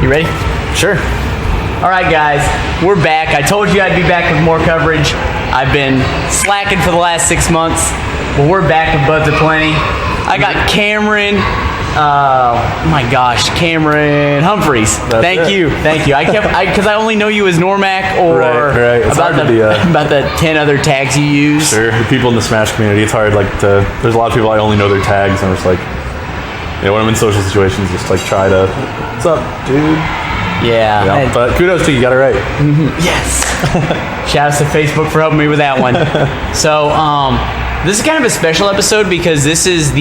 You ready? Sure. All right, guys, we're back. I told you I'd be back with more coverage. I've been slacking for the last 6 months, but we're back with Buds Aplenty. I got Cameron. Cameron Humphreys. Thank you. Because I only know you as Normac or right. It's about the 10 other tags you use. Sure. The people in the Smash community, it's hard. There's a lot of people I only know their tags, and I'm just like, when I'm in social situations, just like try to, what's up, dude? Yeah. But kudos to you, got it right. Yes. Shout out to Facebook for helping me with that one. So, this is kind of a special episode because this is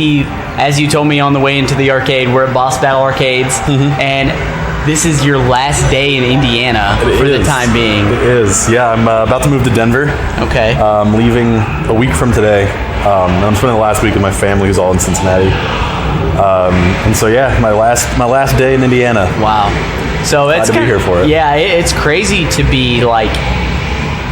as you told me on the way into the arcade, we're at Boss Battle Arcades, and this is your last day in Indiana for the time being. It is, yeah. I'm about to move to Denver. Okay. I'm leaving a week from today. I'm spending the last week with my family who's all in Cincinnati. And so, yeah, my last day in Indiana. Wow. So it's glad to be here for it. Yeah, it's crazy to be like.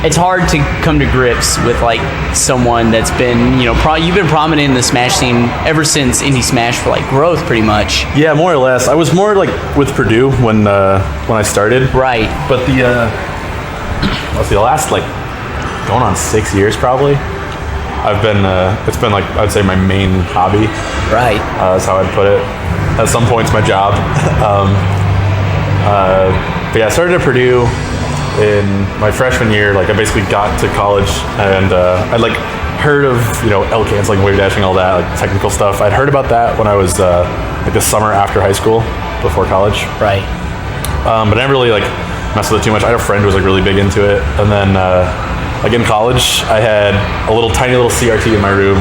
It's hard to come to grips with like someone that's been, you've been prominent in the Smash scene ever since Indie Smash for like growth, pretty much. Yeah, more or less. I was more like with Purdue when I started. Right. But the last like going on 6 years probably. I've been it's been like I'd say my main hobby. Right. That's how I'd put it. At some points, my job. But yeah, I started at Purdue in my freshman year. Like I basically got to college and I'd like heard of L canceling, wave dashing, all that like technical stuff. I'd heard about that when I was like the summer after high school, before college. Right. But I never really like messed with it too much. I had a friend who was like really big into it, and then like in college, I had a tiny little CRT in my room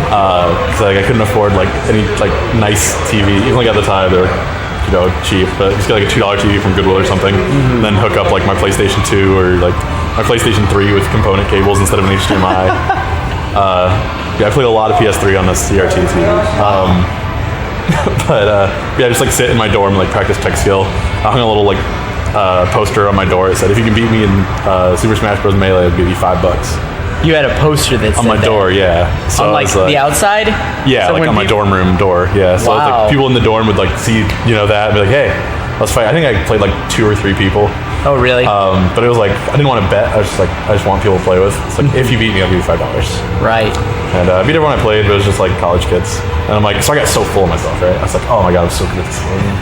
because like I couldn't afford like any like nice TV. Even like at the time, they were cheap, but just get like a $2 TV from Goodwill or something, and then hook up like my PlayStation 2 or like my PlayStation 3 with component cables instead of an HDMI. I played a lot of PS3 on this CRT TV. I just like sit in my dorm and like practice tech skill. I hung a little like poster on my door. It said, "If you can beat me in Super Smash Bros. Melee, I'd give you $5." You had a poster that said on my door, yeah. So on like the outside? Yeah, so like on my dorm room door, yeah. So like people in the dorm would like see that and be like, "Hey, let's fight." I think I played like 2 or 3 people. Oh, really? But it was like I didn't want to bet. I was just like, I just want people to play with. It's like if you beat me, I'll give you $5. Right. And I beat everyone I played, but it was just like college kids. And I'm like, so I got so full of myself, right? I was like, oh my god, I'm so good at this game.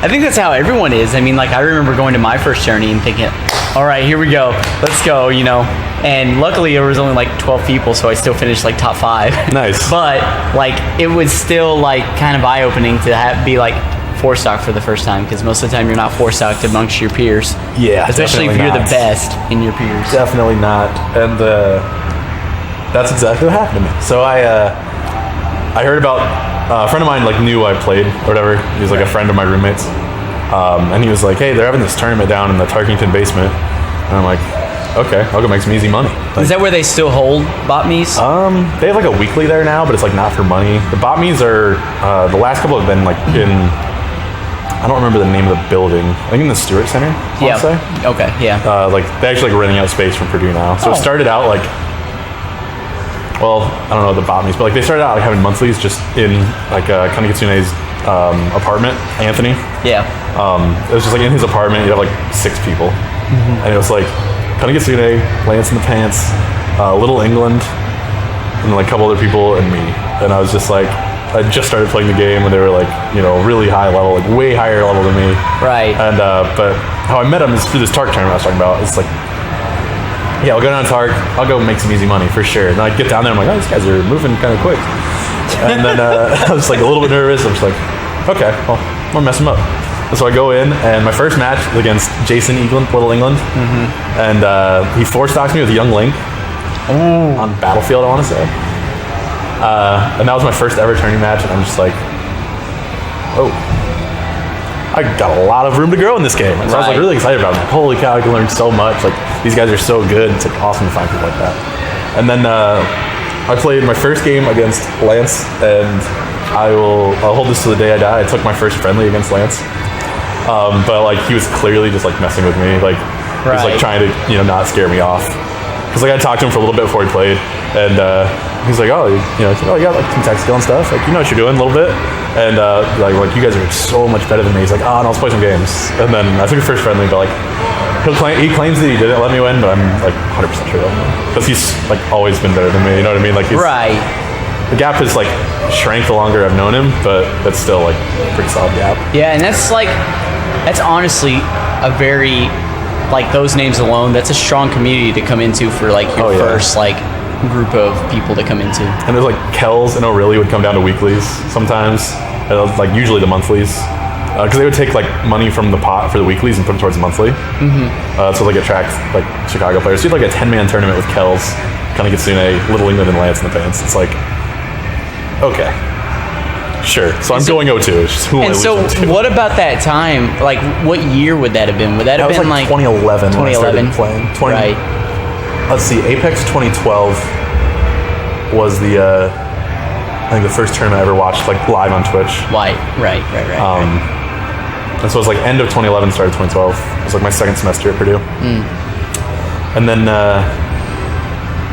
I think that's how everyone is. I mean, like I remember going to my first journey and thinking, all right, here we go. Let's go, And luckily there was only like 12 people, so I still finished like top 5. Nice. But like it was still like kind of eye-opening to be like 4-stock for the first time, because most of the time you're not 4-stocked amongst your peers. Yeah, especially if you're the best in your peers. Definitely not. And that's exactly what happened to me. So I heard about a friend of mine like knew I played or whatever. He was like a friend of my roommates. And he was like, "Hey, they're having this tournament down in the Tarkington basement." And I'm like, "Okay, I'll go make some easy money." Like, is that where they still hold bot-me's? They have like a weekly there now, but it's like not for money. The bot-me's are the last couple have been like in, I don't remember the name of the building. I think in the Stewart Center. Yeah. Say. Okay. Yeah. Like they actually like renting out space from Purdue now. So it started out like, well, I don't know the bot-me's, but like they started out like having monthlies just in like Kanekitsune's apartment, Anthony. Yeah. It was just like in his apartment, you have like 6 people, and it was like Kanekitsune, Lance in the Pants, Little England, and like a couple other people and me. And I was just like, I just started playing the game when they were like, really high level, like way higher level than me. Right. And but how I met them is through this Tark tournament I was talking about. It's like, yeah, I'll go down to Tark, I'll go make some easy money for sure. And I get down there, I'm like, oh, these guys are moving kind of quick. And then I was like a little bit nervous. I'm just like, okay, well, I'm gonna mess them up. And so I go in, and my first match was against Jason England, Little England, and he 4-stocks me with Young Link on Battlefield, I want to say. And that was my first ever tourney match, and I'm just like, oh, I got a lot of room to grow in this game. And so I was like really excited about it. Like, holy cow, I can learn so much. Like these guys are so good. It's like awesome to find people like that. And then I played my first game against Lance, and I'll hold this to the day I die. I took my first friendly against Lance. But like he was clearly just like messing with me. Like he was like trying to not scare me off. Because like I talked to him for a little bit before he played, and he's like, oh, you got like some tech skill and stuff. Like, you know what you're doing a little bit. And like you guys are so much better than me. He's like, oh, no, let's play some games. And then I took a first friendly, but like he claims that he didn't let me win, but I'm like 100% sure because he's like always been better than me. You know what I mean? Like right. The gap has like shrank the longer I've known him, but it's still like a pretty solid gap. Yeah, and that's honestly a very, like, those names alone, that's a strong community to come into for like your first like group of people to come into. And there's like Kells and O'Reilly would come down to weeklies sometimes, like usually the monthlies, because they would take like money from the pot for the weeklies and put it towards the monthly. So like attract like Chicago players. So you had like a 10-man tournament with Kells, kind of Kitsune, Little England, and Lance in the pants. It's like, okay, sure. So I'm going 0-2. It's just who am I losing to? What about that time? Like, what year would that have been? Would that have been like 2011? 2011 when I started playing. Right. Let's see. Apex 2012 was the I think the first tournament I ever watched like live on Twitch. Right. And so it was like end of 2011, started 2012. It was like my second semester at Purdue. And then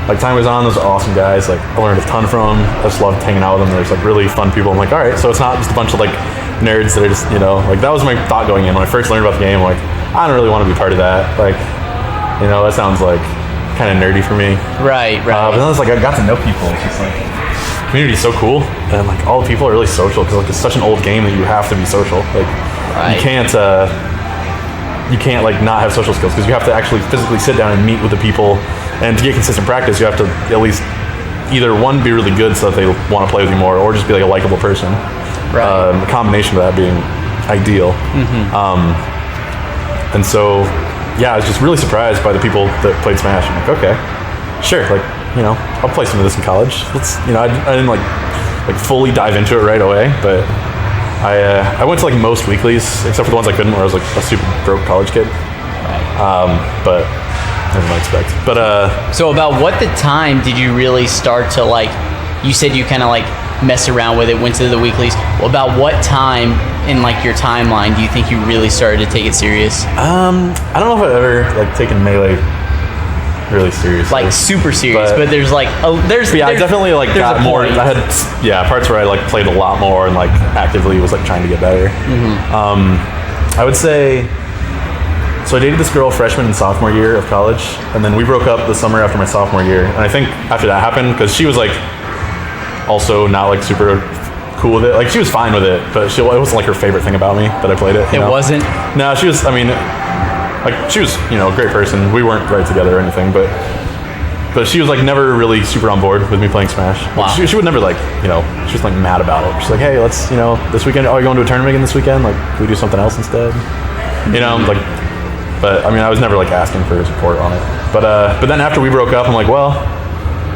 like time goes on, those are awesome guys. Like I learned a ton from them. I just loved hanging out with them. There's like really fun people. I'm like, all right, so it's not just a bunch of like nerds that are just, you know, like that was my thought going in when I first learned about the game. Like, I don't really want to be part of that. Like, you know, that sounds like kind of nerdy for me. Right. But then it's like I got to know people. It's just like community's so cool, and like all the people are really social because like it's such an old game that you have to be social. Like you can't like not have social skills because you have to actually physically sit down and meet with the people. And to get consistent practice, you have to at least either one be really good so that they want to play with you more, or just be like a likable person. Right. The combination of that being ideal. And so, yeah, I was just really surprised by the people that played Smash. I'm like, okay, sure, like, you know, I'll play some of this in college. Let's, you know, I didn't like fully dive into it right away, but I went to like most weeklies except for the ones I couldn't, where I was like a super broke college kid. But I didn't expect. But so about what the time did you really start to like? You said you kind of like mess around with it, went to the weeklies. Well, about what time in like your timeline do you think you really started to take it serious? I don't know if I've ever like taken Melee really seriously, like super serious. But there's like I definitely like got more. I had parts where I like played a lot more and like actively was like trying to get better. I would say. So I dated this girl freshman and sophomore year of college, and then we broke up the summer after my sophomore year. And I think after that happened, because she was like also not like super cool with it. Like she was fine with it, but it wasn't like her favorite thing about me that I played it. It wasn't? No, she was, I mean, like she was, you know, a great person. We weren't right together or anything, but she was like never really super on board with me playing Smash. Wow. She would never like, you know, she was like mad about it. She's like, hey, let's, you know, this weekend, are you going to a tournament again this weekend? Like, can we do something else instead? You know, like, but I mean, I was never like asking for support on it. But then after we broke up, I'm like, well,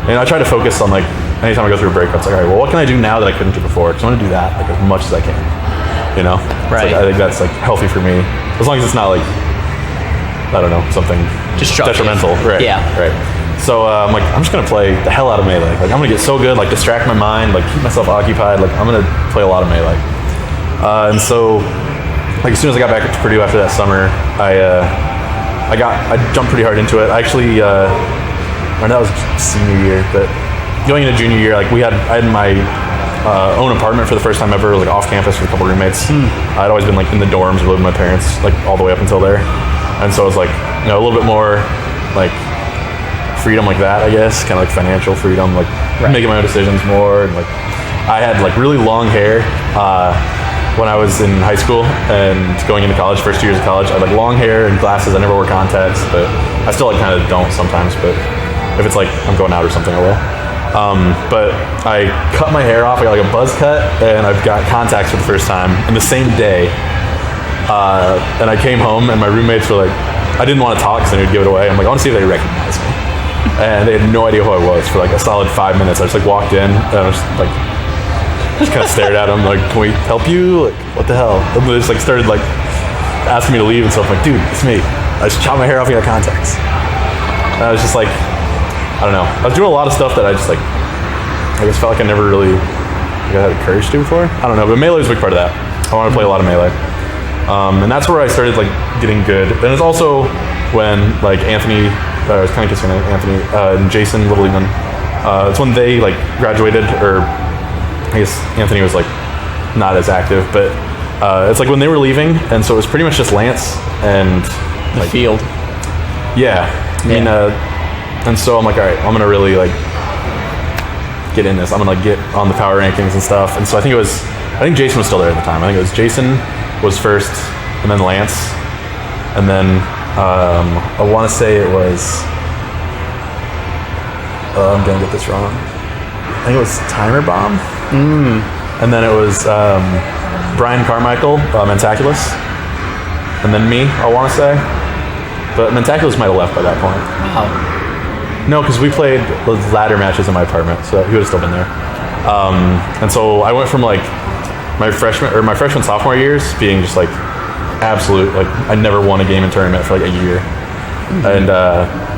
and I try to focus on like, anytime I go through a breakup, it's like, all right, well, what can I do now that I couldn't do before? Because I want to do that like as much as I can, you know? Right. Like, I think that's like healthy for me, as long as it's not like, I don't know, something detrimental. Right. Yeah. Right. So I'm like, I'm just gonna play the hell out of Melee. Like I'm gonna get so good, like distract my mind, like keep myself occupied. Like I'm gonna play a lot of Melee. And so, like as soon as I got back to Purdue after that summer, I jumped pretty hard into it. I actually, I know that was senior year, but going into junior year, like I had my own apartment for the first time ever, like off campus with a couple roommates. I'd always been like in the dorms living with my parents, like all the way up until there, and so it was like, you know, a little bit more like freedom like that, I guess, kind of like financial freedom, like making my own decisions more, and like I had like really long hair when I was in high school and going into college, first 2 years of college. I had like long hair and glasses. I never wore contacts, but I still like kind of don't sometimes, but if it's like I'm going out or something, I will. But I cut my hair off. I got like a buzz cut, and I've got contacts for the first time in the same day. And I came home, and my roommates were like, I didn't want to talk because I knew to give it away. I'm like, I want to see if they recognize me. And they had no idea who I was for like a solid 5 minutes. I just like walked in, and I was like, just kind of stared at them like, can we help you? Like, what the hell? And they just like started like asking me to leave and stuff. I'm like, dude, it's me. I just chopped my hair off and got contacts. And I was just like, I don't know. I was doing a lot of stuff that I just like, I just felt like I never really had the courage to do before. I don't know, but Melee was a big part of that. I wanted to play a lot of Melee. And that's where I started like getting good. And it's also when like Anthony, I was kind of kissing Anthony, and Jason, Little England, It's when they like graduated, or I guess Anthony was like not as active, but it's like when they were leaving, and so it was pretty much just Lance and The field. Yeah. I mean, and so I'm like, all right, I'm gonna really like get in this. I'm gonna like get on the power rankings and stuff. And so I think Jason was still there at the time. I think it was Jason was first, and then Lance, and then I want to say it was. I'm gonna get this wrong. I think it was Timer Bomb. And then it was Brian Carmichael, Mentaculous, and then me. I want to say, but Mentaculous might have left by that point. Wow. No, because we played the ladder matches in my apartment, so he would have still been there. And so I went from like my freshman sophomore years being just like absolute, like I never won a game in tournament for like a year, and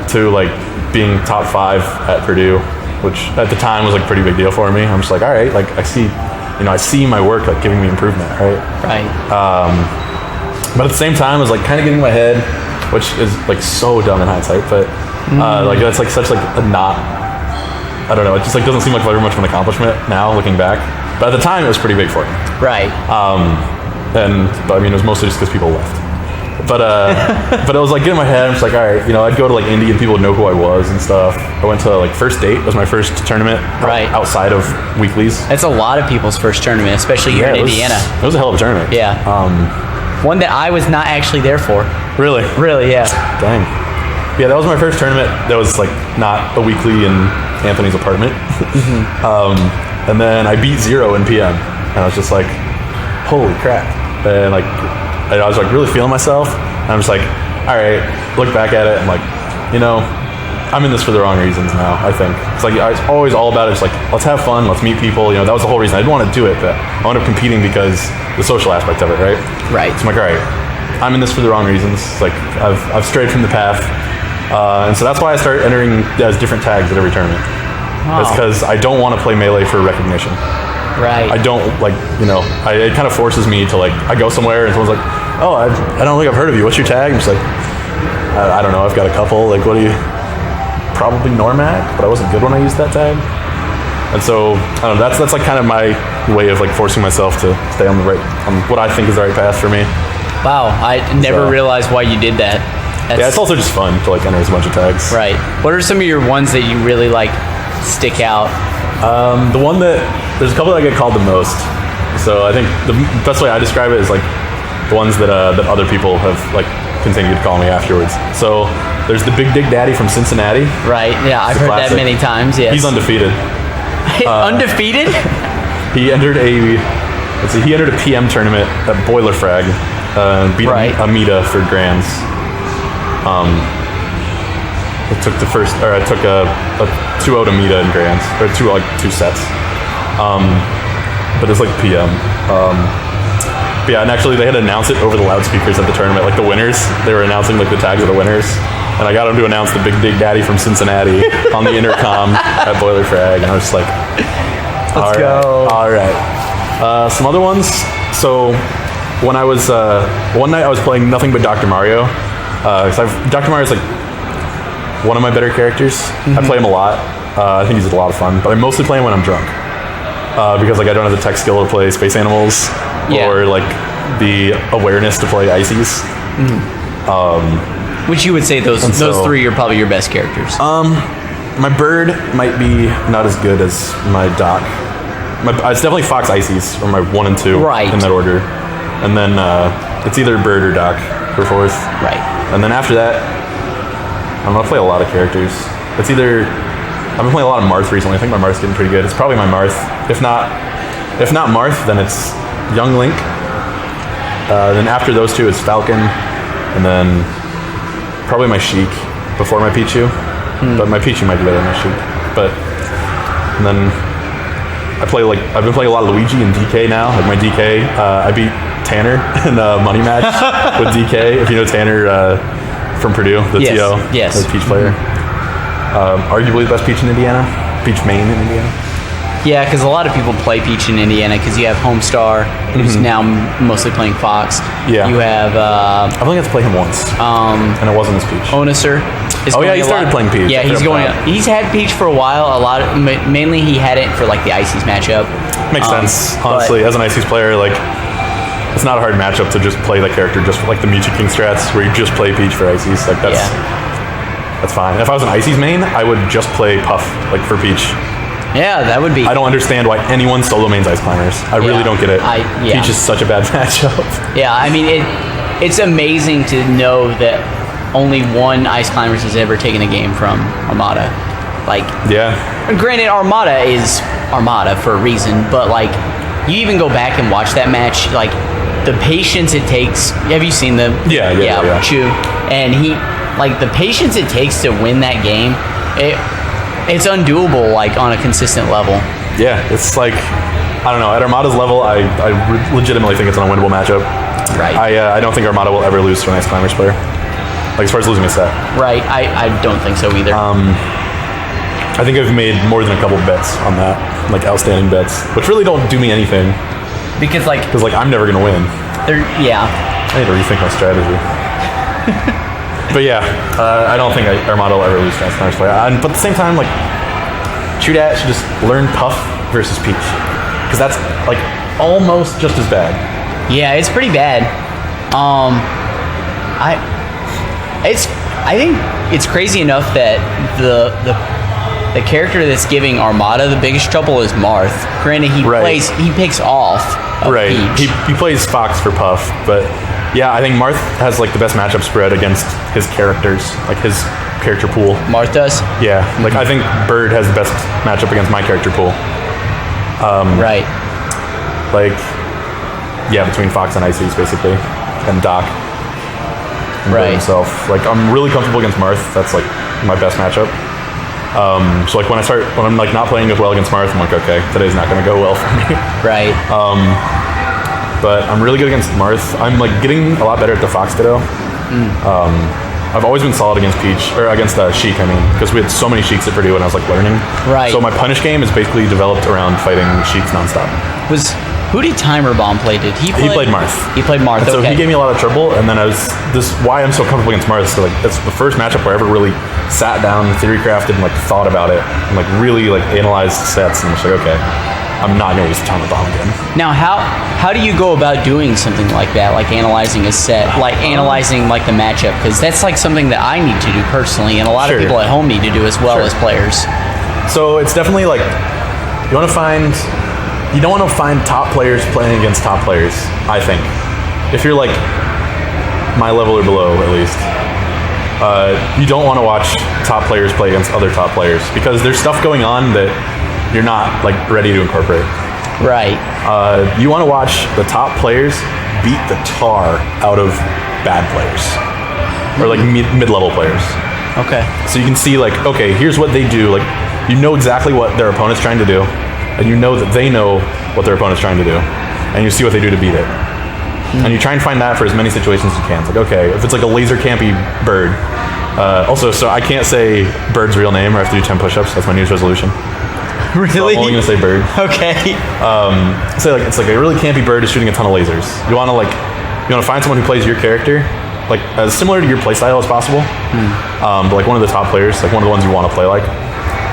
to like being top 5 at Purdue, which at the time was like a pretty big deal for me. I'm just like, all right, like I see my work like giving me improvement, right? Right. But at the same time, I was like kind of getting in my head, which is like so dumb in hindsight, but like that's like such like a not, I don't know, it just like doesn't seem like very much of an accomplishment now looking back, but at the time it was pretty big for me. Right. But I mean it was mostly just because people left, but but I was like getting in my head, I'm just like, all right, I'd go to like Indy and people would know who I was and stuff. I went to like First Date, was my first tournament outside of weeklies. That's a lot of people's first tournament, especially here in Indiana. It was a hell of a tournament. Yeah. One that I was not actually there for. Really? Really, yeah. Dang. Yeah, that was my first tournament that was like not a weekly in Anthony's apartment. And then I beat 0 in PM, and I was just like, holy crap. And like I was like really feeling myself, and I'm just like, all right, look back at it, I'm like, I'm in this for the wrong reasons now, I think. It's like I was always all about it, just like, let's have fun, let's meet people, that was the whole reason. I didn't want to do it, but I wound up competing because the social aspect of it, right? Right. So I'm like, all right, I'm in this for the wrong reasons. It's like I've strayed from the path. And so that's why I started entering as different tags at every tournament. It's because I don't want to play Melee for recognition. Right. I don't it kind of forces me to like, I go somewhere and someone's like, oh, I don't think I've heard of you. What's your tag? I'm just like, I don't know. I've got a couple. Like, what do you? Probably Normac, but I wasn't good when I used that tag. And so I don't know. That's like kind of my way of like forcing myself to stay on what I think is the right path for me. Wow, I never realized why you did that. Yeah, it's also just fun to like enter as a bunch of tags. Right. What are some of your ones that you really like stick out? The one there's a couple that I get called the most. So I think the best way I describe it is like the ones that other people have like continued to call me afterwards. So there's the Big Dig Daddy from Cincinnati. Right. Yeah, I've heard that many times. Yes. He's undefeated. Undefeated? He entered a PM tournament at Boiler Frag. Beat Amita for grands. I took a 2-0 to Amita in grands, or two sets. But it's like PM. But yeah, and actually they had to announce it over the loudspeakers at the tournament, like the winners. They were announcing like the tags of the winners, and I got them to announce the Big Dig Daddy from Cincinnati on the intercom at Boiler Frag, and I was just like, let's go. All right. Some other ones. So when I was one night I was playing nothing but Dr. Mario. Dr. Mario's like one of my better characters. I play him a lot. I think he's a lot of fun, but I mostly play him when I'm drunk. Because like I don't have the tech skill to play Space Animals or like the awareness to play Ices. Which you would say those 3 are probably your best characters. My bird might be not as good as my doc. It's definitely Fox Ices or my 1 and 2 in that order, and then it's either bird or doc for 4th. Right. And then after that, I'm gonna play a lot of characters. It's either I've been playing a lot of Marth recently. I think my Marth's getting pretty good. It's probably my Marth. If not Marth, then it's Young Link. Then after those two, it's Falcon, and then probably my Sheik before my Pichu. But my Pichu might be better than my Sheik. And then I've been playing a lot of Luigi and DK now. Like my DK, I beat Tanner in a money match with DK. If you know Tanner from Purdue, the TO, the Peach player. Arguably the best Peach in Indiana. Peach main in Indiana. Yeah, because a lot of people play Peach in Indiana because you have Homestar, who's now mostly playing Fox. Yeah. You have... I've only got to play him once, and it wasn't his Peach. Onisser. is Oh, going yeah, he a started lot. playing Peach. Yeah, I he's forgot going. about that. He's had Peach for a while. A lot. Mainly, he had it for like the Ices matchup. Makes sense. but- Honestly, as an ICs player, like, it's not a hard matchup to just play the character just for like the Mewtwo King strats where you just play Peach for ICs. Like that's fine. If I was an ICs main, I would just play Puff like for Peach. Yeah, that would be. I don't understand why anyone solo mains Ice Climbers. I really don't get it. Yeah. Peach is such a bad matchup. Yeah, I mean it's amazing to know that only one Ice Climbers has ever taken a game from Armada. Like, Yeah. granted, Armada is Armada for a reason, but like, you even go back and watch that match, like, the patience it takes. Have you seen the? Yeah. Chu, and he, like, the patience it takes to win that game, it's undoable, like, on a consistent level. Yeah, it's like, I don't know. At Armada's level, I legitimately think it's an unwinnable matchup. Right. I don't think Armada will ever lose to an Ice Climbers player. Like, as far as losing a set. Right. I don't think so either. I think I've made more than a couple bets on that, like outstanding bets, which really don't do me anything because like because like I'm never gonna win. yeah. I need to rethink my strategy. But yeah, I don't think Armada will ever lose to Ice Climbers player. But at the same time, like, Chudat should just learn Puff versus Peach because that's like almost just as bad. Yeah, it's pretty bad. I think it's crazy enough that the character that's giving Armada the biggest trouble is Marth. Granted, he picks off of Right. Peach. He plays Fox for Puff, but yeah, I think Marth has like the best matchup spread against his characters, like his character pool. Marth does? Yeah, like I think Bird has the best matchup against my character pool. Right. Like, yeah, between Fox and Ices basically, and Doc. And Bird Right. himself. Like, I'm really comfortable against Marth. That's like my best matchup. So like when I'm like not playing as well against Marth, I'm like, okay, today's not going to go well for me. Right. But I'm really good against Marth. I'm like getting a lot better at the Fox Ditto. I've always been solid against Peach, or against Sheik, I mean, because we had so many Sheiks at Purdue when I was like learning. Right. So my punish game is basically developed around fighting Sheiks nonstop. Who did Timer Bomb play? Did he play? He played Marth. He played Marth. And so okay. he gave me a lot of trouble, and then why I'm so comfortable against Marth. So like it's the first matchup where I ever really sat down, theory crafted, and like thought about it, and like really like analyzed sets, and was like, okay, I'm not gonna use the Timer Bomb again. Now, how do you go about doing something like that, like analyzing a set, like analyzing like the matchup? Because that's like something that I need to do personally, and a lot of Sure. people at home need to do as well as players. So it's definitely like you don't want to find top players playing against top players. I think if you're like my level or below, at least, you don't want to watch top players play against other top players because there's stuff going on that you're not like ready to incorporate. Right. You want to watch the top players beat the tar out of bad players or like mid-level players. Okay. So you can see like, okay, here's what they do. Like, you know exactly what their opponent's trying to do, and you know that they know what their opponent's trying to do, and you see what they do to beat it. And you try and find that for as many situations as you can. It's like, okay, if it's like a laser campy Bird. Also, so I can't say Bird's real name, or I have to do 10 push-ups. That's my New Year's resolution. Really? So I'm only gonna say Bird. Okay. Say like it's like a really campy Bird is shooting a ton of lasers. You want to find someone who plays your character, like as similar to your playstyle as possible. But like one of the top players, like one of the ones you want to play like.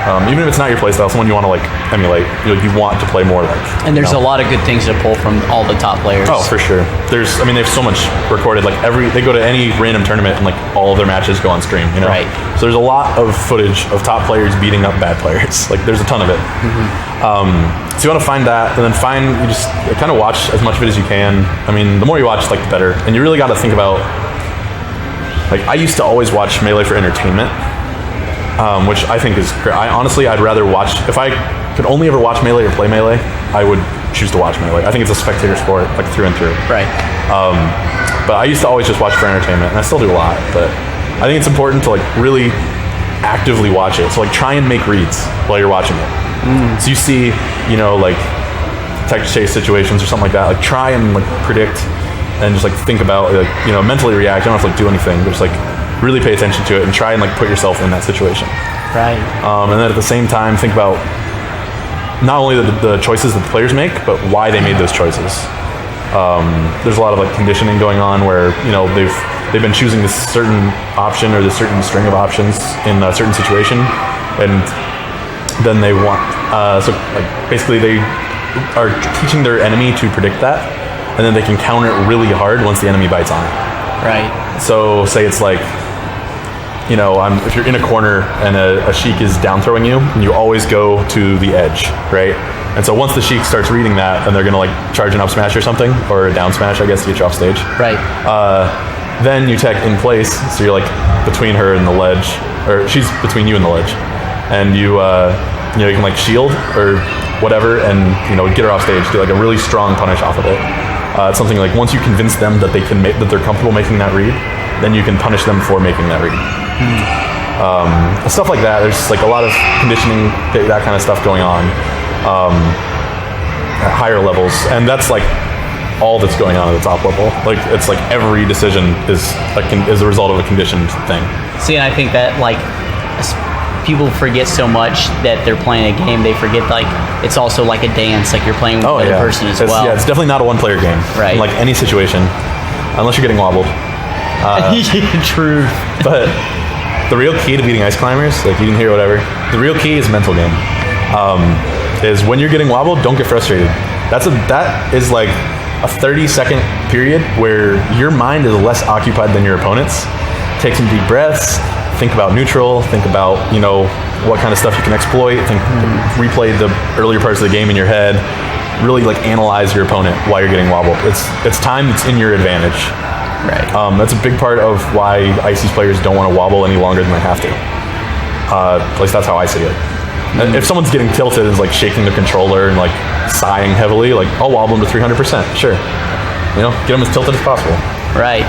Even if it's not your playstyle, someone you want to like emulate. You want to play more like. And there's a lot of good things to pull from all the top players. Oh, for sure. They have so much recorded. Like they go to any random tournament and like all of their matches go on stream. You know. Right. So there's a lot of footage of top players beating up bad players. Like there's a ton of it. So you want to find that, and then you just kind of watch as much of it as you can. I mean, the more you watch, like the better. And you really got to think about. Like I used to always watch Melee for entertainment. Which I think is great. I'd rather watch, if I could only ever watch Melee or play Melee, I would choose to watch Melee. I think it's a spectator sport, like through and through. Right. But I used to always just watch for entertainment, and I still do a lot, but I think it's important to like really actively watch it. So like try and make reads while you're watching it. So you see, like tech chase situations or something like that, like try and like predict and just like think about, like, mentally react. You don't have to like do anything, but just like really pay attention to it and try and like put yourself in that situation. Right. And then at the same time, think about not only the choices that the players make, but why they made those choices. There's a lot of like conditioning going on where they've been choosing this certain option or this certain string of options in a certain situation, and then they want so like basically they are teaching their enemy to predict that, and then they can counter it really hard once the enemy bites on it. Right. So say it's like, if you're in a corner and a sheik is down throwing you, and you always go to the edge, right? And so once the sheik starts reading that, and they're gonna like charge an up smash or something, or a down smash, I guess, to get you off stage. Right. Then you tech in place, so you're like between her and the ledge, or she's between you and the ledge, and you can like shield or whatever, and get her off stage, get like a really strong punish off of it. It's something like once you convince them that that they're comfortable making that read, then you can punish them for making that read. Stuff like that. There's like a lot of conditioning, that kind of stuff going on at higher levels, and that's like all that's going on at the top level. Like it's like every decision is a result of a conditioned thing. See, and I think that like people forget so much that they're playing a game. They forget like it's also like a dance. Like you're playing with another person as well. Yeah, it's definitely not a one-player game. Right. In like any situation, unless you're getting wobbled. True. But the real key to beating ice climbers, like you can hear whatever, the real key is mental game. Is when you're getting wobbled, don't get frustrated. That is like a 30-second period where your mind is less occupied than your opponent's. Take some deep breaths, think about neutral, think about, what kind of stuff you can exploit, replay the earlier parts of the game in your head, really like analyze your opponent while you're getting wobbled. It's time that's in your advantage. Right. That's a big part of why Ices players don't want to wobble any longer than they have to. At least that's how I see it. And if someone's getting tilted and is like shaking the controller and like sighing heavily, like I'll wobble them to 300%. Sure. Get them as tilted as possible. Right.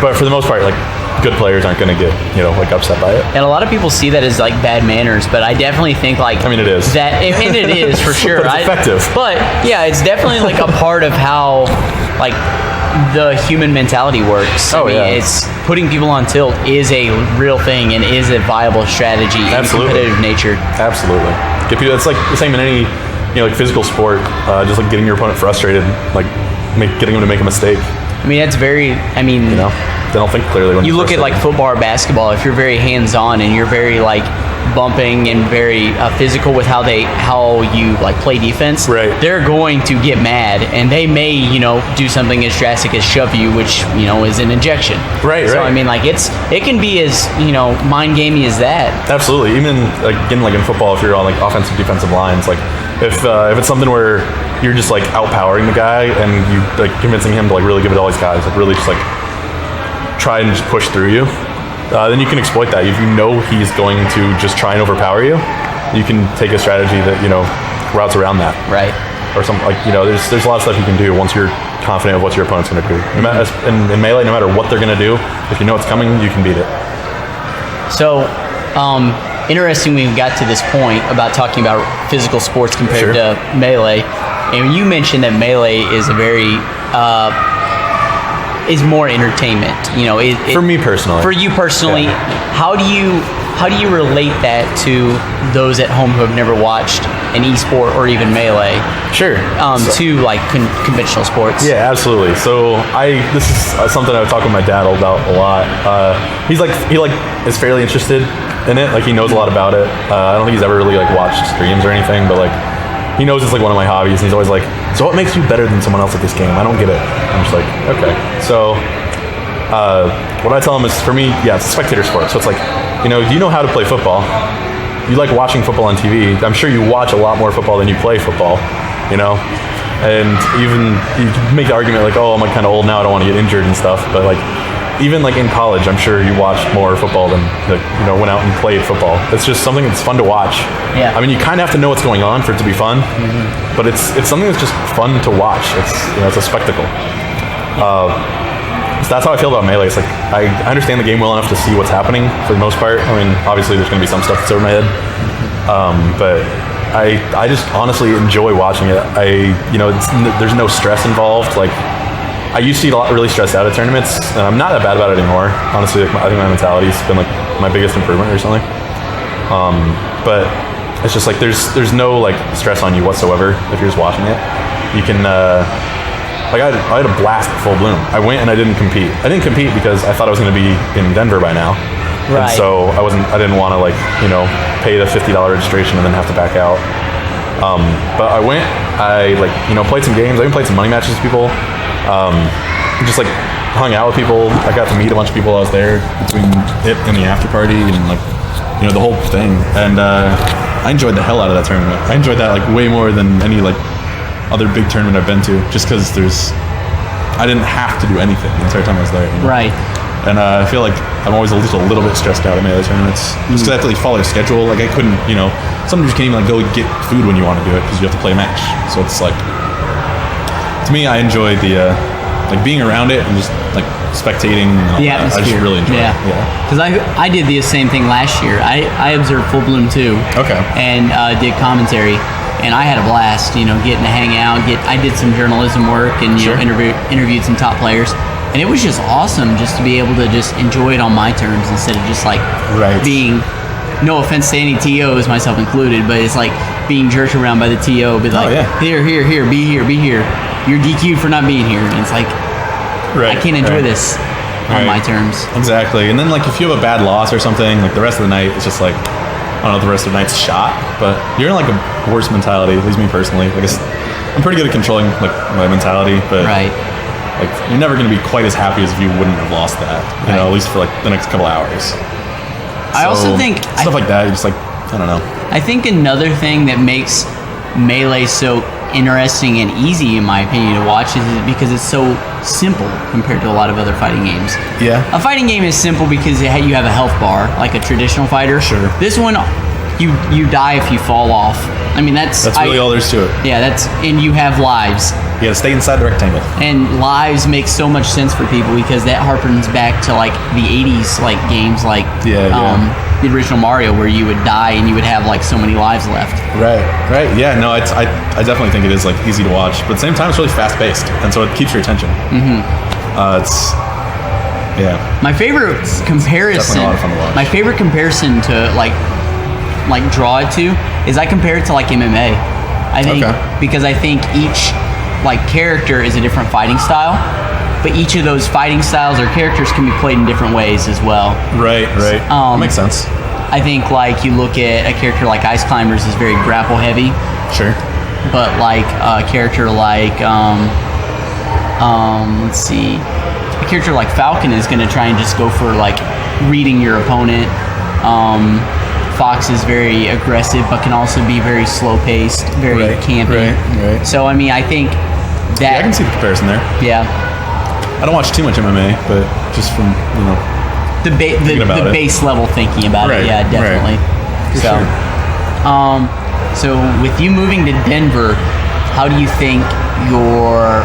But for the most part, like good players aren't going to get like upset by it. And a lot of people see that as like bad manners, but I definitely think like it is that, and it is for sure. But it's effective. But yeah, it's definitely like a part of how like the human mentality works. It's putting people on tilt is a real thing and is a viable strategy in competitive nature. Absolutely. Get people. It's like the same in any like physical sport. Just like getting your opponent frustrated, like getting them to make a mistake. I mean, that's very. They don't think clearly when you look at like football or basketball. If you're very hands-on and you're very like bumping and very physical with how you like play defense, right, they're going to get mad and they may do something as drastic as shove you, which is an injection. Right. So I mean, like it can be as mind gamey as that. Absolutely. Even again, like in football, if you're on like offensive defensive lines, like if it's something where you're just like outpowering the guy and you like convincing him to like really give it all his guys, like really just like try and just push through you, then you can exploit that. If you know he's going to just try and overpower you, you can take a strategy that routes around that. Right. Or something like there's a lot of stuff you can do once you're confident of what your opponent's going to do. In Melee, no matter what they're going to do, if you know it's coming, you can beat it. So, interesting we got to this point about talking about physical sports compared to Melee, and you mentioned that Melee is a very is more entertainment. For me personally. For you personally, how do you relate that to those at home who have never watched an esport or even Melee? Sure. To like conventional sports. Yeah, absolutely. So this is something I would talk with my dad about a lot. He is fairly interested in it. Like he knows a lot about it. I don't think he's ever really like watched streams or anything, but like he knows it's like one of my hobbies, and he's always like, so what makes you better than someone else at this game? I don't get it. I'm just like, okay. So what I tell him is, for me, it's a spectator sport. So it's like, do you know how to play football? You like watching football on TV. I'm sure you watch a lot more football than you play football, And even you can make the argument like, oh, I'm like kind of old now, I don't want to get injured and stuff. But like, even like in college, I'm sure you watched more football than went out and played football. It's just something that's fun to watch. Yeah. I mean, you kind of have to know what's going on for it to be fun, but it's something that's just fun to watch. It's it's a spectacle. So that's how I feel about Melee. It's like I understand the game well enough to see what's happening for the most part. I mean, obviously there's going to be some stuff that's over my head, but I just honestly enjoy watching it. There's no stress involved. Like I used to get really stressed out at tournaments, and I'm not that bad about it anymore. Honestly, I think my mentality's been like my biggest improvement recently. But it's just like there's no like stress on you whatsoever if you're just watching it. You can like I had a blast at Full Bloom. I went and I didn't compete. I didn't compete because I thought I was going to be in Denver by now. Right. And so I didn't want to like, pay the $50 registration and then have to back out. But I went, I like, played some games. I even played some money matches with people. Just like hung out with people. I got to meet a bunch of people I was there between it and the after party and like, the whole thing. And I enjoyed the hell out of that tournament. I enjoyed that like way more than any like other big tournament I've been to, just because I didn't have to do anything the entire time I was there. Right. And I feel like I'm always a little bit stressed out at Melee tournaments, just because I have to like follow a schedule. Like I couldn't, sometimes you can't even like go get food when you want to do it because you have to play a match. So it's like, to me, I enjoy the like being around it and just like spectating. And all the that. atmosphere. I just really enjoy it. Yeah. Because I did the same thing last year. I observed Full Bloom too. Okay. And did commentary. And I had a blast, getting to hang out. I did some journalism work and interviewed some top players. And it was just awesome just to be able to just enjoy it on my terms instead of just like being, no offense to any TOs, myself included, but it's like being jerked around by the TO, be like, here, be here. You're DQ'd for not being here. And it's like, I can't enjoy this on my terms. Exactly. And then like if you have a bad loss or something, like the rest of the night, it's just like, I don't know if the rest of the night's shot, but you're in like a worse mentality, at least me personally. I guess I'm pretty good at controlling like my mentality, but like you're never going to be quite as happy as if you wouldn't have lost that, at least for like the next couple hours. I also think stuff like that, you're just like, I don't know. I think another thing that makes Melee so interesting and easy, in my opinion, to watch is because it's so simple compared to a lot of other fighting games. Yeah. A fighting game is simple because you have a health bar, like a traditional fighter. Sure. This one, you die if you fall off. I mean, that's really all there is to it. Yeah, and you have lives. You gotta stay inside the rectangle. And lives make so much sense for people because that harkens back to like the 80s like games like the original Mario, where you would die and you would have like so many lives left. Right. Yeah, no, I definitely think it is like easy to watch, but at the same time it's really fast paced, and so it keeps your attention. My favorite comparison. Definitely a lot of fun to watch. My favorite comparison to like draw it to is I compare it to like MMA. I think because I think each like character is a different fighting style, but each of those fighting styles or characters can be played in different ways as well. Right. That makes sense. I think like you look at a character like Ice Climbers is very grapple heavy. Sure. But like a character like let's see, a character like Falcon is going to try and just go for like reading your opponent. Fox is very aggressive, but can also be very slow paced, very campy. Right. So I mean, I think that I can see the comparison there. Yeah. I don't watch too much MMA, but just from the base level thinking about it, yeah, definitely. So with you moving to Denver, how do you think your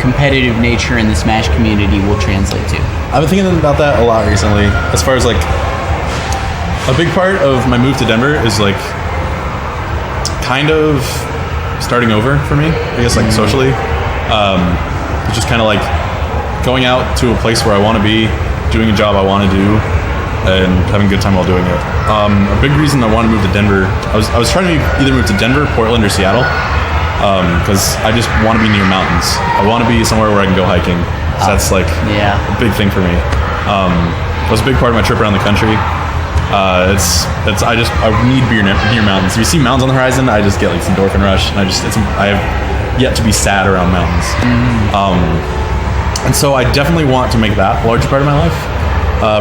competitive nature in the Smash community will translate to? I've been thinking about that a lot recently. As far as like a big part of my move to Denver is like kind of starting over for me, I guess, like socially. It's just kind of like going out to a place where I want to be, doing a job I want to do, and having a good time while doing it. A big reason I want to move to Denver, I was trying to either move to Denver, Portland, or Seattle, because I just want to be near mountains. I want to be somewhere where I can go hiking. So that's like a big thing for me. It was a big part of my trip around the country. I need to be near mountains. If you see mountains on the horizon, I just get like some endorphin rush, and I have yet to be sad around mountains. And so I definitely want to make that a larger part of my life.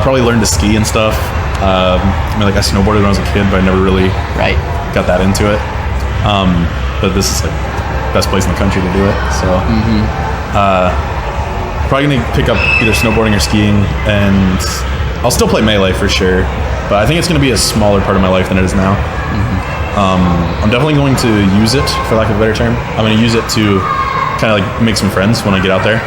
Probably learn to ski and stuff. I mean, like I snowboarded when I was a kid, but I never really got that into it. But this is like the best place in the country to do it. So probably gonna pick up either snowboarding or skiing, and I'll still play Melee for sure. But I think it's gonna be a smaller part of my life than it is now. I'm definitely going to use it, for lack of a better term. I'm gonna use it to kind of like make some friends when I get out there,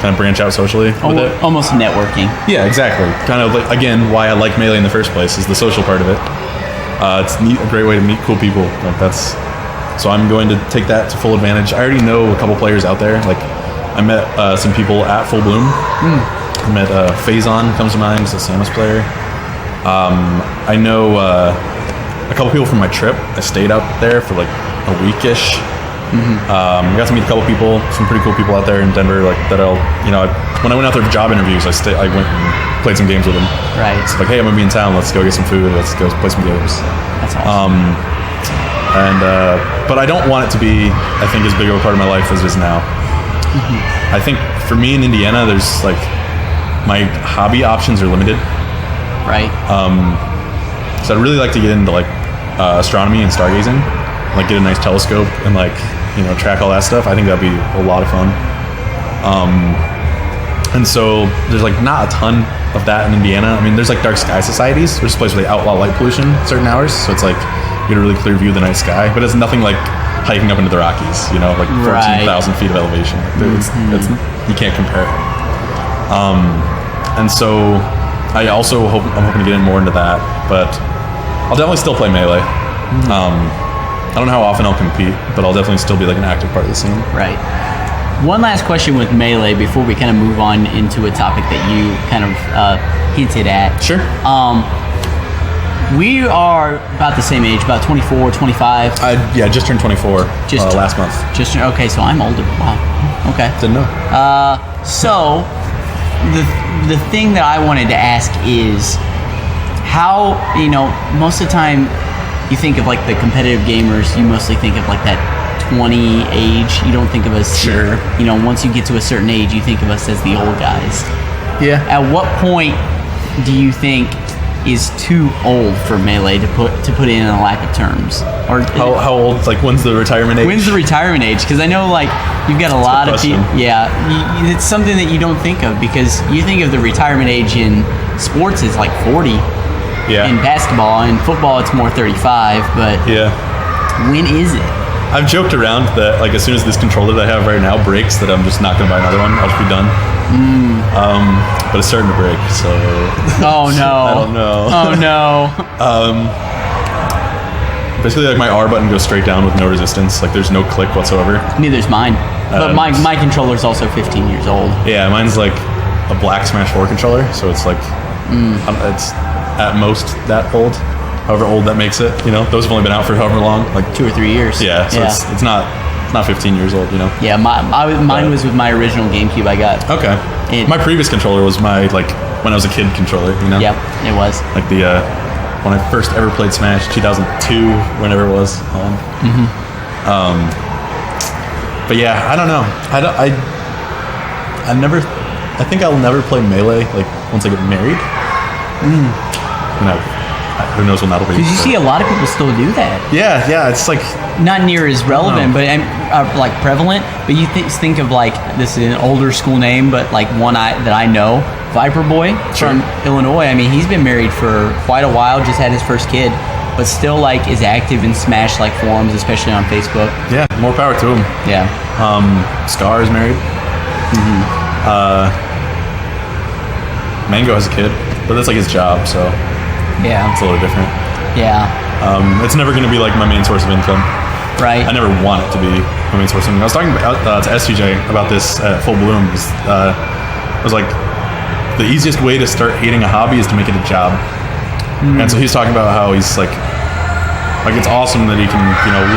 kind of branch out socially with it. Almost networking. Yeah, exactly. Kind of like, again, why I like Melee in the first place is the social part of it. It's neat, a great way to meet cool people. So I'm going to take that to full advantage. I already know a couple players out there. Like I met some people at Full Bloom. I met Phazon comes to mind, he's a Samus player. I know a couple people from my trip. I stayed out there for like a weekish. I got to meet a couple people, some pretty cool people out there in Denver. Like that, when I went out there for job interviews, I went and played some games with them. Right. It's like, hey, I'm gonna be in town. Let's go get some food. Let's go play some games. That's awesome. But I don't want it to be, I think, as big of a part of my life as it is now. I think for me in Indiana, there's like my hobby options are limited. Right. So I'd really like to get into like astronomy and stargazing, like get a nice telescope and like track all that stuff. I think that'd be a lot of fun. And so there's like not a ton of that in Indiana. I mean, there's like dark sky societies. There's a place where they outlaw light pollution certain hours, so it's like you get a really clear view of the night sky. But it's nothing like hiking up into the Rockies, like 14,000 feet of elevation. It's you can't compare. And so I'm hoping to get in more into that, but I'll definitely still play Melee. I don't know how often I'll compete, but I'll definitely still be like an active part of the scene. Right. One last question with Melee before we kind of move on into a topic that you kind of hinted at. Sure. We are about the same age, about 24, 25. Yeah, just turned 24 last month. Okay, so I'm older. Wow. Okay. Didn't know. So the thing that I wanted to ask is how, most of the time you think of like the competitive gamers, you mostly think of like that 20 age. You don't think of us, sure. Once you get to a certain age, you think of us as the old guys. Yeah. At what point do you think is too old for Melee to put in a lack of terms? Or how old? Like when's the retirement age? When's the retirement age? Because I know like you've got a lot of people. Yeah, it's something that you don't think of because you think of the retirement age in sports is like 40. Yeah. In basketball, in football, it's more 35. But yeah, when is it? I've joked around that like as soon as this controller that I have right now breaks, that I'm just not gonna buy another one. I'll just be done. But it's starting to break, so. Oh no! I don't know. Oh no! Basically, like my R button goes straight down with no resistance. Like there's no click whatsoever. Neither's mine. But my controller's also 15 years old. Yeah, mine's like a black Smash 4 controller, so it's like it's at most that old. However old that makes it, those have only been out for however long, like 2 or 3 years. Yeah, so it's not 15 years old, Yeah, mine was with my original GameCube I got. Okay. My previous controller was my when I was a kid controller, Yep, it was. Like the when I first ever played Smash, 2002, whenever it was. But yeah, I don't know. I think I'll never play Melee like once I get married. Who knows when that'll be? Because you see a lot of people still do that. Yeah, it's like not near as relevant, but like prevalent. But you think of like this is an older school name, but like one that I know, Viper Boy from Illinois. I mean, he's been married for quite a while. Just had his first kid, but still like is active in Smash like forums, especially on Facebook. Yeah, more power to him. Yeah. Scar is married. Mango has a kid, but that's like his job, so. Yeah. It's a little different. Yeah. It's never going to be like my main source of income. Right. I never want it to be my main source of income. I was talking to STJ about this at Full Bloom. It was like, the easiest way to start hating a hobby is to make it a job. And so he's talking about how he's like it's awesome that he can,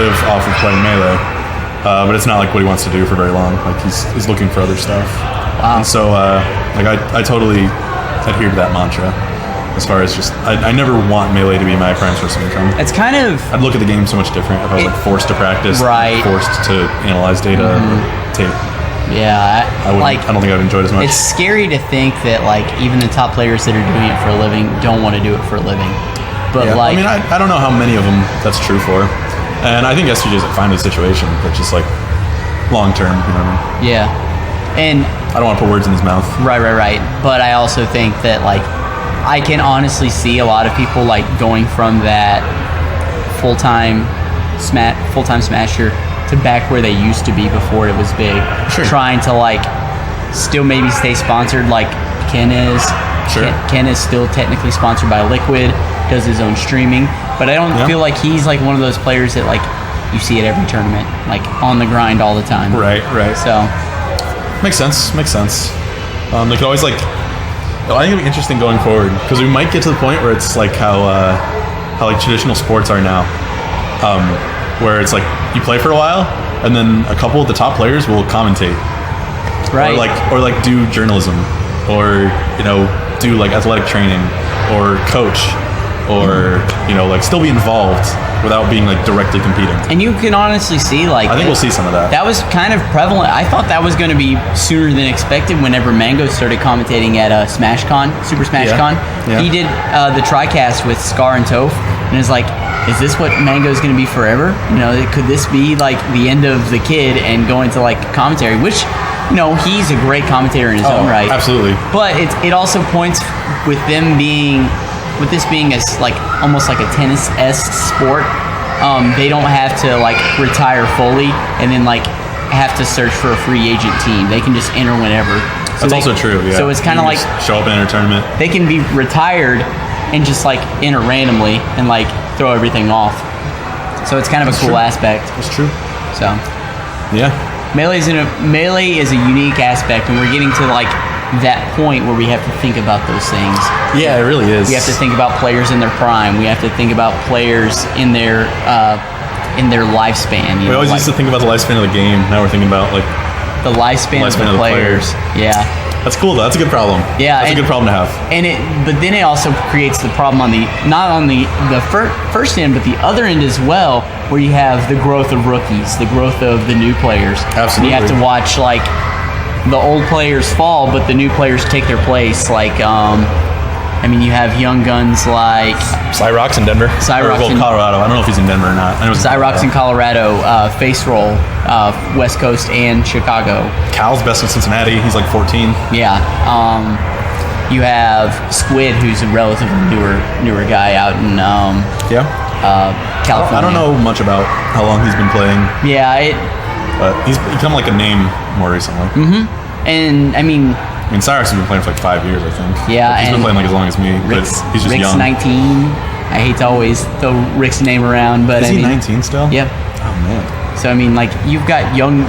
live off of playing Melee. But it's not like what he wants to do for very long. Like he's looking for other stuff. Wow. And so I totally adhere to that mantra. As far as just, I never want Melee to be my prime source of income. It's kind of... I'd look at the game so much different if I was forced to practice, forced to analyze data, tape. Yeah, I don't think I'd enjoy it as much. It's scary to think that like even the top players that are doing it for a living don't want to do it for a living. But I mean, I don't know how many of them that's true for, and I think STJ is fine with the situation, but just like long term, you know what I mean? Yeah, and I don't want to put words in his mouth. Right. But I also think that like I can honestly see a lot of people like going from that full-time smasher to back where they used to be before it was big. Sure. Trying to like still maybe stay sponsored like Ken is. Sure. Ken is still technically sponsored by Liquid, does his own streaming, but I don't feel like he's like one of those players that like you see at every tournament, like on the grind all the time. Right. So makes sense. They could always like. I think it'll be interesting going forward because we might get to the point where it's like how like traditional sports are now, where it's like you play for a while and then a couple of the top players will commentate, Right. or like do journalism, or do like athletic training, or coach, or like still be involved without being like directly competing. And you can honestly see like I think we'll see some of that. That was kind of prevalent. I thought that was going to be sooner than expected whenever Mango started commentating at SmashCon, Super SmashCon. Yeah. He did the TriCast with Scar and Toph, and it's like, is this what Mango's going to be forever? Could this be like the end of the kid and going to like commentary? Which, he's a great commentator in his own right. Absolutely. But it also points with them being. With this being like almost like a tennis-esque sport, they don't have to like retire fully and then like have to search for a free agent team. They can just enter whenever. That's also true. Yeah. So it's kind of like show up in a tournament. They can be retired and just like enter randomly and like throw everything off. So it's kind of a cool aspect. That's true. So yeah, Melee is a unique aspect, and we're getting to like that point where we have to think about those things. Yeah, it really is. We have to think about players in their prime. We have to think about players in their lifespan. We always used to think about the lifespan of the game. Now we're thinking about like the lifespan of the players. Yeah, that's cool though. That's a good problem. Yeah, that's a good problem to have. But then it also creates the problem on not on the first end, but the other end as well, where you have the growth of rookies, the growth of the new players. Absolutely. And you have to watch like the old players fall, but the new players take their place. Like, you have young guns like Cyrox in Denver. Cyrox in Colorado. I don't know if he's in Denver or not. I know Cyrox in Colorado. Face Roll, West Coast and Chicago. Cal's best in Cincinnati. He's like 14. Yeah. You have Squid, who's a relatively newer guy out in California. I don't know much about how long he's been playing. Yeah, but he's become like a name more recently. Mm-hmm. And Cyrox has been playing for like 5 years, I think. Yeah, he's been playing like as long as me. Rick's, but he's just Rick's young. 19. I hate to always throw Rick's name around, but is he 19 still? Yep. Oh man. So you've got young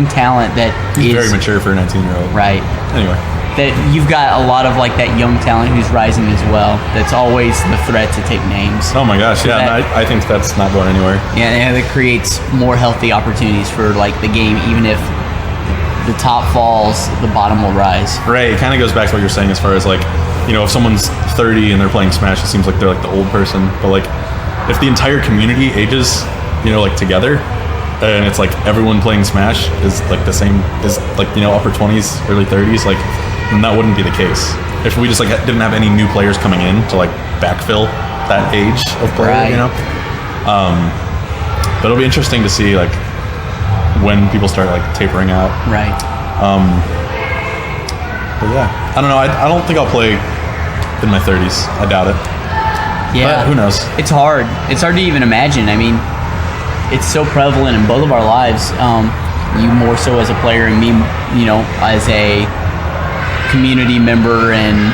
talent that he's very mature for a 19-year-old. Right. Anyway. That you've got a lot of like that young talent who's rising as well. That's always the threat to take names. Oh my gosh, yeah, I think that's not going anywhere. Yeah, and it creates more healthy opportunities for like the game, even if the top falls, the bottom will rise. Right, it kind of goes back to what you're saying as far as like, if someone's 30 and they're playing Smash, it seems like they're like the old person. But like, if the entire community ages, like together, and it's like everyone playing Smash is like the same, is like upper 20s, early 30s, like. And that wouldn't be the case if we just like didn't have any new players coming in to like backfill that age of player, but it'll be interesting to see like when people start like tapering out. Right. But yeah, I don't know. I don't think I'll play in my 30s. I doubt it. Yeah. But who knows? It's hard. It's hard to even imagine. It's so prevalent in both of our lives. You more so as a player, and me, as a community member and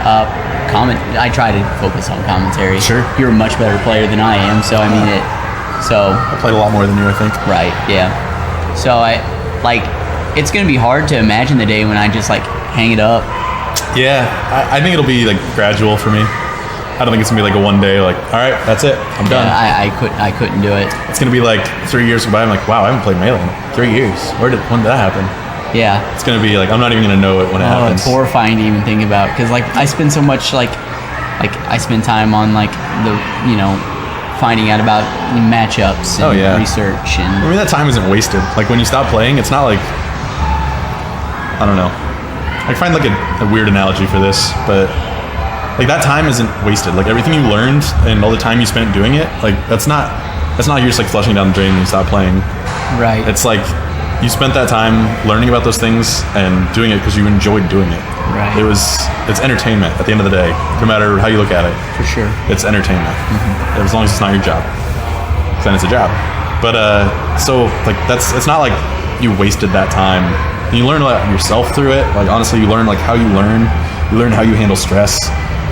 I try to focus on commentary. Sure. You're a much better player than I am, so I played a lot more than you, I think. Right, yeah. So it's gonna be hard to imagine the day when I just like hang it up. Yeah, I think it'll be like gradual for me. I don't think it's gonna be like a one day like, all right, that's it, I'm done. I couldn't do it. It's gonna be like 3 years go by. I'm like, wow, I haven't played Melee in 3 years. When did that happen? Yeah. It's going to be like, I'm not even going to know it when it happens. It's horrifying to even think about, because like I spend so much like I spend time on like the finding out about matchups and research, and that time isn't wasted. Like when you stop playing, it's not like, I don't know. I find like a weird analogy for this, but like that time isn't wasted. Like everything you learned and all the time you spent doing it, like that's not you're just like flushing down the drain when you stop playing. Right. It's like you spent that time learning about those things and doing it because you enjoyed doing it. Right. It's entertainment at the end of the day, no matter how you look at it. For sure. It's entertainment. Mm-hmm. As long as it's not your job. Then it's a job. But so like it's not like you wasted that time. And you learn about yourself through it. Like honestly, you learn like how you learn. You learn how you handle stress.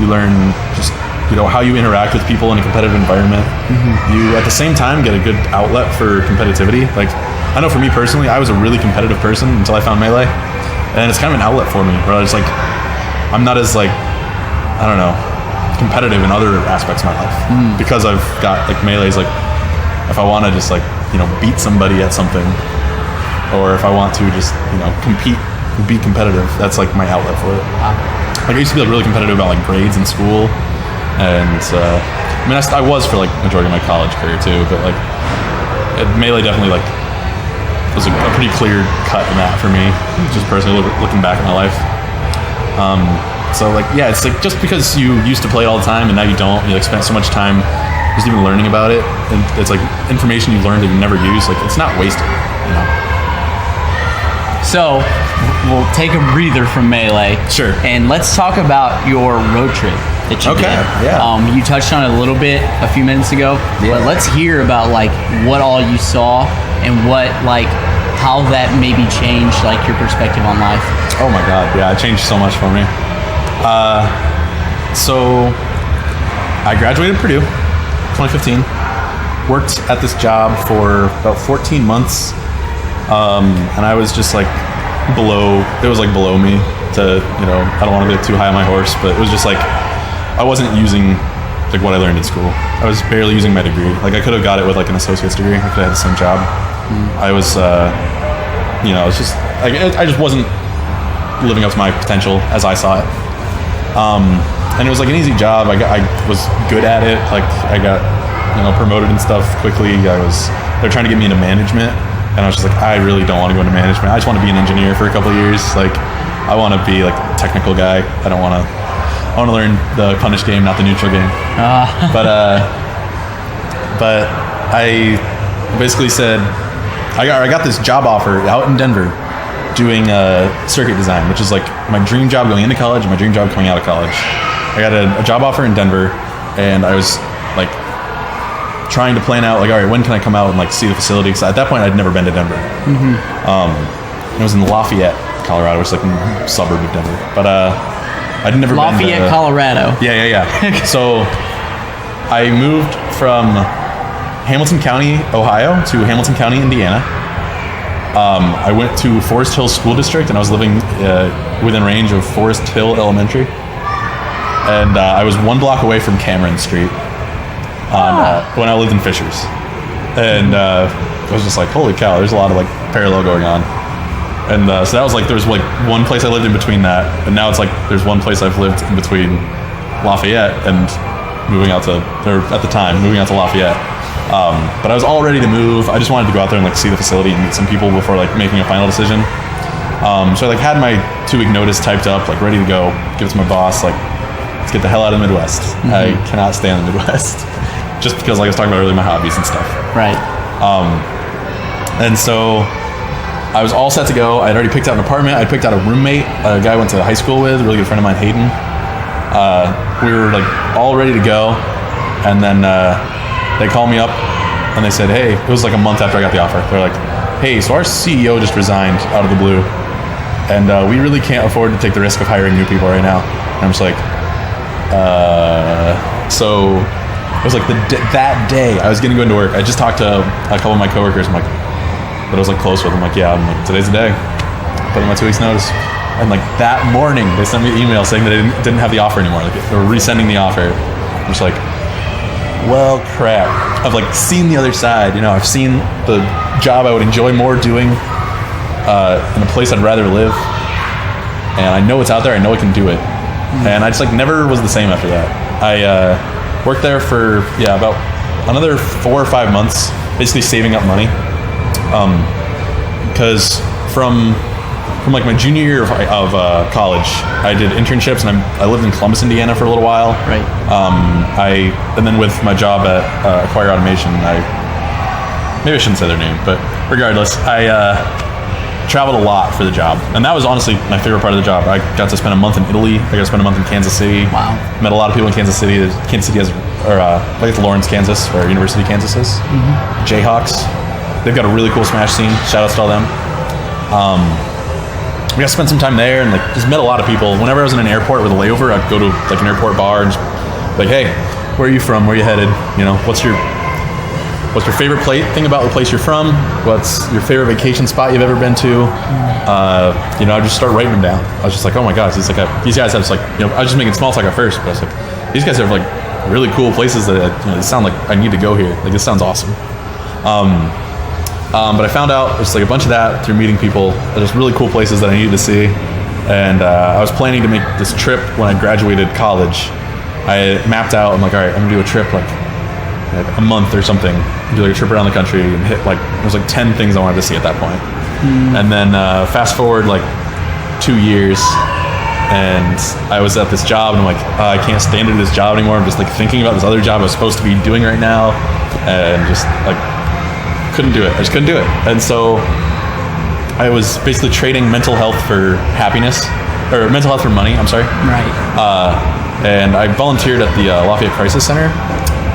You learn just how you interact with people in a competitive environment. Mm-hmm. You at the same time get a good outlet for competitivity. Like I know for me personally, I was a really competitive person until I found Melee, and it's kind of an outlet for me where it's like I'm not as like, I don't know, competitive in other aspects of my life because I've got like Melee's like, if I want to just like beat somebody at something, or if I want to just compete, be competitive. That's like my outlet for it. Like I used to be like really competitive about like grades in school, and I was for like majority of my college career too. But like melee definitely like was a pretty clear cut in that for me, just personally looking back at my life. So like, yeah, it's like just because you used to play it all the time and now you don't, you like spent so much time just even learning about it, and it's like information you learned that you never use, like it's not wasted, So we'll take a breather from melee. Sure. And let's talk about your road trip that you did. Yeah. You touched on it a little bit a few minutes ago, but let's hear about like what all you saw and how that maybe changed like your perspective on life. Oh my God, yeah, it changed so much for me. So I graduated Purdue 2015, worked at this job for about 14 months, and I was just like below me to, I don't want to get too high on my horse, but it was just like I wasn't using like what I learned in school. I was barely using my degree. Like I could have got it with like an associate's degree. I could have had the same job. I was, it's just I just wasn't living up to my potential as I saw it. And it was like an easy job. I was good at it. Like I got, promoted and stuff quickly. They're trying to get me into management, and I was just like, I really don't want to go into management. I just want to be an engineer for a couple of years. Like I want to be like a technical guy. I want to learn the punish game, not the neutral game. But I basically said, I got this job offer out in Denver doing circuit design, which is like my dream job going into college and my dream job coming out of college. I got a job offer in Denver, and I was like trying to plan out like, all right, when can I come out and like see the facility? Because at that point I'd never been to Denver. It was in Lafayette, Colorado, which is like a suburb of Denver. But I'd never been to Lafayette, Colorado. Yeah. So I moved from Hamilton County, Ohio to Hamilton County, Indiana. I went to Forest Hill School District, and I was living within range of Forest Hill Elementary. And I was 1 block away from Cameron Street when I lived in Fishers. And I was just like, holy cow, there's a lot of like parallel going on. And so that was like, there was like one place I lived in between that, and now it's like there's one place I've lived in between Lafayette and moving out to Lafayette. But I was all ready to move. I just wanted to go out there and like see the facility and meet some people before like making a final decision. So I like had my 2-week notice typed up, like ready to go, give it to my boss, like, let's get the hell out of the Midwest. I cannot stay in the Midwest. Just because like I was talking about earlier, my hobbies and stuff. Right. And so I was all set to go. I had already picked out an apartment. I picked out a roommate, a guy I went to high school with, a really good friend of mine, Hayden. We were like all ready to go. And then they called me up and they said, hey, it was like a month after I got the offer. They're like, hey, so our CEO just resigned out of the blue, and we really can't afford to take the risk of hiring new people right now. And I'm just like, so it was like that day I was going to go into work. I just talked to a couple of my coworkers. I'm like, that I was like close with. I'm like, yeah, today's the day. Put in my 2 weeks notice. And like that morning, they sent me an email saying that they didn't have the offer anymore. Like they were resending the offer. I'm just like, well, crap. I've like seen the other side. I've seen the job I would enjoy more doing in a place I'd rather live. And I know it's out there. I know I can do it. And I just like never was the same after that. I worked there for about another 4 or 5 months, basically saving up money. Because from like my junior year of college, I did internships, and I lived in Columbus, Indiana for a little while. Right. And then with my job at Acquire Automation, maybe I shouldn't say their name, but regardless, I traveled a lot for the job, and that was honestly my favorite part of the job. I got to spend a month in Italy. I got to spend a month in Kansas City. Wow. Met a lot of people in Kansas City. Kansas City has, like Lawrence, Kansas, where University Kansas is. Jayhawks. They've got a really cool Smash scene. Shout outs to all them. We got to spend some time there, and like just met a lot of people. Whenever I was in an airport with a layover, I'd go to like an airport bar and just be like, hey, where are you from? Where are you headed? What's your favorite thing about the place you're from? What's your favorite vacation spot you've ever been to? I just start writing them down. I was just like, oh my gosh, these guys have like, I was just making small talk at first, but I was like, these guys have like really cool places that they sound like I need to go here. Like this sounds awesome. But I found out it's like a bunch of that through meeting people. There's really cool places that I needed to see. And I was planning to make this trip when I graduated college. I mapped out, I'm like, all right, I'm gonna do a trip like a month or something. Do like a trip around the country and hit like, there's like 10 things I wanted to see at that point. And then fast forward like 2 years, and I was at this job, and I'm like, I can't stand to do this job anymore. I'm just like thinking about this other job I was supposed to be doing right now, and just like couldn't do it. I just couldn't do it. And so I was basically trading mental health for happiness, or mental health for money. I'm sorry. Right. And I volunteered at the Lafayette Crisis Center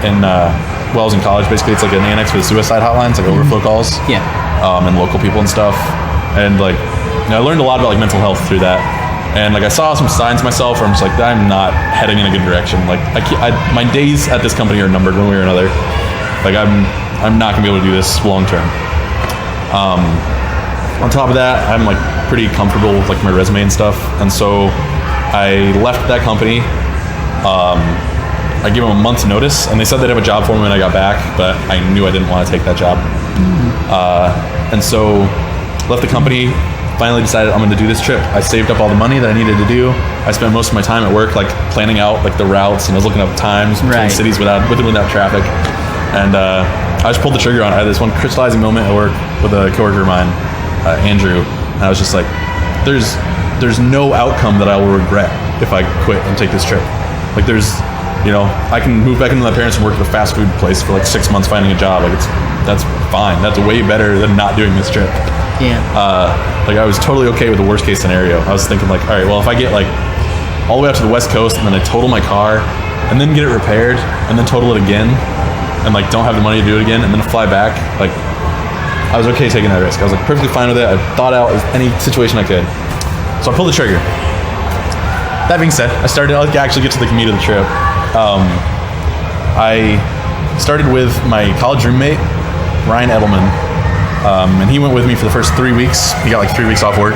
in I was in college. Basically, it's like an annex with suicide hotlines, like overflow calls. Yeah. And local people and stuff. And like, I learned a lot about like mental health through that. And like, I saw some signs myself where I'm just like, I'm not heading in a good direction. Like, my days at this company are numbered one way or another. Like, I'm not gonna be able to do this long term. On top of that, I'm like pretty comfortable with like my resume and stuff. And so I left that company. I gave them a month's notice, and they said they'd have a job for me when I got back, but I knew I didn't want to take that job. And so left the company, finally decided I'm going to do this trip. I saved up all the money that I needed to do. I spent most of my time at work like planning out like the routes, and I was looking up times between cities with and without traffic. And I just pulled the trigger on it. I had this one crystallizing moment at work with a coworker of mine, Andrew, and I was just like, there's no outcome that I will regret if I quit and take this trip. Like I can move back into my parents and work at a fast food place for like 6 months finding a job. Like that's fine. That's way better than not doing this trip. Yeah. Like I was totally okay with the worst case scenario. I was thinking like, all right, well, if I get like all the way up to the West Coast and then I total my car and then get it repaired and then total it again and like don't have the money to do it again and then fly back, like I was okay taking that risk. I was like perfectly fine with it. I thought out any situation I could. So I pulled the trigger. That being said, I started to actually get to the meat of the trip. I started with my college roommate, Ryan Edelman, and he went with me for the first 3 weeks. He got like 3 weeks off work.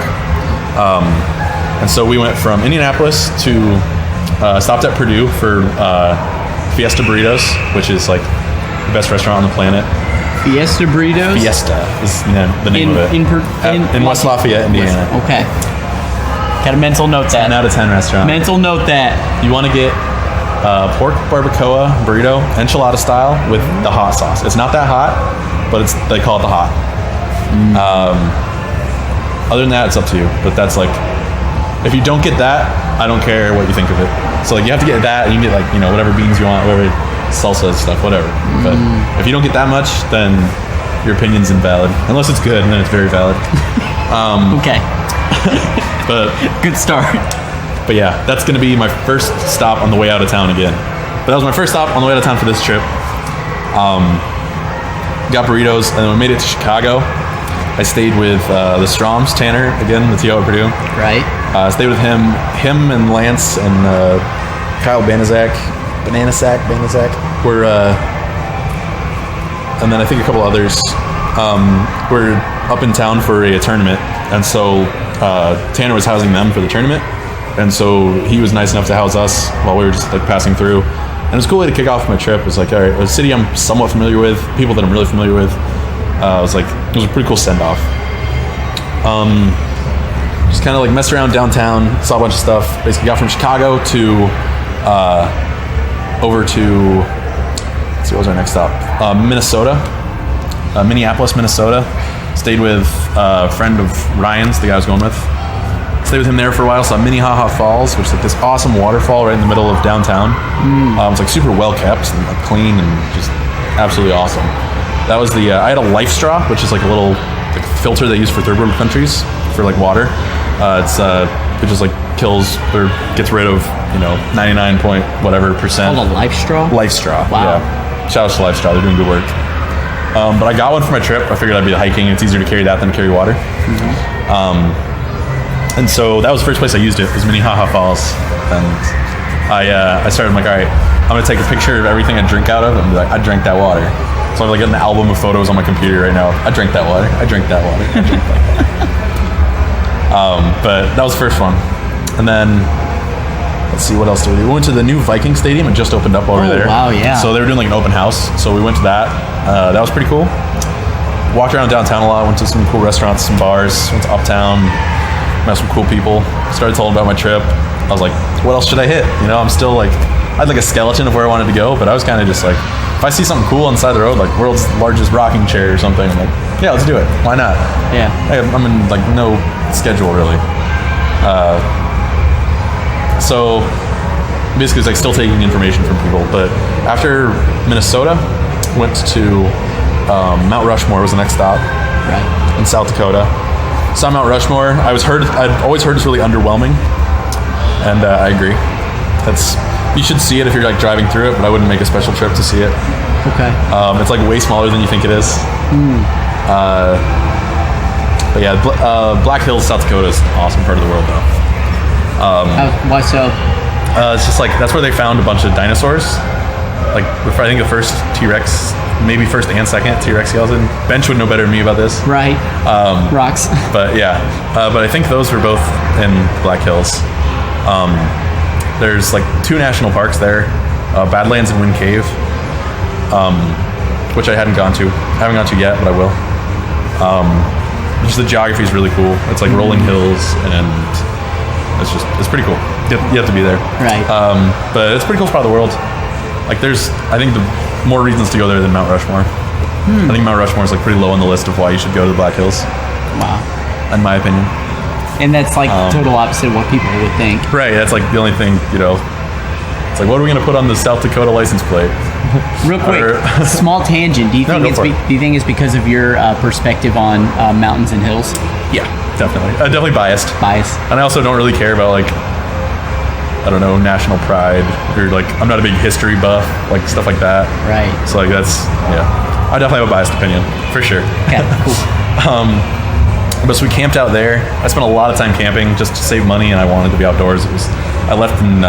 And so we went from Indianapolis to stopped at Purdue for Fiesta Burritos, which is like the best restaurant on the planet. Fiesta Burritos? Fiesta is the name of it. In West Lafayette, Indiana. Okay. Got a mental note that. 10 out of 10 restaurant. Mental note that. You want to get pork barbacoa burrito, enchilada style, with the hot sauce. It's not that hot, but they call it the hot. Other than that, it's up to you. But that's like, if you don't get that, I don't care what you think of it. So like, you have to get that, and you can get like, whatever beans you want, whatever salsa stuff, whatever. But if you don't get that much, then your opinion's invalid. Unless it's good, and then it's very valid. Okay. But good start. But yeah, that's going to be my first stop on the way out of town again. But that was my first stop on the way out of town for this trip. Got burritos, and then we made it to Chicago. I stayed with the Stroms, Tanner, again, the TO at Purdue. Right. I stayed with him and Lance and Kyle Banaszak. We're, and then I think a couple others. We're up in town for a tournament, and so Tanner was housing them for the tournament. And so he was nice enough to house us while we were just like passing through. And it was a cool way to kick off my trip. It was like, all right, a city I'm somewhat familiar with, people that I'm really familiar with. It was a pretty cool send-off. Just kind of like messed around downtown, saw a bunch of stuff. Basically got from Chicago to over to, let's see, what was our next stop? Minnesota, Minneapolis, Minnesota. Stayed with a friend of Ryan's, the guy I was going with. Stayed with him there for a while. Saw Minnehaha Falls, which is like this awesome waterfall right in the middle of downtown. It's like super well kept and like clean and just absolutely awesome. That was I had a Life Straw, which is like a little like filter they use for third world countries for like water. It just like kills or gets rid of 99 point whatever percent. Called a Life Straw? Life Straw. Wow. Yeah. Shout out to Life Straw. They're doing good work. But I got one for my trip. I figured I'd be hiking. It's easier to carry that than to carry water. And so that was the first place I used it, was Minnehaha Falls. And I started, I'm like, all right, I'm going to take a picture of everything I drink out of and be like, I drank that water. So I've like got an album of photos on my computer right now. I drank that water. I drank that water. I drank that water. But that was the first one. And then, let's see, what else did we do? We went to the new Viking Stadium. It just opened up over there. Oh, wow, yeah. So they were doing like an open house. So we went to that. That was pretty cool. walked around downtown a lot. Went to some cool restaurants, some bars. Went to Uptown. Met some cool people. Started telling about my trip. I was like, what else should I hit? You know, I'm still like, I had like a skeleton of where I wanted to go, but I was kind of just like, if I see something cool on the side of the road, like world's largest rocking chair or something, I'm like, yeah, let's do it. Why not? Yeah. I'm in like no schedule really. So basically it's like still taking information from people. But after Minnesota, went to Mount Rushmore was the next stop. Right. In South Dakota. Saw Mount Rushmore. I'd always heard it's really underwhelming. And I agree. You should see it if you're like driving through it, but I wouldn't make a special trip to see it. Okay. It's like way smaller than you think it is. But yeah, Black Hills, South Dakota is an awesome part of the world though. Why so? It's just like, that's where they found a bunch of dinosaurs. Like, I think the first T-Rex, maybe first and second T-Rex skeleton. Bench would know better than me about this. Right. Rocks. But yeah, but I think those were both in Black Hills. There's like 2 national parks there, Badlands and Wind Cave, which I haven't gone to. I haven't gone to yet, but I will. Just the geography is really cool. It's like rolling hills, and it's pretty cool. You have to be there. Right. But it's a pretty cool spot of the world. Like there's, I think, more reasons to go there than Mount Rushmore. I think Mount Rushmore is like pretty low on the list of why you should go to the Black Hills. Wow. In my opinion. And that's like total opposite of what people would think. Right, that's like the only thing, you know. It's like, what are we going to put on the South Dakota license plate? Real quick, small tangent. Do you think it's because of your perspective on mountains and hills? Yeah, definitely. Definitely biased. Biased. And I also don't really care about like, I don't know, national pride, or like, I'm not a big history buff, like stuff like that. Right. So like that's, yeah. I definitely have a biased opinion, for sure. Okay, cool. But so we camped out there. I spent a lot of time camping just to save money, and I wanted to be outdoors. I left in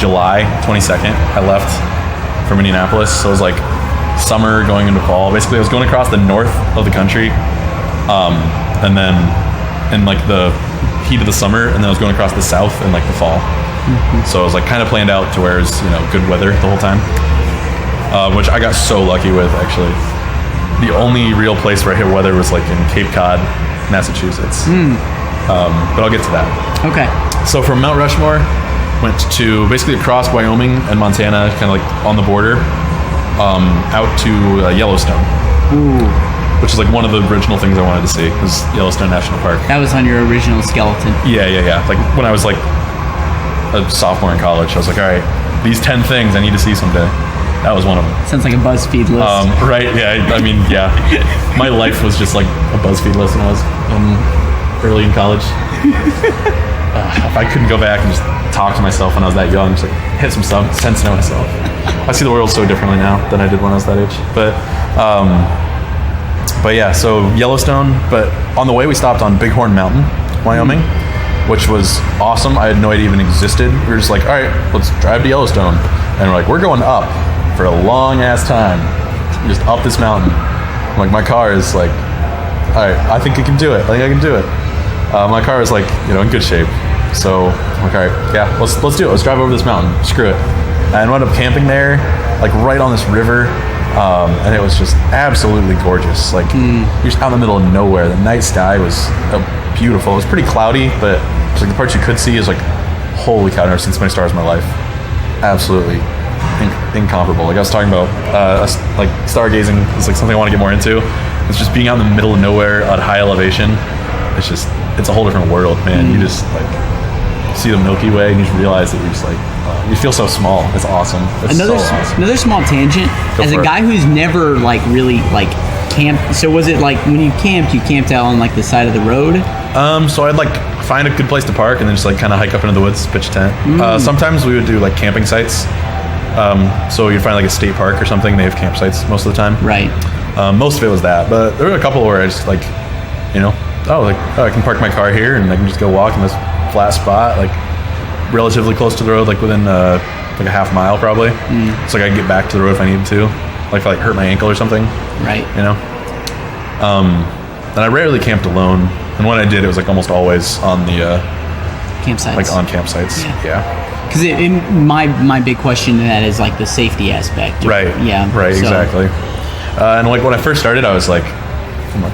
July 22nd. I left from Indianapolis, so it was like summer going into fall. Basically, I was going across the north of the country, and then in like the heat of the summer, and then I was going across the south in like the fall. So I was like kind of planned out to where it's, you know, good weather the whole time, which I got so lucky with actually. The only real place where I hit weather was like in Cape Cod, Massachusetts. But I'll get to that. Okay. So from Mount Rushmore, went to basically across Wyoming and Montana, kind of like on the border, out to Yellowstone. Ooh. Which is like one of the original things I wanted to see, was Yellowstone National Park. That was on your original skeleton. Yeah. Like when I was like a sophomore in college, I was like, all right, these 10 things I need to see someday. That was one of them. Sounds like a BuzzFeed list. Right, yeah. I mean, yeah. My life was just like a BuzzFeed list when I was early in college. If I couldn't go back and just talk to myself when I was that young, just like hit some sense into myself. I see the world so differently now than I did when I was that age. But yeah, so Yellowstone. But on the way, we stopped on Bighorn Mountain, Wyoming, which was awesome. I had no idea it even existed. We were just like, all right, let's drive to Yellowstone. And we're like, we're going up for a long ass time, just up this mountain. Like my car is like, all right, I think I can do it. My car is like, you know, in good shape. So I'm like, all right, yeah, let's do it. Let's drive over this mountain. Screw it. And I wound up camping there, like right on this river, and it was just absolutely gorgeous. Like you're just out in the middle of nowhere. The night sky was beautiful. It was pretty cloudy, but it's like the parts you could see is like, holy cow! I've never seen so many stars in my life. Absolutely. Incomparable. Like I was talking about, like stargazing is like something I want to get more into. It's just being out in the middle of nowhere at high elevation. It's a whole different world, man. You just like see the Milky Way and you just realize that you're just like, you feel so small. It's awesome. Another small tangent. As a guy who's never like really like camped, so was it like when you camped out on like the side of the road? So I'd like find a good place to park and then just like kind of hike up into the woods, pitch a tent. Sometimes we would do like camping sites. So you'd find like a state park or something. They have campsites most of the time. Right. Most of it was that, but there were a couple where I just like, you know, I can park my car here and I can just go walk in this flat spot, like relatively close to the road, like within like a half mile probably. So like I can get back to the road if I needed to, like if I like hurt my ankle or something. Right. You know. And I rarely camped alone, and when I did, it was like almost always on the campsites. Like on campsites. Yeah. Because my big question to that is like the safety aspect. Right. Yeah. Right. So, exactly. And like when I first started, I'm like,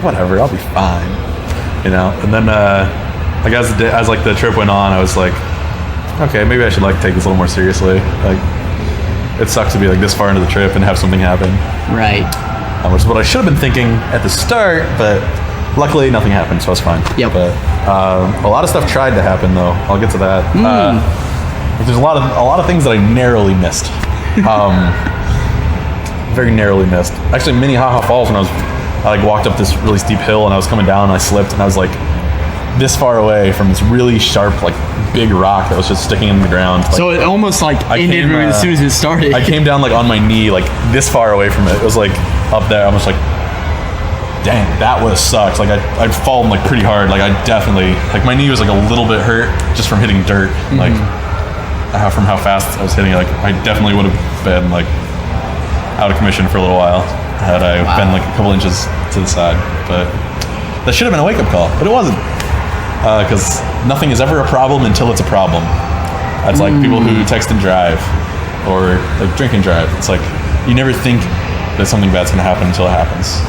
whatever, I'll be fine, you know. And then like as like the trip went on, I was like, okay, maybe I should like take this a little more seriously. Like, it sucks to be like this far into the trip and have something happen. Right. Which is what I should have been thinking at the start, but luckily nothing happened, so I was fine. Yep. But a lot of stuff tried to happen, though. I'll get to that. There's a lot of things that I narrowly missed. Very narrowly missed. Actually, Minnehaha Falls, when I like walked up this really steep hill and I was coming down and I slipped and I was like this far away from this really sharp, like big rock that was just sticking in the ground. Like, so it almost like ended as soon as it started. I came down like on my knee, like this far away from it. It was like up there. I was like, dang, that would have sucked. Like I'd fallen like pretty hard. Like I definitely, like my knee was like a little bit hurt just from hitting dirt. Like from how fast I was hitting it. Like I definitely would have been like out of commission for a little while had I been like a couple inches to the side. But that should have been a wake-up call, but it wasn't. Because nothing is ever a problem until it's a problem. That's like people who text and drive, or like drink and drive. It's like you never think that something bad's gonna happen until it happens.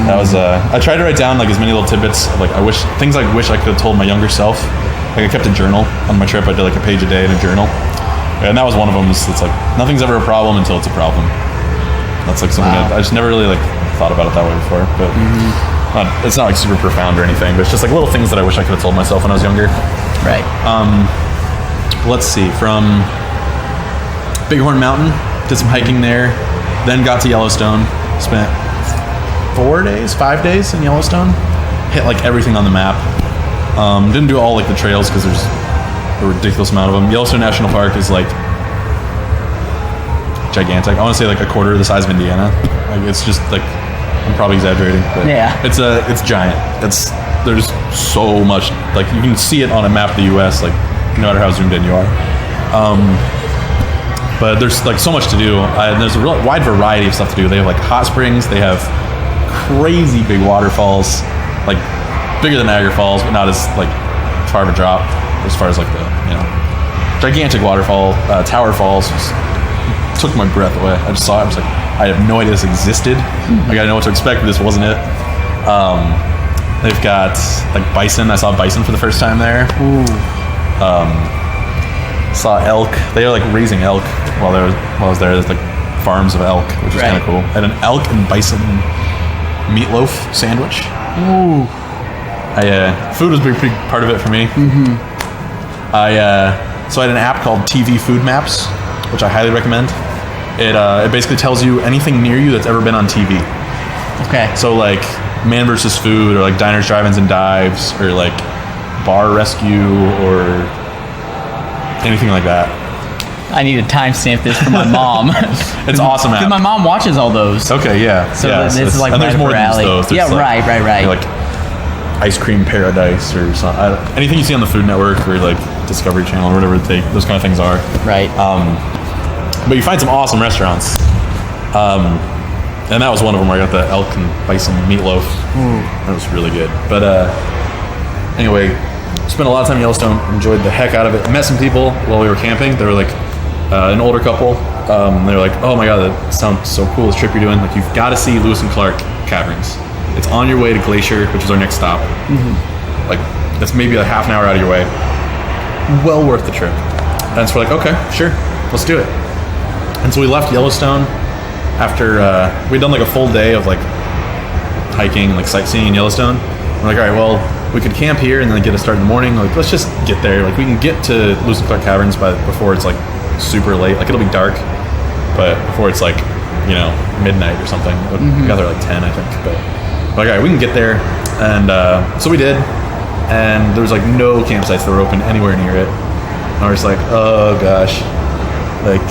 That was I tried to write down like as many little tidbits of like things I wish I could have told my younger self. Like I kept a journal on my trip. I did like a page a day in a journal, and that was one of them. It's like nothing's ever a problem until it's a problem. That's like something I just never really like thought about it that way before, but. It's not like super profound or anything, but it's just like little things that I wish I could have told myself when I was younger. Right. Let's see. From Bighorn Mountain, did some hiking there, then got to Yellowstone. Spent 5 days in Yellowstone. Hit like everything on the map. Didn't do all like the trails because there's a ridiculous amount of them. Yellowstone National Park is like gigantic. I want to say like a quarter the size of Indiana. Like it's just like. I'm probably exaggerating, but it's giant. There's so much, like you can see it on a map of the U.S. like no matter how zoomed in you are. But there's like so much to do. There's a real wide variety of stuff to do. They have like hot springs. They have crazy big waterfalls, like bigger than Niagara Falls, but not as like far of a drop as far as like the gigantic waterfall. Tower Falls took my breath away. I just saw it. I was like, I have no idea this existed. Like I know what to expect, but this wasn't it. They've got like bison. I saw bison for the first time there. Saw elk. They are like raising elk while I was there. There's like farms of elk, which is kind of cool. And an elk and bison meatloaf sandwich. Ooh. Food was a big part of it for me. So I had an app called TV Food Maps, which I highly recommend. It basically tells you anything near you that's ever been on TV. Okay. So like Man vs. Food, or like Diners, Drive-Ins, and Dives, or like Bar Rescue, or anything like that. I need to timestamp this for my mom. It's awesome app. Because my mom watches all those. Okay, yeah. So yeah, this is like and there's more than those. Yeah, like, right. Like Ice Cream Paradise or something. Anything you see on the Food Network or like Discovery Channel or whatever those kind of things are. Right. But you find some awesome restaurants. And that was one of them where I got the elk and bison meatloaf. That was really good. But anyway, spent a lot of time in Yellowstone. Enjoyed the heck out of it. Met some people while we were camping. They were like an older couple. They were like, oh my God, that sounds so cool, this trip you're doing. Like, you've got to see Lewis and Clark Caverns. It's on your way to Glacier, which is our next stop. Like, that's maybe a half an hour out of your way. Well worth the trip. And so we're like, okay, sure, let's do it. And so we left Yellowstone after we'd done like a full day of like hiking, like sightseeing in Yellowstone. We're like, all right, well, we could camp here and then get a start in the morning. Like, let's just get there. Like, we can get to Lewis and Clark Caverns before it's like super late. Like, it'll be dark, but before it's like, you know, midnight or something. We got there like 10, I think. But like, all right, we can get there. And so we did. And there was like no campsites that were open anywhere near it. And I was like, oh gosh. Like,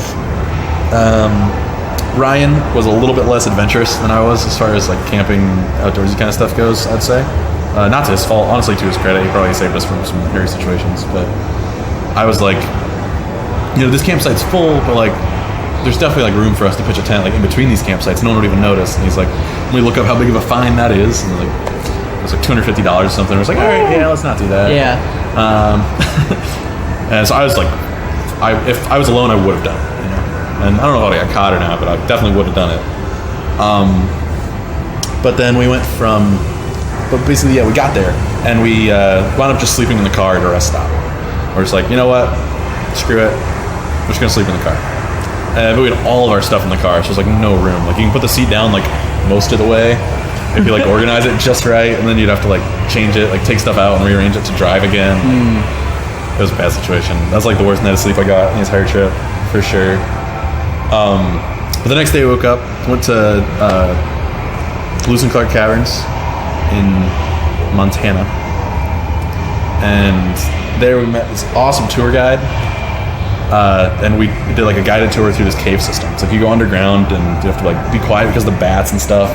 Ryan was a little bit less adventurous than I was as far as like camping, outdoorsy kind of stuff goes, I'd say. Not to his fault, honestly, to his credit, he probably saved us from some hairy situations. But I was like, you know, this campsite's full, but like, there's definitely like room for us to pitch a tent like in between these campsites. No one would even notice. And he's like, let me look up how big of a fine that is. And like, it was like $250 or something. I was like, all right, yeah, let's not do that. Yeah. And so I was like, if I was alone, I would have done it. You know? And I don't know if I got caught or not, but I definitely would have done it. But then we went from, but basically, yeah, we got there and we wound up just sleeping in the car at a rest stop. We're just like, you know what? Screw it. We're just gonna sleep in the car. And we had all of our stuff in the car, so there's like no room. Like you can put the seat down like most of the way if you like organize it just right, and then you'd have to like change it, like take stuff out and rearrange it to drive again. It was a bad situation. That's like the worst night of sleep I got in the entire trip, for sure. But the next day I woke up, went to Lewis and Clark Caverns in Montana, and there we met this awesome tour guide, and we did like a guided tour through this cave system. It's like you go underground and you have to like be quiet because of the bats and stuff.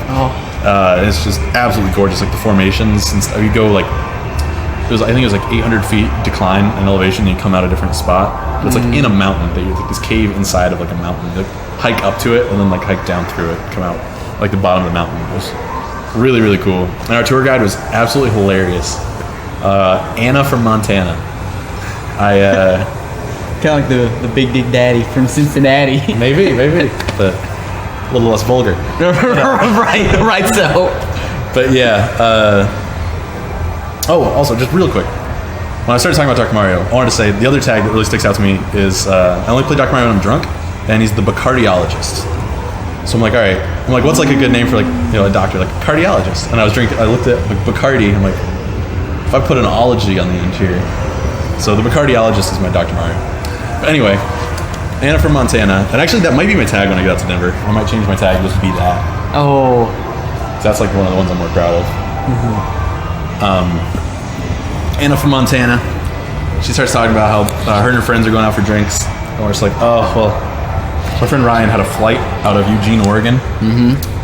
And it's just absolutely gorgeous, like the formations and stuff. You go like, I think it was like 800 feet decline in elevation, and you come out a different spot. But it's like in a mountain. You're like this cave inside of like a mountain. You like hike up to it and then like hike down through it, come out like the bottom of the mountain. It was really, really cool. And our tour guide was absolutely hilarious. Anna from Montana. Kind of like the Big Dick Daddy from Cincinnati. maybe, but a little less vulgar. right. So, but yeah. Also, just real quick, when I started talking about Dr. Mario, I wanted to say the other tag that really sticks out to me is I only play Dr. Mario when I'm drunk, and he's the Bacardiologist. So I'm like, all right. I'm like, what's like a good name for like, you know, a doctor? Like cardiologist. And I looked at like Bacardi. I'm like, if I put an ology on the end here. So the Bacardiologist is my Dr. Mario. But anyway, Anna from Montana. And actually that might be my tag when I get out to Denver. I might change my tag just to be that. Oh. So that's like one of the ones I'm more proud of. Anna from Montana. She starts talking about how her and her friends are going out for drinks. And we're just like, oh, well, my friend Ryan had a flight out of Eugene, Oregon,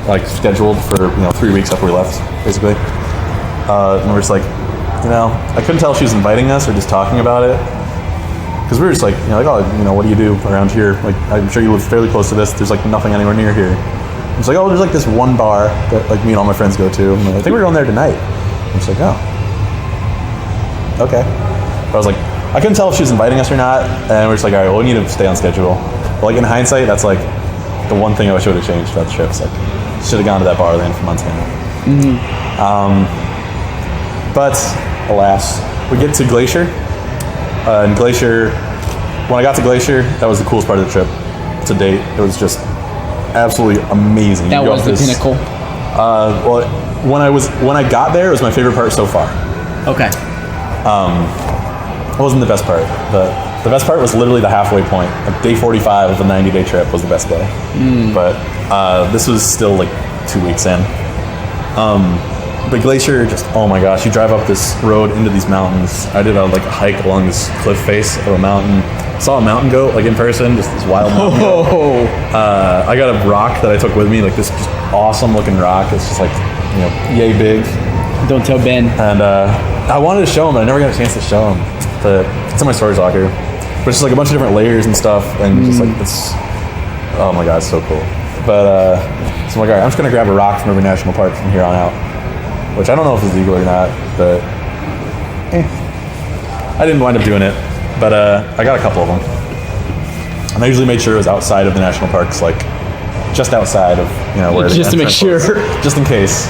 like scheduled for 3 weeks after we left, basically. And we're just like, I couldn't tell if she was inviting us or just talking about it, because we were just like, what do you do around here? Like, I'm sure you live fairly close to this. There's like nothing anywhere near here. It's like, there's like this one bar that like me and all my friends go to. I'm like, I think we're going there tonight. I'm just like, oh, okay. But I was like, I couldn't tell if she was inviting us or not, and we're just like, all right, well, we need to stay on schedule. But like in hindsight, that's like the one thing I wish I would have changed about the trip. It's like, should have gone to that bar land from Montana. But alas, we get to Glacier, and Glacier. When I got to Glacier, that was the coolest part of the trip to date. It was just absolutely amazing. That was the pinnacle. Well, when I got there, it was my favorite part so far. Okay. It wasn't the best part. The best part was literally the halfway point. Like day 45 of a 90-day trip was the best day. But this was still like 2 weeks in. But Glacier, just, oh my gosh, you drive up this road into these mountains. I did a hike along this cliff face of a mountain. Saw a mountain goat like in person, just this wild mountain goat. I got a rock that I took with me, like this just awesome looking rock. It's just like, yay big. Don't tell Ben. And I wanted to show him, but I never got a chance to show him. But it's in my storage locker. But it's just like a bunch of different layers and stuff, and just like it's, oh my god, it's so cool. But so I'm like, all right, I'm just gonna grab a rock from every national park from here on out, which I don't know if it's legal or not, but I didn't wind up doing it. But I got a couple of them, and I usually made sure it was outside of the national parks, like just outside of where just to make sure, just in case.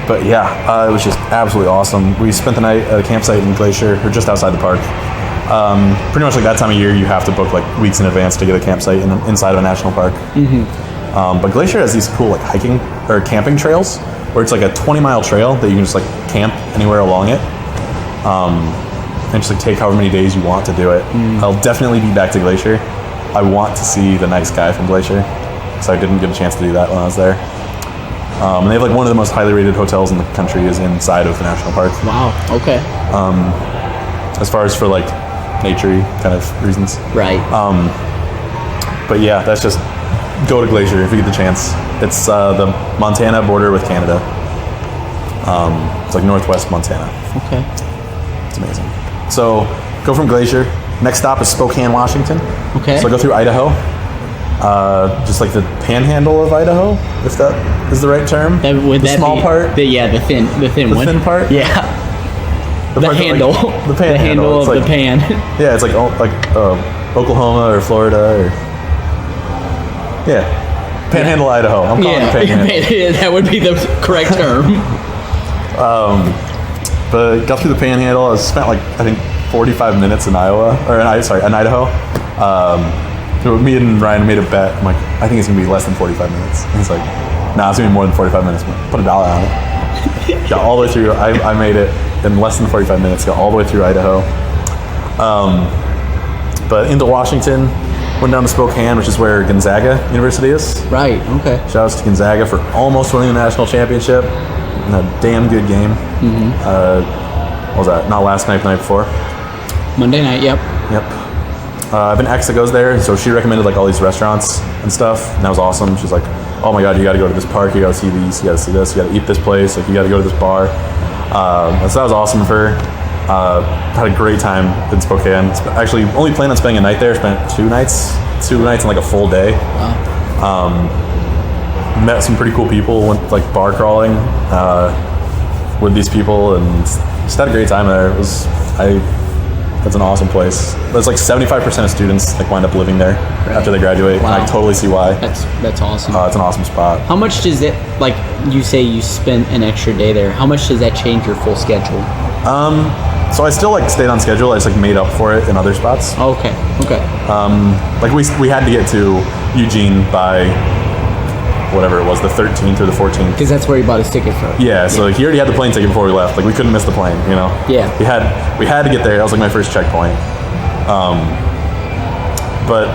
But yeah, it was just absolutely awesome. We spent the night at a campsite in Glacier, or just outside the park. Pretty much like that time of year, you have to book like weeks in advance to get a campsite inside of a national park. But Glacier has these cool like hiking or camping trails, where it's like a 20-mile trail that you can just like camp anywhere along it, and just like take however many days you want to do it. I'll definitely be back to Glacier. I want to see the nice guy from Glacier, so I didn't get a chance to do that when I was there. And they have like one of the most highly rated hotels in the country is inside of the national park. Wow. Okay. As far as for like nature-y kind of reasons. Right. But yeah, that's just go to Glacier if you get the chance. It's the Montana border with Canada. It's like northwest Montana. Okay. It's amazing. So go from Glacier. Next stop is Spokane, Washington. Okay. So go through Idaho. Just like the panhandle of Idaho, if that is the right term. The small part. The thin one. The thin part. Yeah. The handle. The panhandle. The handle of like, the pan. Yeah, it's like Oklahoma or Florida or Yeah. Panhandle, Idaho. I'm calling it Panhandle. that would be the correct term. But got through the Panhandle. I spent like, I think, 45 minutes in Idaho. Me and Ryan made a bet. I'm like, I think it's gonna be less than 45 minutes. And he's like, nah, it's gonna be more than 45 minutes. Put $1 on it. Got all the way through. I made it in less than 45 minutes. Got all the way through Idaho. But into Washington, went down to Spokane, which is where Gonzaga University is. Right. Okay. Shout outs to Gonzaga for almost winning the national championship. And a damn good game. What was that? Not last night, the night before. Monday night. Yep. I have an ex that goes there, and so she recommended like all these restaurants and stuff, and that was awesome. She's like, "Oh my god, you got to go to this park. You got to see these. You got to see this. You got to eat this place. Like you got to go to this bar." And so that was awesome of her. Had a great time in Spokane. Actually, only planned on spending a night there. Spent 2 nights and like a full day. Wow. Met some pretty cool people. Went like bar crawling with these people, and just had a great time there. It's an awesome place. There's like 75% of students like wind up living there after they graduate. Wow. And I totally see why. That's awesome. It's an awesome spot. How much does it, like you say you spent an extra day there, how much does that change your full schedule? So I still like stayed on schedule. I just like made up for it in other spots. Oh, okay. Like we had to get to Eugene by whatever it was, the 13th or the 14th. Because that's where he bought his ticket from. Yeah, so like he already had the plane ticket before we left. Like we couldn't miss the plane, you know? Yeah. We had to get there. That was like my first checkpoint. But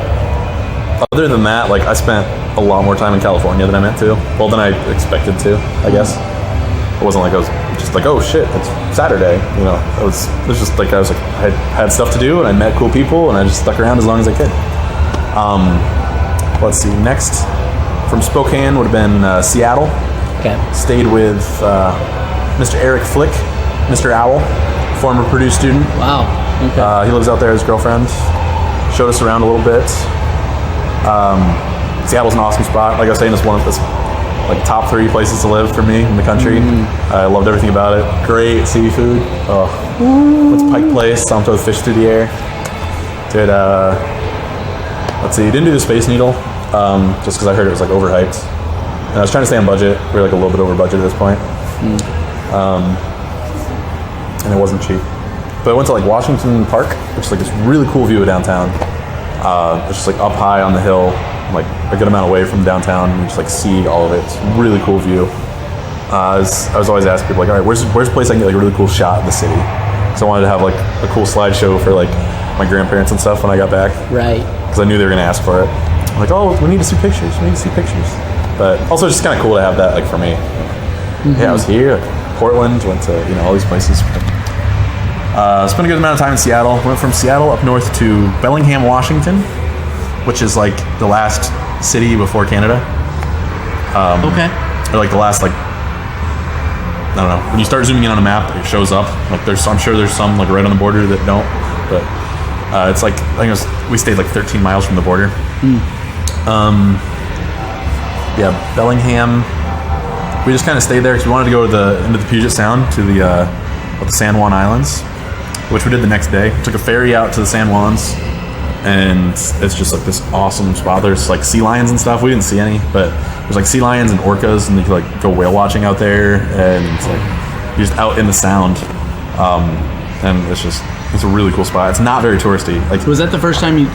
other than that, like I spent a lot more time in California than I meant to. Well, than I expected to, I guess. It wasn't like I was just like, oh shit, it's Saturday. You know, it was just like I had stuff to do and I met cool people and I just stuck around as long as I could. Let's see, next from Spokane would have been Seattle. Okay. Stayed with Mr. Eric Flick, Mr. Owl, former Purdue student. Wow. Okay. He lives out there with his girlfriend. Showed us around a little bit. Seattle's an awesome spot. Like I was saying, it's one of the like top 3 places to live for me in the country. I loved everything about it. Great seafood. Oh, what's Pike Place? Some sort of fish through the air. Did let's see, didn't do the Space Needle just because I heard it was like overhyped. And I was trying to stay on budget. We were like a little bit over budget at this point. And it wasn't cheap. But I went to like Washington Park, which is like this really cool view of downtown. It's just like up high on the hill, like a good amount away from downtown. And you just like see all of it. It's a really cool view. I was always asking people like, all right, where's a place I can get like a really cool shot of the city? Because I wanted to have like a cool slideshow for like my grandparents and stuff when I got back. Right. Because I knew they were gonna ask for it. I'm like, oh, we need to see pictures. But also it's just kind of cool to have that like for me. Yeah, I was here, like, Portland, went to all these places. Spent a good amount of time in Seattle. Went from Seattle up north to Bellingham, Washington, which is like the last city before Canada. Okay. Or like the last like, I don't know. When you start zooming in on a map, it shows up. Like I'm sure there's some like right on the border that don't, but it's like I think we stayed like 13 miles from the border. Yeah, Bellingham. We just kind of stayed there because we wanted to go to into the Puget Sound to the San Juan Islands, which we did the next day. Took a ferry out to the San Juans, and it's just like this awesome spot. There's like sea lions and stuff. We didn't see any, but there's like sea lions and orcas, and you can like go whale watching out there, and it's like you're just out in the Sound, and it's a really cool spot. It's not very touristy. Like, was that the first time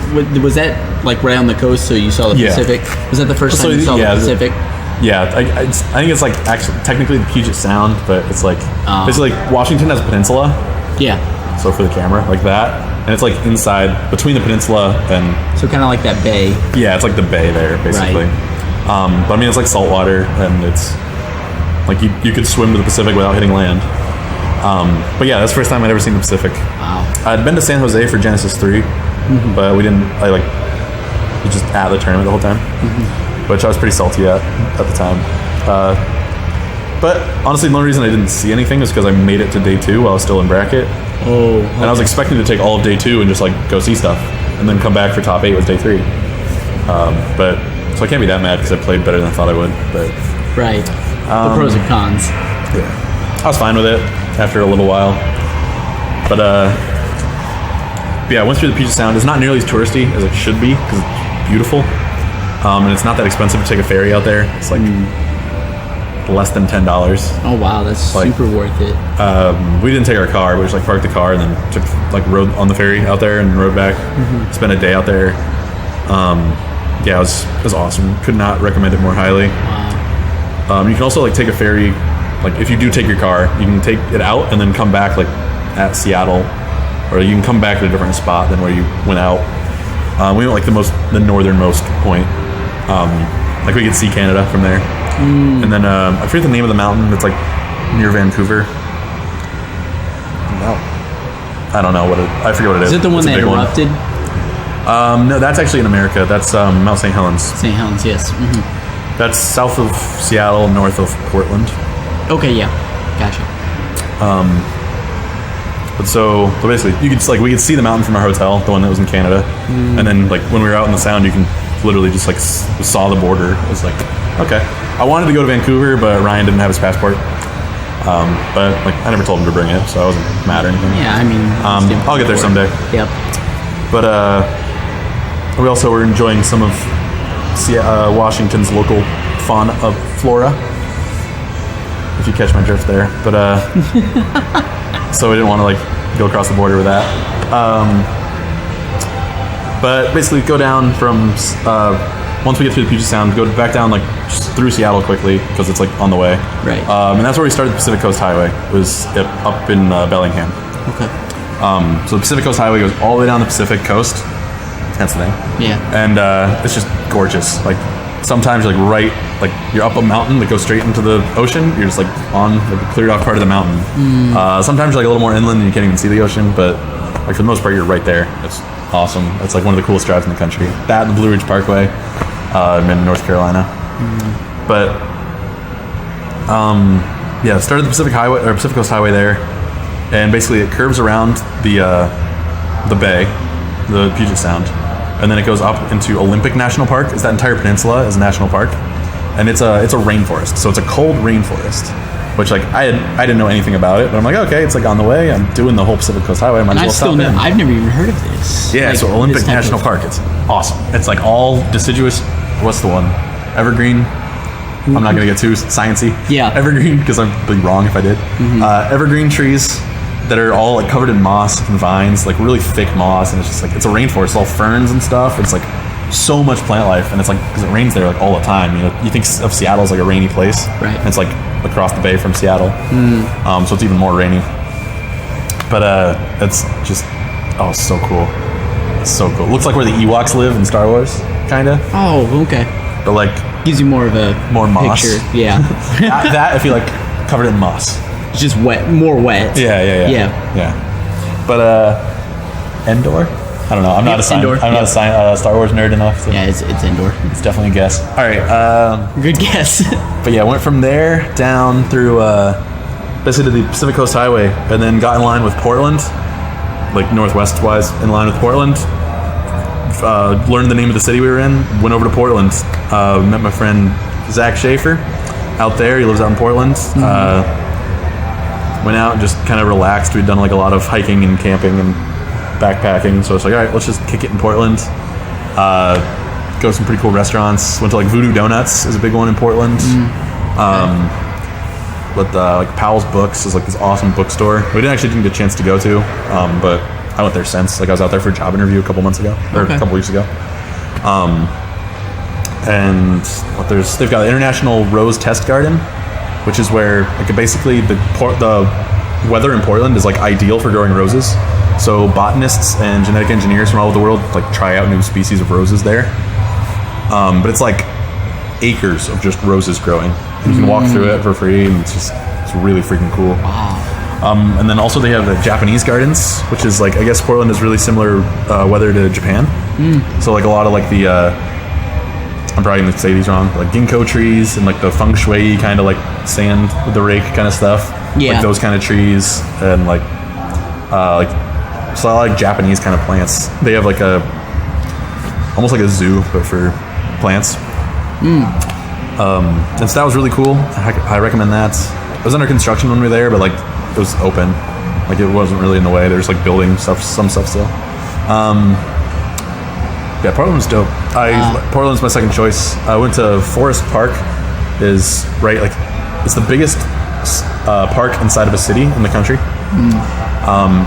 was that like right on the coast? So you saw the Pacific. Was that the first time you saw the Pacific? Yeah, I think it's like actually technically the Puget Sound, but it's like basically like Washington has a peninsula. Yeah. So for the camera, like that, and it's like inside between the peninsula and. So kind of like that bay. Yeah, it's like the bay there, basically. Right. But I mean, it's like saltwater, and it's like you could swim to the Pacific without hitting land. But yeah, that's the first time I'd ever seen the Pacific. Wow. I'd been to San Jose for Genesis 3, but we didn't. We just at the tournament the whole time, which I was pretty salty at the time. But honestly, the only reason I didn't see anything was because I made it to day 2 while I was still in bracket. Oh. Okay. And I was expecting to take all of day 2 and just like go see stuff, and then come back for top 8 with day 3. But so I can't be that mad because I played better than I thought I would. But right. The pros and cons. Yeah, I was fine with it after a little while. But yeah, I went through the Puget Sound. It's not nearly as touristy as it should be because it's beautiful. and it's not that expensive to take a ferry out there. It's like less than $10. Oh wow, that's Like, super worth it. We didn't take our car. We just like parked the car and then took rode on the ferry out there and rode back. Spent a day out there. Yeah, it was awesome. Could not recommend it more highly. Wow. You can also like take a ferry. Like if you do take your car, you can take it out and then come back like at Seattle, or you can come back to a different spot than where you went out. We went like the northernmost point. Like we could see Canada from there. And then I forget the name of the mountain that's like near Vancouver. No, I don't know I forget what it is. Is it the one It's a that big erupted? No, that's actually in America. That's Mount St. Helens. St. Helens, yes. That's south of Seattle, north of Portland. Okay, yeah, gotcha. But so basically, we could see the mountain from our hotel, the one that was in Canada, and then like when we were out in the Sound, you can literally just like saw the border. It was like, okay. I wanted to go to Vancouver, but Ryan didn't have his passport. But like I never told him to bring it, so I wasn't mad or anything. Yeah, I mean, I'll get there someday. Yep. But we also were enjoying some of Washington's local fauna of flora, if you catch my drift there. But so we didn't want to like go across the border with that. But basically, go down from once we get through the Puget Sound, go back down like just through Seattle quickly because it's like on the way. Right. And that's where we started the Pacific Coast Highway. Was up in Bellingham. Okay. So the Pacific Coast Highway goes all the way down the Pacific Coast. Hence the name. Yeah. And it's just gorgeous. Like sometimes you're like you're up a mountain that goes straight into the ocean. You're just like on like a cleared off part of the mountain. Sometimes you're like a little more inland and you can't even see the ocean, but like for the most part you're right there. It's awesome. It's like one of the coolest drives in the country. That and the Blue Ridge Parkway in North Carolina. But yeah, started the Pacific Coast Highway there, and basically it curves around the bay, the Puget Sound, and then it goes up into Olympic National Park. Is that entire peninsula is a national park, and it's a rainforest. So it's a cold rainforest, which like I didn't know anything about it, but I'm like, okay, it's like on the way. I'm doing the whole Pacific Coast Highway. I might as well stop in. I've never even heard of this. Yeah, Like, so Olympic this type National of- Park. It's awesome. It's like all deciduous. What's the one? Evergreen. I'm not gonna get too sciencey. Yeah. Evergreen, because I'd be wrong if I did. Evergreen trees that are all like covered in moss and vines, like really thick moss, and it's just like it's a rainforest, all ferns and stuff. It's like so much plant life, and it's like because it rains there like all the time. You know, you think of Seattle as like a rainy place, Right. And it's like across the bay from Seattle, so it's even more rainy. But it's just it's so cool. It's so cool. It looks like where the Ewoks live in Star Wars, kind of. Oh, okay. But like Gives you more of a more moss. picture. Yeah. that I feel like covered in moss. It's just wet, more wet. Yeah. But Endor? I don't know. I'm not Endor, a Star Wars nerd enough. So Yeah, it's indoor. it's definitely a guess. All right. Good guess. But yeah, went from there down through basically to the Pacific Coast Highway, and then got in line with Portland, like northwest wise, in line with Portland. Learned the name of the city we were in. Went over to Portland. Met my friend Zach Schaefer out there. He lives out in Portland. Went out and just kind of relaxed. We'd done like a lot of hiking and camping and backpacking, so it's like, all right, let's just kick it in Portland. Go to some pretty cool restaurants. Went to like Voodoo Donuts is a big one in Portland. But like Powell's Books is like this awesome bookstore. We didn't get a chance to go to, but I went there since. Like I was out there for a job interview a couple months ago, or a couple weeks ago. And they've got the International Rose Test Garden, which is where like basically the weather in Portland is like ideal for growing roses. So botanists and genetic engineers from all over the world like try out new species of roses there. But it's like acres of just roses growing. And you can walk through it for free, and it's really freaking cool. Wow. And then also they have the Japanese gardens, which is like, I guess Portland is really similar weather to Japan. So like a lot of like the, I'm probably gonna say these wrong, like ginkgo trees and like the feng shui kind of like sand with the rake kind of stuff. Yeah. Like those kind of trees, and like so I like Japanese kind of plants. They have like almost like a zoo, but for plants. And so that was really cool. I recommend that. It was under construction when we were there, but like it was open. Like it wasn't really in the way. There's like building stuff, some stuff still. Yeah, Portland was dope. Portland's my second choice. I went to Forest Park. Is right like it's the biggest park inside of a city in the country.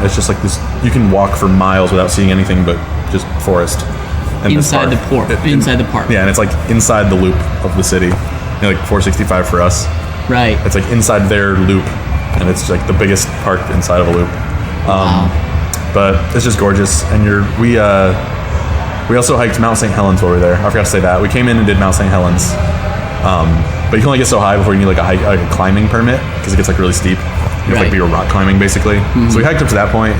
It's just like this. You can walk for miles without seeing anything but just forest. And inside the park. Inside the park. Yeah, and it's like inside the loop of the city. Like 465 for us. Right. It's like inside their loop, and it's like the biggest park inside of a loop. Wow. But it's just gorgeous. And we also hiked Mount St. Helens while we were there. I forgot to say that. We came in and did Mount St. Helens. But you can only get so high before you need like a climbing permit because it gets like really steep. You have to like be a rock climbing basically. So we hiked up to that point,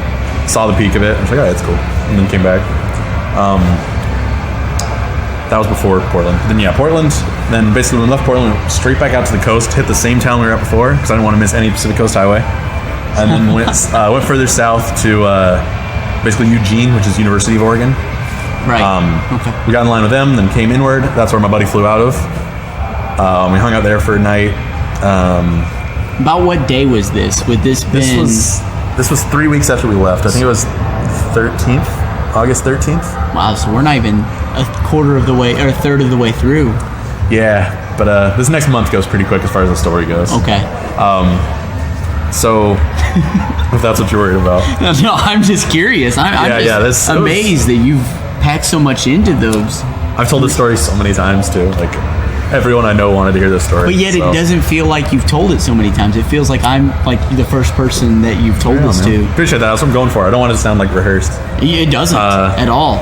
saw the peak of it. I was like, oh, that's cool, and then came back. That was before Portland. Then Portland. Then basically when we left Portland, we went straight back out to the coast, hit the same town we were at before because I didn't want to miss any Pacific Coast Highway, and then went further south to basically Eugene, which is University of Oregon. Right. Okay. We got in line with them, then came inward. That's where my buddy flew out of. We hung out there for a night. About what day was this? Would this been? This was 3 weeks after we left. I think it was 13th, August 13th. Wow, so we're not even a quarter of the way or a third of the way through. Yeah, but this next month goes pretty quick as far as the story goes. Okay. So if that's what you're worried about. No, I'm just curious. I'm just amazed that you've packed so much into those. I've told this story so many times too. Like everyone I know wanted to hear this story. But yet it doesn't feel like you've told it so many times. It feels like I'm like the first person that you've told this to. Appreciate that. That's what I'm going for. I don't want it to sound like rehearsed. It doesn't at all.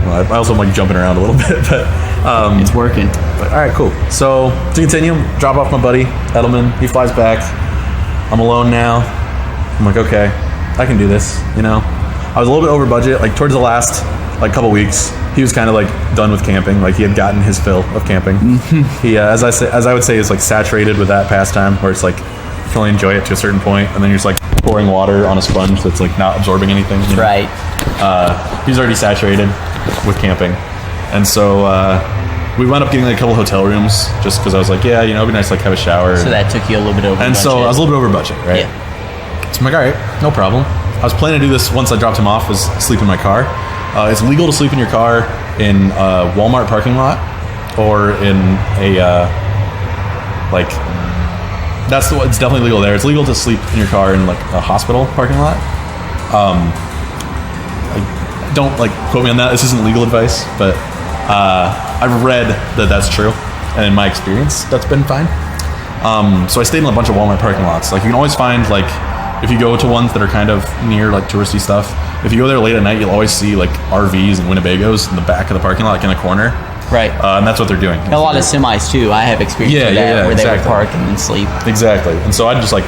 Well, I also am like jumping around a little bit, but it's working. But, all right, cool. So to continue, drop off my buddy Edelman. He flies back. I'm alone now. I'm like, okay, I can do this. You know, I was a little bit over budget. Like towards the last couple weeks, he was kind of like done with camping. Like he had gotten his fill of camping. He, as I would say, is like saturated with that pastime, where it's like you can only enjoy it to a certain point, and then you're just like pouring water on a sponge that's like not absorbing anything. You know? Right. He's already saturated with camping, and so we wound up getting like a couple hotel rooms just because I was like, yeah, you know, it'd be nice to like have a shower. So that took you a little bit over. And budget. So I was a little bit over budget, right? Yeah. So I'm like, all right, no problem. I was planning to do this once I dropped him off, was sleep in my car. It's legal to sleep in your car in a Walmart parking lot or in a it's definitely legal there. It's legal to sleep in your car in like a hospital parking lot. Don't like quote me on that. This isn't legal advice, but I've read that that's true, and in my experience, that's been fine. So I stayed in a bunch of Walmart parking lots. Like you can always find like if you go to ones that are kind of near like touristy stuff. If you go there late at night, you'll always see like RVs and Winnebagos in the back of the parking lot, like in a corner. Right. And that's what they're doing. A lot of semis too. I have experience with that, where they would park and then sleep. Exactly. And so I'd just like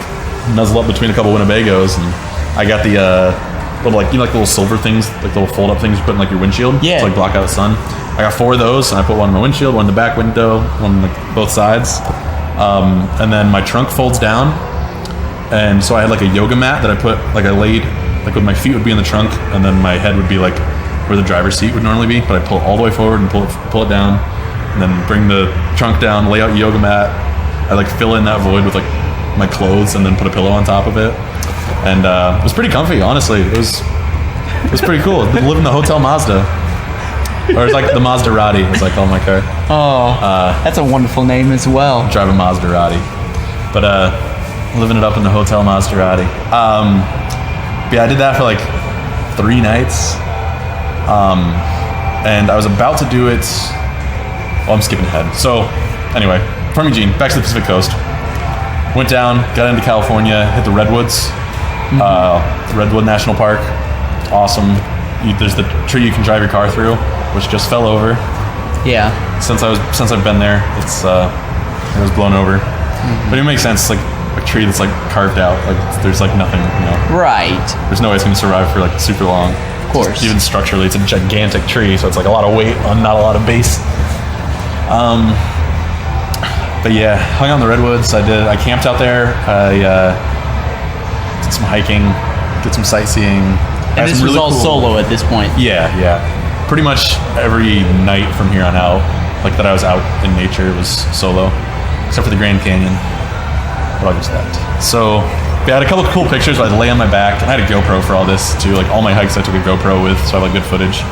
nuzzle up between a couple Winnebagos, and I got the little like little silver things, like little fold up things you put in like your windshield to like block out the sun. I got 4 of those, and I put one in my windshield, one in the back window, one on like both sides, and then my trunk folds down, and so I had like a yoga mat that I put like I laid like with my feet would be in the trunk, and then my head would be like where the driver's seat would normally be, but I pull it all the way forward and pull it down, and then bring the trunk down, lay out yoga mat. I like fill in that void with like my clothes, and then put a pillow on top of it, and it was pretty comfy. Honestly, it was pretty cool. I live in the Hotel Mazda, or it's like the Maserati, as I call my car. Oh, that's a wonderful name as well. Drive a Maserati, but living it up in the Hotel Maserati. Yeah, I did that for like 3 nights. And I was about to do it. Well, I'm skipping ahead. So, anyway, from Eugene, back to the Pacific Coast. Went down, got into California, hit the Redwoods, Redwood National Park. Awesome. There's the tree you can drive your car through, which just fell over. Yeah. Since I've been there, it was blown over. But it makes sense, like a tree that's like carved out, like there's like nothing, you know. Right. There's no way it's gonna survive for like super long. Of course. Even structurally, it's a gigantic tree, so it's like a lot of weight on not a lot of base. But yeah, hung out in the Redwoods. I camped out there. I did some hiking, did some sightseeing. And this was all solo at this point? Yeah. Pretty much every night from here on out, like that I was out in nature, it was solo, except for the Grand Canyon. But I'll get to that. So yeah, I had a couple of cool pictures where I'd lay on my back, and I had a GoPro for all this too. Like all my hikes I took a GoPro with, so I have like good footage.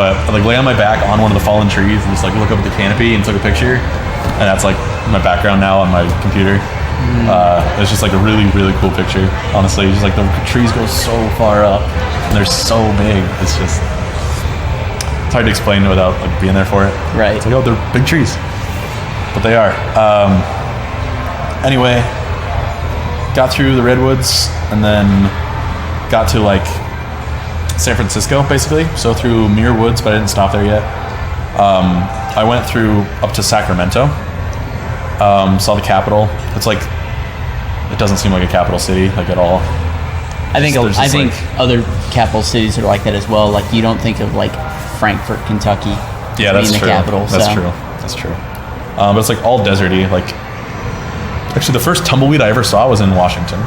But I like lay on my back on one of the fallen trees and just like look up at the canopy and took a picture, and that's like my background now on my computer. It's just like a really, really cool picture. Honestly, just like the trees go so far up and they're so big. It's hard to explain without like being there for it. Right. It's like, oh, they're big trees, but they are. Anyway, got through the redwoods and then got to like San Francisco, basically. So through Muir Woods, but I didn't stop there yet. I went through up to Sacramento. Saw the Capitol. It's like, it doesn't seem like a capital city, like at all. I think other capital cities are like that as well. Like you don't think of like Frankfort, Kentucky, yeah, that's being true. the capital. That's true. But it's like all deserty. Like, actually, the first tumbleweed I ever saw was in Washington.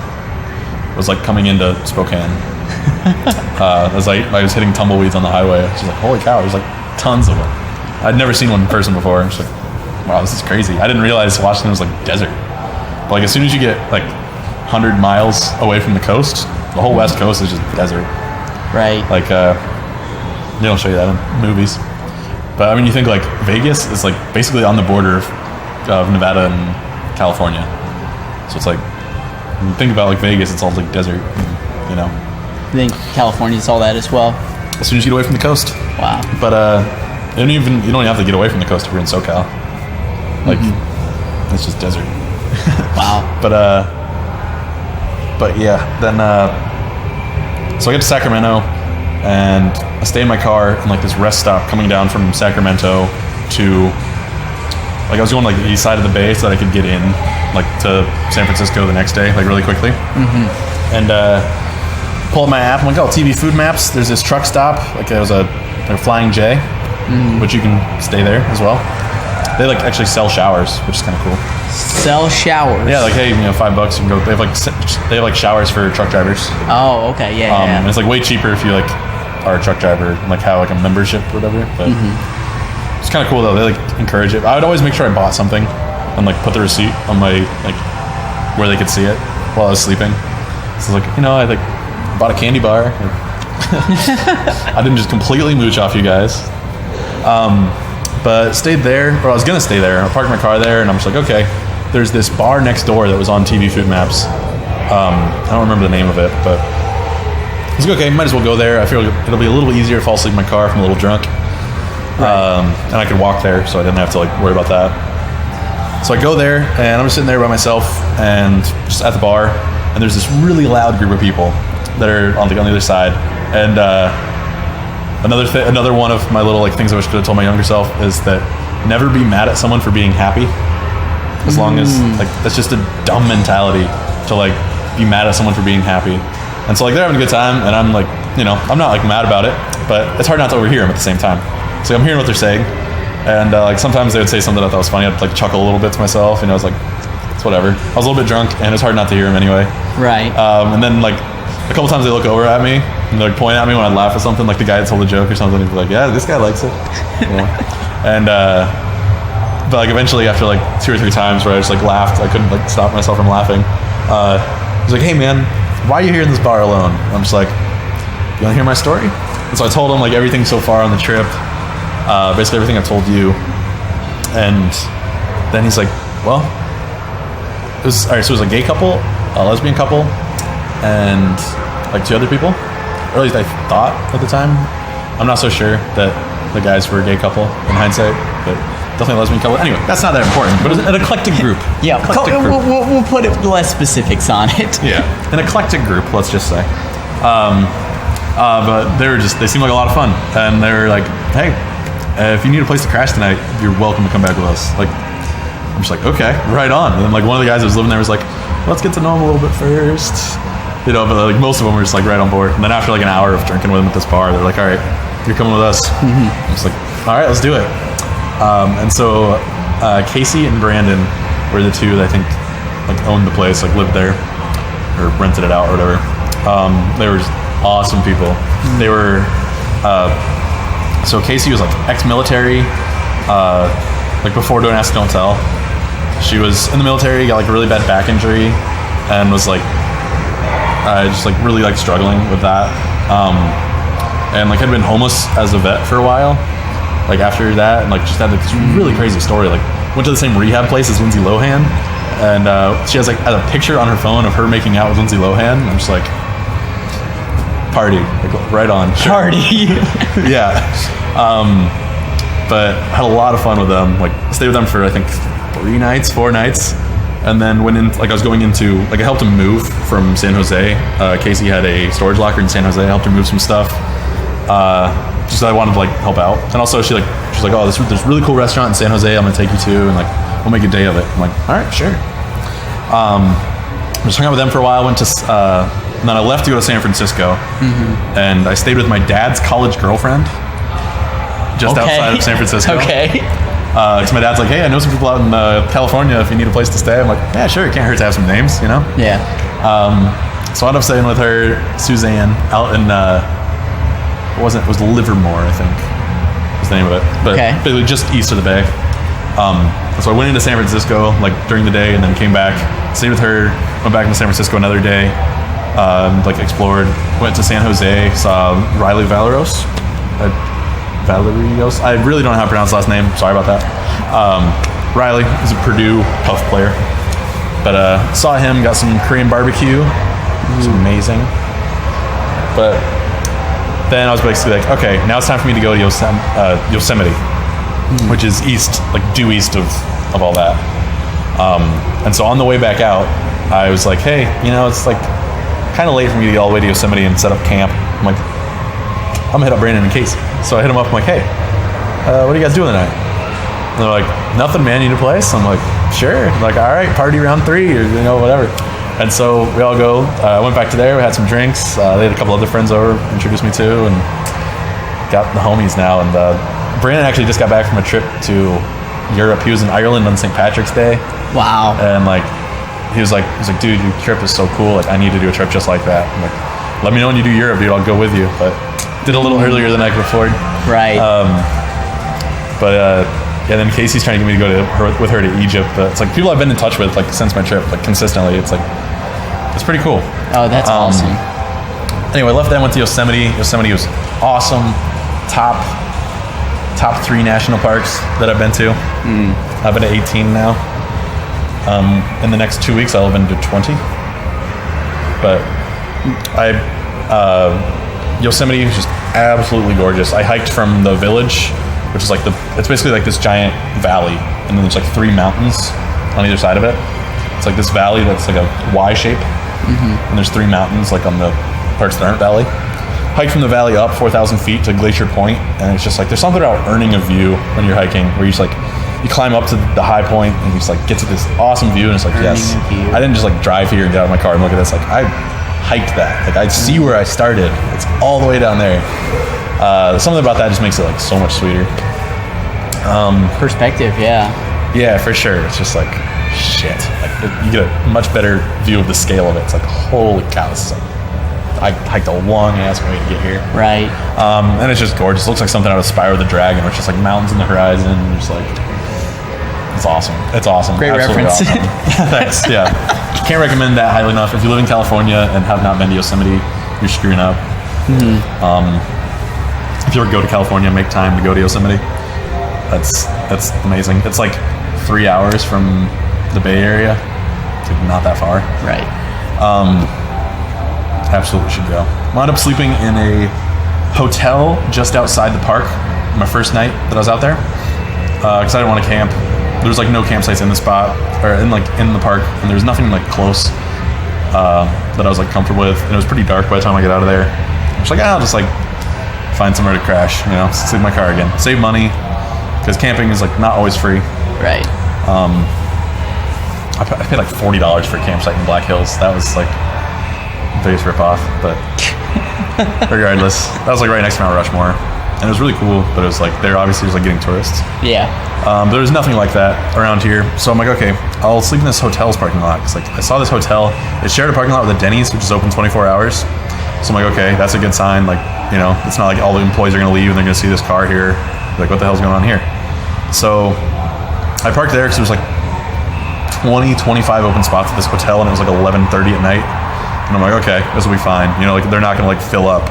It was like coming into Spokane. As I was hitting tumbleweeds on the highway. I was like, holy cow! There's like tons of them. I'd never seen one in person before. I was like, wow, this is crazy. I didn't realize Washington was like desert. But like as soon as you get like 100 miles away from the coast, the whole West Coast is just desert. Right. Like they don't show you that in movies. But I mean, you think like Vegas is like basically on the border of Nevada and California. So it's like, when you think about like Vegas, it's all like desert, you know. I think California's all that as well. As soon as you get away from the coast. Wow. But you don't even have to get away from the coast if you're in SoCal. Like, it's just desert. Wow. But yeah, then so I get to Sacramento and I stay in my car in like this rest stop coming down from Sacramento to, like, I was going like the east side of the bay so that I could get in like to San Francisco the next day, like really quickly. And pull up my app. I'm like, oh, TV food maps. There's this truck stop. Like there was a Flying J, which you can stay there as well. They like actually sell showers, which is kind of cool. Sell showers. Yeah, like hey, $5 you can go. They have like showers for truck drivers. Oh, okay, yeah. And it's like way cheaper if you like are a truck driver, and like have like a membership or whatever. But it's kind of cool though. They like encourage it. I would always make sure I bought something and like put the receipt on my like where they could see it while I was sleeping. So like I like bought a candy bar. I didn't just completely mooch off you guys. But stayed there, or I was gonna stay there. I parked my car there, and I'm just like, okay. There's this bar next door that was on TV Food Maps. I don't remember the name of it, but I was like, okay, might as well go there. I feel like it'll be a little easier to fall asleep in my car if I'm a little drunk. Right. And I could walk there, so I didn't have to like worry about that. So I go there, and I'm just sitting there by myself, and just at the bar, and there's this really loud group of people that are on the other side, and another one of my little like things I wish I could have told my younger self is that never be mad at someone for being happy. As long as like that's just a dumb mentality to like be mad at someone for being happy. And so like they're having a good time, and I'm like I'm not like mad about it, but it's hard not to overhear them at the same time. So I'm hearing what they're saying, and like sometimes they would say something that I thought was funny. I'd like chuckle a little bit to myself, I was like, it's whatever. I was a little bit drunk, and it's hard not to hear them anyway. Right. And then like a couple times they look over at me and they like point at me when I laugh at something, like the guy that told a joke or something. He'd be like, "Yeah, this guy likes it." And but like eventually after like 2 or 3 times where I just like laughed, I couldn't like stop myself from laughing. He's like, "Hey man, why are you here in this bar alone?" And I'm just like, "You want to hear my story?" And so I told him like everything so far on the trip, basically everything I've told you. And then he's like, "Well, it was all right." So it was a gay couple, a lesbian couple, and like 2 other people. Or at least I thought at the time. I'm not so sure that the guys were a gay couple in hindsight, but definitely a lesbian couple. Anyway, that's not that important. But it was an eclectic group. Yeah, eclectic group. We'll put it less specifics on it. Yeah, an eclectic group, let's just say. But they seemed like a lot of fun, and they were like, "Hey, if you need a place to crash tonight, you're welcome to come back with us." Like, I'm just like, okay, right on. And then like one of the guys that was living there was like, "Let's get to know him a little bit first." But like most of them were just like right on board. And then after like an hour of drinking with them at this bar, they're like, "All right, you're coming with us." I'm just like, "All right, let's do it." And so Casey and Brandon were the 2 that I think like owned the place, like lived there or rented it out or whatever. They were just awesome people. They were so Casey was like ex-military, like before Don't Ask, Don't Tell. She was in the military, got like a really bad back injury, and was like just like really like struggling with that. and like had been homeless as a vet for a while. Like after that, and like just had like, this really crazy story. Like went to the same rehab place as Lindsay Lohan, and she has like a picture on her phone of her making out with Lindsay Lohan. I'm just like, party, like right on. Sure. Party. Yeah. But had a lot of fun with them. Like stayed with them for I think 4 nights, and then went in. Like I was going into like I helped him move from San Jose. Casey had a storage locker in San Jose. I helped her move some stuff. Just I wanted to like help out, and also she's like, oh, there's a really cool restaurant in San Jose. I'm gonna take you to, and like we'll make a day of it. I'm like, all right, sure. Just hung out with them for a while. Went to, and then I left to go to San Francisco, and I stayed with my dad's college girlfriend, just outside of San Francisco. Okay. Because my dad's like, hey, I know some people out in California. If you need a place to stay, I'm like, yeah, sure. It can't hurt to have some names, you know. Yeah. So I ended up staying with her, Suzanne, out in. It was Livermore, I think, was the name of it. But basically just east of the bay. So I went into San Francisco like during the day, and then came back, stayed with her, went back to San Francisco another day, like explored, went to San Jose, saw Riley Valeros. I really don't know how to pronounce his last name. Sorry about that. Riley is a Purdue Puff player. But saw him, got some Korean barbecue. It was amazing. But then I was basically like, okay, now it's time for me to go to Yosemite, which is east, like due east of all that. And so on the way back out, I was like, hey, it's like kind of late for me to get all the way to Yosemite and set up camp. I'm like, I'm gonna hit up Brandon and Casey. So I hit them up. I'm like, hey, what are you guys doing tonight? And they're like, nothing, man. You need a place? I'm like, sure. I'm like, all right, party round 3 or whatever. And so we all go. I went back to there. We had some drinks. They had a couple other friends over, introduced me to, and got the homies now. And Brandon actually just got back from a trip to Europe. He was in Ireland on St. Patrick's Day. Wow. And like, he was like, dude, your trip is so cool. Like, I need to do a trip just like that. I'm like, let me know when you do Europe, dude. I'll go with you. But did a little earlier the night before. Right. Yeah, then Casey's trying to get me to go with her to Egypt. But it's like people I've been in touch with like since my trip, like consistently. It's like, it's pretty cool. Oh, that's awesome. Anyway, left that, went to Yosemite. Yosemite was awesome. Top 3 national parks that I've been to. I've been to 18 now. In the next 2 weeks, I'll have been to 20. But Yosemite is just absolutely gorgeous. I hiked from the village, which is like it's basically like this giant valley, and then there's like 3 mountains on either side of it. It's like this valley that's like a Y shape, and there's 3 mountains like on the parts that aren't valley. Hiked from the valley up 4,000 feet to Glacier Point, and it's just like there's something about earning a view when you're hiking, where you just like you climb up to the high point and you just like get to this awesome view, and it's like, yes, I didn't just like drive here and get out of my car and look at this. Like I hiked that. Like I see where I started. It's all the way down there. Something about that just makes it like so much sweeter. Perspective, yeah. Yeah, for sure. It's just like shit. Like you get a much better view of the scale of it. It's like holy cow. This is like I hiked a long ass way to get here. Right. And it's just gorgeous. It looks like something out of Spyro the Dragon, where it's just like mountains in the horizon. And just like it's awesome. It's awesome. Great Absolutely reference. Awesome. Thanks. Yeah. Can't recommend that highly enough. If you live in California and have not been to Yosemite, you're screwing up. If you ever go to California, make time to go to Yosemite. That's amazing. It's like 3 hours from the Bay Area. It's like not that far. Right. Absolutely should go. Wound up sleeping in a hotel just outside the park my first night that I was out there, because I didn't want to camp. There was like no campsites in the spot or in the park, and there was nothing like close that I was like comfortable with, and it was pretty dark by the time I get out of there. I was like, I'll just like find somewhere to crash, sleep in my car again, save money, because camping is like not always free. Right. I paid like $40 for a campsite in Black Hills. That was like the biggest ripoff, but regardless, that was like right next to Mount Rushmore, and it was really cool. But it was like they're obviously just like getting tourists. Yeah. There was nothing like that around here, so I'm like, okay, I'll sleep in this hotel's parking lot. Cause like I saw this hotel, it shared a parking lot with a Denny's, which is open 24 hours. So I'm like, okay, that's a good sign. Like, it's not like all the employees are gonna leave and they're gonna see this car here. Like, what the hell's going on here? So I parked there because there was like 25 open spots at this hotel, and it was like 11:30 at night. And I'm like, okay, this will be fine. Like they're not gonna like fill up.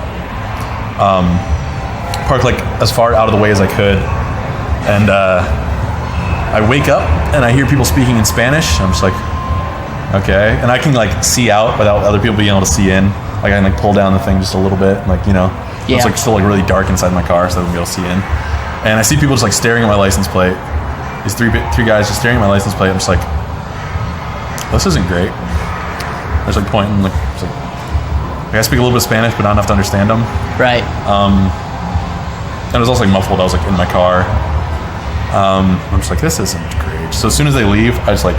Parked like as far out of the way as I could, and I wake up and I hear people speaking in Spanish. I'm just like, okay, and I can like see out without other people being able to see in. Like I can like pull down the thing just a little bit, like it's like still like really dark inside my car, so I wouldn't be able to see in. And I see people just like staring at my license plate. These three guys just staring at my license plate. I'm just like, this isn't great. There's like pointing, like I speak a little bit of Spanish, but not enough to understand them. Right. And it was also like muffled. I was like in my car. I'm just like, this isn't great. So as soon as they leave, I just like,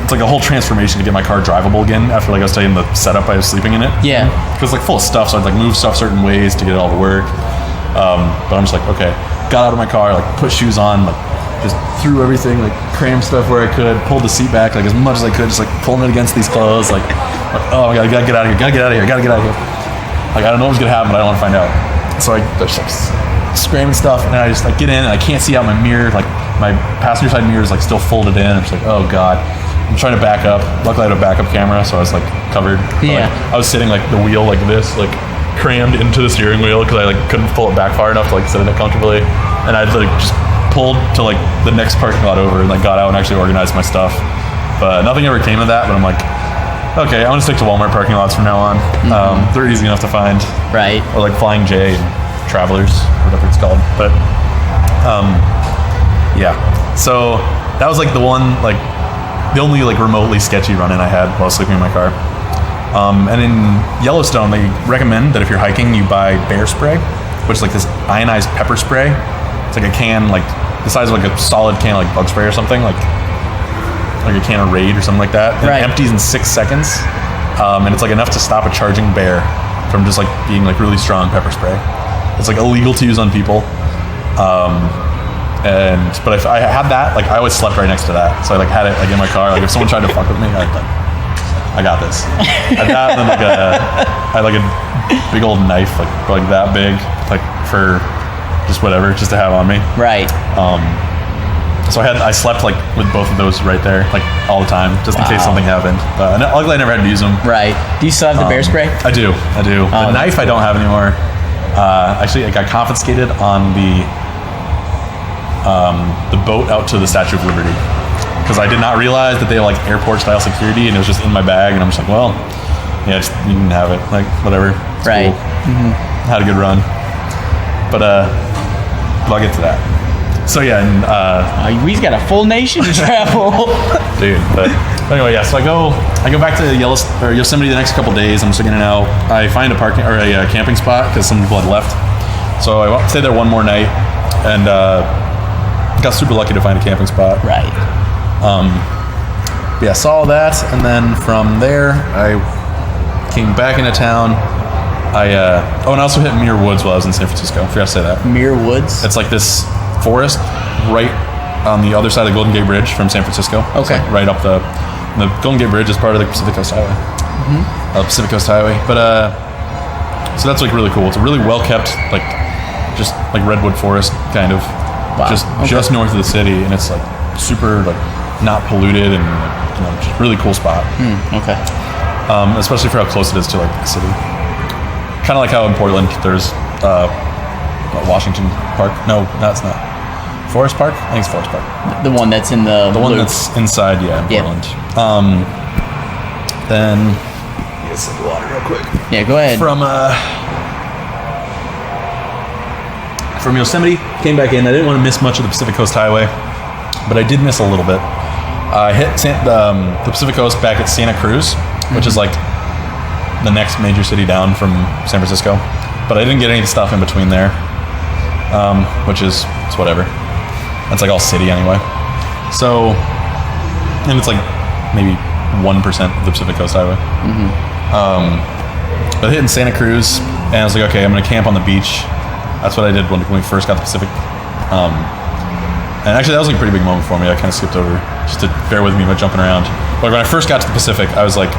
it's like a whole transformation to get my car drivable again after like I was taking the setup I was sleeping in it. Yeah. Because like full of stuff, so I'd like move stuff certain ways to get it all to work. But I'm just like, okay, got out of my car, like put shoes on, like just threw everything, like crammed stuff where I could, pulled the seat back like as much as I could, just like pulling it against these clothes, like oh, I gotta get out of here, gotta get out of here. Like I don't know what's gonna happen, but I don't want to find out. So I just like screaming stuff, and I just like get in, and I can't see out my mirror, like my passenger side mirror is like still folded in. I'm just like, oh god. I'm trying to back up. Luckily I had a backup camera, so I was like covered. Yeah. Like, I was sitting like the wheel like this, like crammed into the steering wheel because I like couldn't pull it back far enough to like sit in it comfortably. And I'd like just pulled to like the next parking lot over and like got out and actually organized my stuff. But nothing ever came of that. But I'm like, okay, I'm gonna stick to Walmart parking lots from now on. They're easy enough to find. Right. Or like Flying J and Travelers, whatever it's called. But yeah. So that was like the one like the only like remotely sketchy run-in I had while sleeping in my car. And in Yellowstone, they recommend that if you're hiking, you buy bear spray, which is like this ionized pepper spray. It's like a can, like the size of like a solid can of like bug spray or something, like a can of Raid or something like that. And it empties in 6 seconds, and it's like enough to stop a charging bear from just like being like really strong pepper spray. It's like illegal to use on people. But if I had that, like I always slept right next to that, so I like had it like in my car. Like if someone tried to fuck with me, I got this. I had that, and then like I had like a big old knife, like that big, like for just whatever, just to have on me. Right. So I slept like with both of those right there, like all the time, just in case something happened. But luckily I never had to use them. Right. Do you still have the bear spray? I do. The knife I don't have anymore. Actually, it got confiscated on the boat out to the Statue of Liberty, because I did not realize that they have like airport style security, and it was just in my bag, and I'm just like, well, yeah, you can have it, like whatever. It's right. Cool. Had a good run, but I'll get to that. So yeah, and we've got a full nation to travel, dude. But anyway, yeah. So I go back to Yosemite the next couple days. I'm just in and out. I find a camping spot because some people had left. So I stayed there one more night, and got super lucky to find a camping spot. Right. Yeah, saw all that, and then from there I came back into town. And I also hit Muir Woods while I was in San Francisco. I forgot to say that. Muir Woods? It's like this forest right on the other side of the Golden Gate Bridge from San Francisco. Okay. Like right up the Golden Gate Bridge is part of the Pacific Coast Highway. Pacific Coast Highway. But so that's like really cool. It's a really well kept, like just like redwood forest kind of. Wow. Just north of the city, and it's like super like not polluted, and just really cool spot. Okay. Especially for how close it is to like the city. Kind of like how in Portland there's Washington Park. No, that's not. Forest Park? I think it's Forest Park. The one that's in the one that's inside, in Portland. Then get some water real quick. Yeah, go ahead. From Yosemite, came back in. I didn't want to miss much of the Pacific Coast Highway, but I did miss a little bit. I hit the Pacific Coast back at Santa Cruz, which is like the next major city down from San Francisco, but I didn't get any stuff in between there, which is it's whatever. That's like all city anyway. So, and it's like maybe 1% of the Pacific Coast Highway. But hitting Santa Cruz, and I was like, okay, I'm gonna camp on the beach. That's what I did when we first got the Pacific. And actually, that was like a pretty big moment for me. I kind of skipped over, just to bear with me about jumping around. But when I first got to the Pacific, I was like,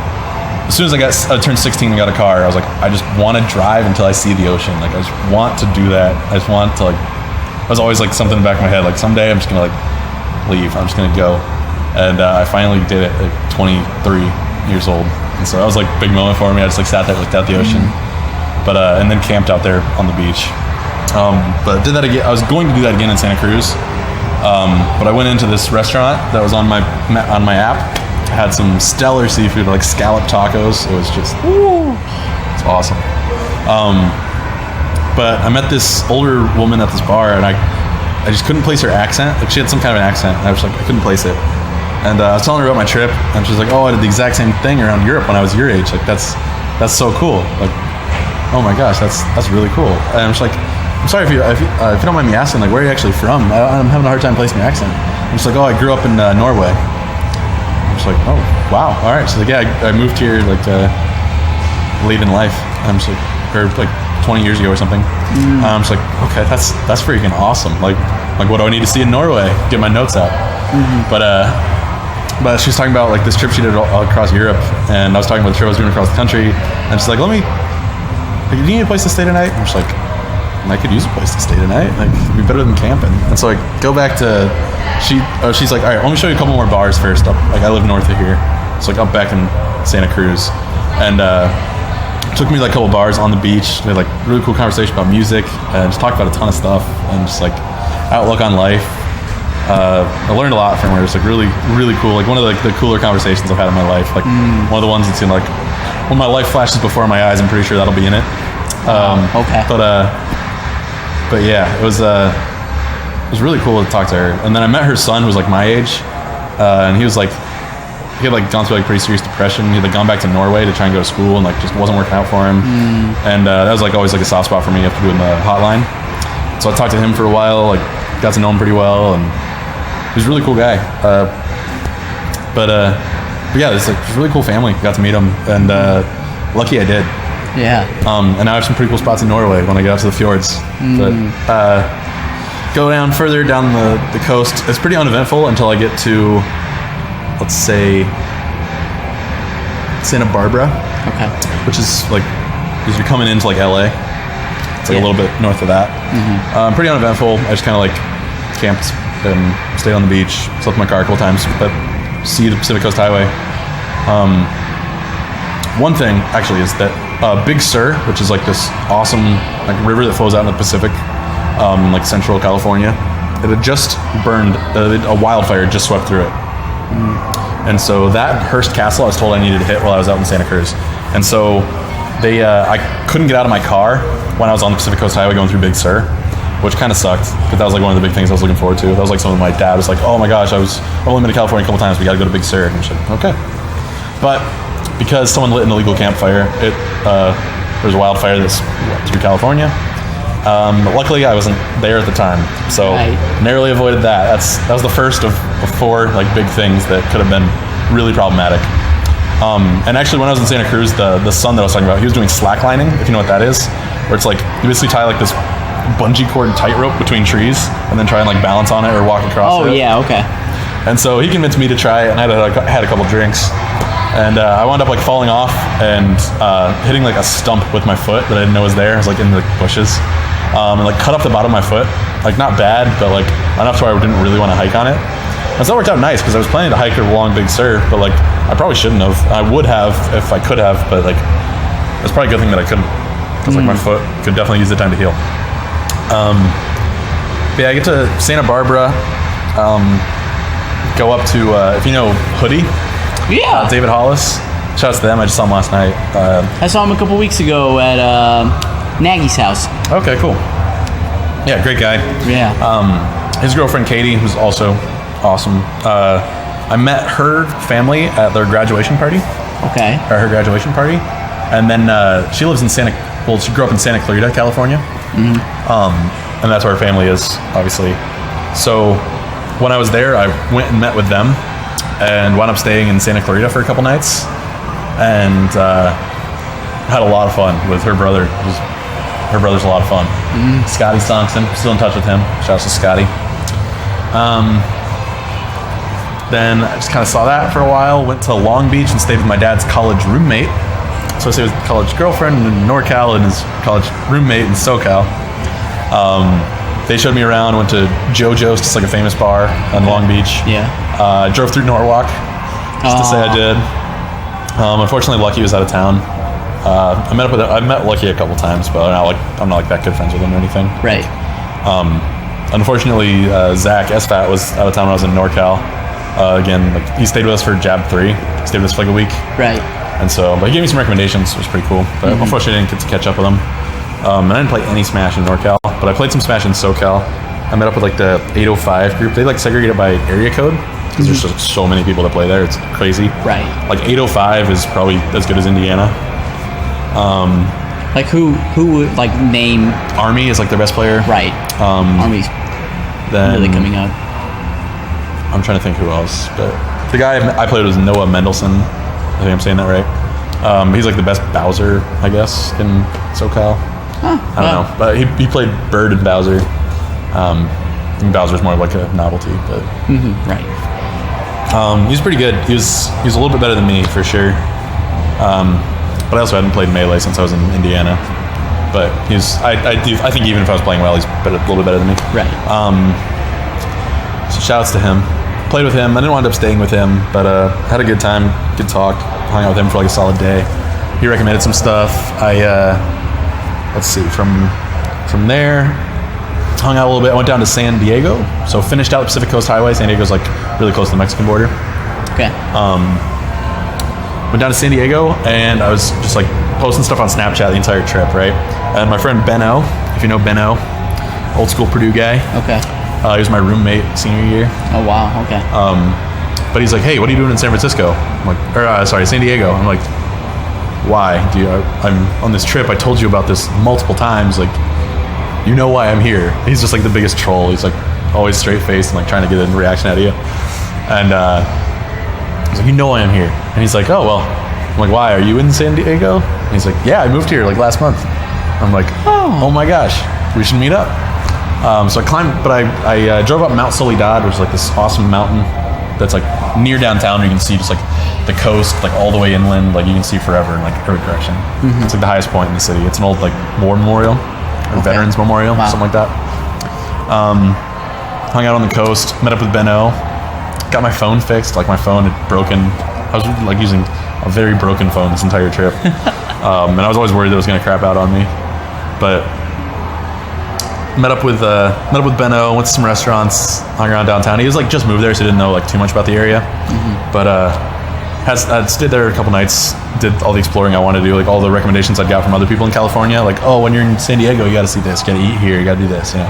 as soon as I turned 16 and got a car, I was like, I just want to drive until I see the ocean. Like, I just want to do that. I just want to like, I was always like something in the back of my head, like someday I'm just gonna like leave. I'm just gonna go. And I finally did it at 23 years old. And so that was like a big moment for me. I just like sat there, looked out the ocean. but and then camped out there on the beach. But did that again. I was going to do that again in Santa Cruz, but I went into this restaurant that was on my app. Had some stellar seafood, like scallop tacos. It was just, it's awesome. But I met this older woman at this bar, and I just couldn't place her accent. Like, she had some kind of an accent, and I was like, I couldn't place it. And I was telling her about my trip, and she's like, "Oh, I did the exact same thing around Europe when I was your age. Like, that's so cool. Like, oh my gosh, that's really cool." And I'm just like, "I'm sorry if you don't mind me asking, like, where are you actually from? I'm having a hard time placing your accent." And she's like, "Oh, I grew up in Norway." I'm just like, "Oh, wow, all right." She's like, "Yeah, I moved here like late in life." And I'm just like, or like 20 years ago or something. I'm just like, okay, that's freaking awesome. Like what do I need to see in Norway? Get my notes out. But she was talking about like this trip she did all across Europe, and I was talking about the trip I was doing across the country, and she's like, do you need a place to stay tonight? I'm just like, I could use a place to stay tonight. Like, it'd be better than camping. And so I go back to, she's like, all right, let me show you a couple more bars first. Like, I live north of here. So like up back in Santa Cruz, and took me like a couple bars on the beach. We had like really cool conversation about music, and just talked about a ton of stuff, and just like outlook on life. I learned a lot from her. It's like really, really cool. Like one of the cooler conversations I've had in my life. Like one of the ones that's in like when my life flashes before my eyes. I'm pretty sure that'll be in it. Okay. But yeah, it was really cool to talk to her. And then I met her son, who was like my age, and he had like gone through like pretty serious depression. He had like gone back to Norway to try and go to school, and like just wasn't working out for him. And that was like always like a soft spot for me after doing the hotline. So I talked to him for a while, like got to know him pretty well, and he was a really cool guy. But yeah, it's like a really cool family. Got to meet him, and lucky I did. Yeah. And now I have some pretty cool spots in Norway when I get out to the fjords. But go down further down the coast. It's pretty uneventful until I get to, let's say, Santa Barbara. Okay. Which is like, because you're coming into like LA. It's like a little bit north of that. Pretty uneventful. I just kind of like camped and stayed on the beach. Slept in my car a couple times, but see the Pacific Coast Highway. One thing actually is that Big Sur, which is like this awesome like river that flows out in the Pacific, like central California, it had just burned. A wildfire just swept through it. And so that Hearst Castle, I was told I needed to hit while I was out in Santa Cruz. And so I couldn't get out of my car when I was on the Pacific Coast Highway going through Big Sur, which kind of sucked, because that was like one of the big things I was looking forward to. That was like something my dad was like, "Oh my gosh, I've only been to California a couple times. We got to go to Big Sur." And I'm just like, okay. But because someone lit an illegal campfire, there was a wildfire that's through California. But luckily, I wasn't there at the time, so narrowly avoided that. That was the first of 4 like big things that could have been really problematic. And actually, when I was in Santa Cruz, the son that I was talking about, he was doing slacklining, if you know what that is, where it's like you basically tie like this bungee cord tightrope between trees and then try and like balance on it or walk across it. Oh yeah, okay. And so he convinced me to try it, and I had a couple drinks, and I wound up like falling off and hitting like a stump with my foot that I didn't know was there. I was like in the bushes, and like cut up the bottom of my foot, like not bad, but like enough to where I didn't really want to hike on it. And so that worked out nice, because I was planning to hike along Big Sur, but like I probably shouldn't have. I would have if I could have, but like it's probably a good thing that I couldn't, because like my foot could definitely use the time to heal. But yeah, I get to Santa Barbara, go up to, if you know Hoodie, David Hollis, shout out to them. I just saw him last night. I saw him a couple weeks ago at Nagy's house. Okay, cool. Yeah, great guy. Yeah. His girlfriend Katie, who's also awesome. I met her family at their graduation party. Okay. Or her graduation party. And then she lives in she grew up in Santa Clarita, California. And that's where her family is, obviously. So when I was there, I went and met with them and wound up staying in Santa Clarita for a couple nights, and had a lot of fun with her brother. Her brother's a lot of fun. Scotty Thompson, still in touch with him. Shouts to Scotty. Then I just kind of saw that for a while, went to Long Beach and stayed with my dad's college roommate. So I stayed with his college girlfriend in NorCal and his college roommate in SoCal. They showed me around, went to JoJo's, just like a famous bar in Long Beach. Yeah. Drove through Norwalk, just to say I did. Unfortunately, Lucky was out of town. I met Lucky a couple times, but I'm not like that good friends with him or anything. Right. Unfortunately, Zach SFAT was out of town when I was in NorCal. Again, like he stayed with us for Jab 3. He stayed with us for like a week. Right. And so, but he gave me some recommendations. It was pretty cool. But unfortunately, I didn't get to catch up with him. And I didn't play any Smash in NorCal, but I played some Smash in SoCal. I met up with like the 805 group. They like segregate it by area code because there's just so many people that play there. It's crazy. Right. Like 805 is probably as good as Indiana. Like who would like name? Army is like their best player. Right. Army's Then really coming up. I'm trying to think who else, but the guy I played was Noah Mendelson. I think I'm saying that right. He's like the best Bowser, I guess, in SoCal. I don't know, but he played Bird and Bowser. I think Bowser's more of like a novelty, but Right. he was pretty good. He was a little bit better than me for sure. But I also hadn't played Melee since I was in Indiana. But I think even if I was playing well, he's a little bit better than me. Right. So shouts to him. Played with him. I didn't wind up staying with him, but had a good time, good talk. Hung out with him for like a solid day. He recommended some stuff. Let's see, from there, hung out a little bit. I went down to San Diego. So finished out the Pacific Coast Highway. San Diego's like really close to the Mexican border. Okay. Went down to San Diego, and I was just like posting stuff on Snapchat the entire trip, right? And my friend Benno, if you know Benno, old school Purdue guy. Okay. He was my roommate senior year. Oh wow. Okay. But he's like, hey, what are you doing in San Francisco? I'm like, San Diego. I'm like, why? I'm on this trip. I told you about this multiple times. Like, you know why I'm here. He's just like the biggest troll. He's like always straight faced and like trying to get a reaction out of you. And he's like, you know why I'm here. And he's like, oh, well. I'm like, why? Are you in San Diego? And he's like, yeah, I moved here like last month. I'm like, oh my gosh, we should meet up. So I climbed, but I drove up Mount Soledad, which is like this awesome mountain that's like near downtown where you can see just like the coast, like all the way inland, like you can see forever in like every direction. It's like the highest point in the city. It's an old like war memorial or veterans memorial, something like that. Hung out on the coast, met up with Benno, got my phone fixed. Like my phone had broken. I was like using a very broken phone this entire trip. And I was always worried that it was going to crap out on me. But met up with Benno, went to some restaurants, hung around downtown. He was like just moved there, so he didn't know like too much about the area. But I stayed there a couple nights, did all the exploring I wanted to do, like all the recommendations I got from other people in California. Like, oh, when you're in San Diego, you got to see this, you got to eat here, you got to do this, you know.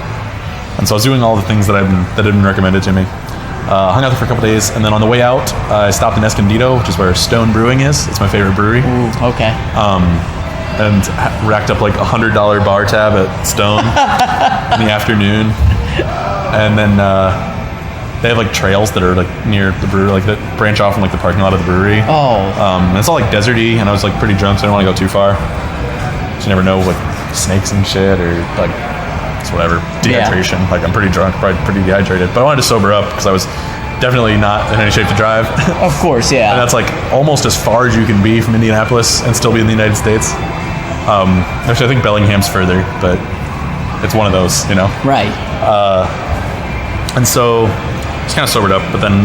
And so I was doing all the things that had been recommended to me. Hung out there for a couple days, and then on the way out, I stopped in Escondido, which is where Stone Brewing is. It's my favorite brewery. Ooh, okay. And racked up like $100 bar tab at Stone in the afternoon. And then they have like trails that are like near the brewery, like that branch off from like the parking lot of the brewery. Oh. And it's all like deserty, and I was like pretty drunk, so I didn't want to go too far. So you never know, like snakes and shit, or like it's whatever, dehydration. Like I'm pretty drunk, probably pretty dehydrated, but I wanted to sober up because I was definitely not in any shape to drive. Of course, yeah. And that's like almost as far as you can be from Indianapolis and still be in the United States. Actually, I think Bellingham's further, but it's one of those, you know? Right. And so just kind of sobered up, but then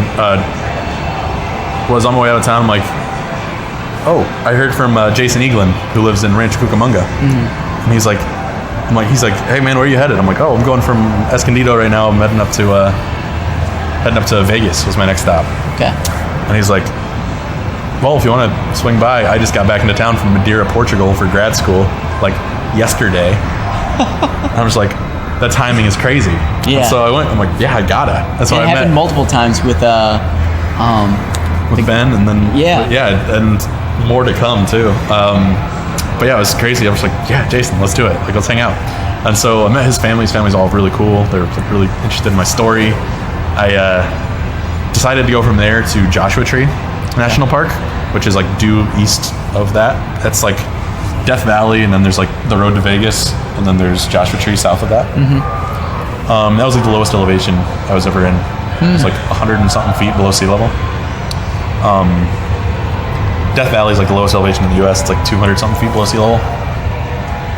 was on my way out of town. I'm like, oh, I heard from Jason Eaglin, who lives in Rancho Cucamonga. And he's like, hey man, where are you headed? I'm like, oh, I'm going from Escondido right now. I'm heading up to Vegas was my next stop. Okay. And he's like, well, if you want to swing by, I just got back into town from Madeira, Portugal for grad school, like yesterday. And I was like, that timing is crazy. Yeah. And so I went, I'm like, yeah, I gotta. That's why I met. It happened multiple times with Ben, and then yeah, and more to come too. But yeah, it was crazy. I was like, yeah, Jason, let's do it. Like, let's hang out. And so I met his family. His family's all really cool. They're like, really interested in my story. I decided to go from there to Joshua Tree National Park, which is like due east of that. That's like Death Valley, and then there's like the road to Vegas, and then there's Joshua Tree south of that. That was like the lowest elevation I was ever in. It was like 100 and something feet below sea level. Death Valley is like the lowest elevation in the U.S. It's like 200 something feet below sea level.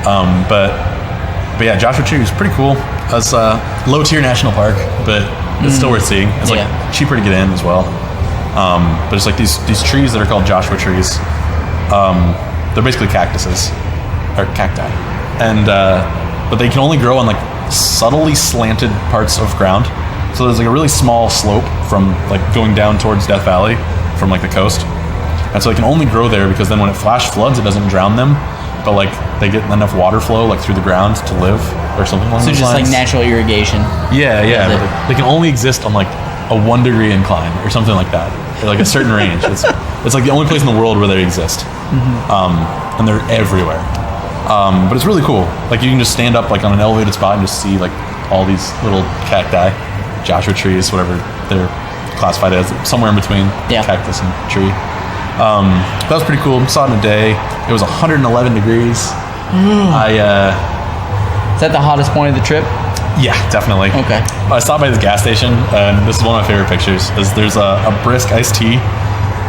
But yeah, Joshua Tree was pretty cool. It's a low tier national park, but it's still worth seeing. It's like cheaper to get in as well. But it's like these trees that are called Joshua trees. they're basically cactuses or cacti, and but they can only grow on like subtly slanted parts of ground. So there's like a really small slope from like going down towards Death Valley from like the coast, and so they can only grow there because then when it flash floods, it doesn't drown them, but like they get enough water flow like through the ground to live or something along those So just lines. like natural irrigation. Yeah. They can only exist on like a 1 degree incline or something like that, or like a certain range. It's like the only place in the world where they exist, and they're everywhere. But it's really cool. Like you can just stand up like on an elevated spot and just see like all these little cacti, Joshua trees, whatever they're classified as, somewhere in between cactus and tree. That was pretty cool. Saw it in a day. It was 111 degrees. Is that the hottest point of the trip? Yeah, definitely. Okay. I stopped by this gas station, and this is one of my favorite pictures. There's a brisk iced tea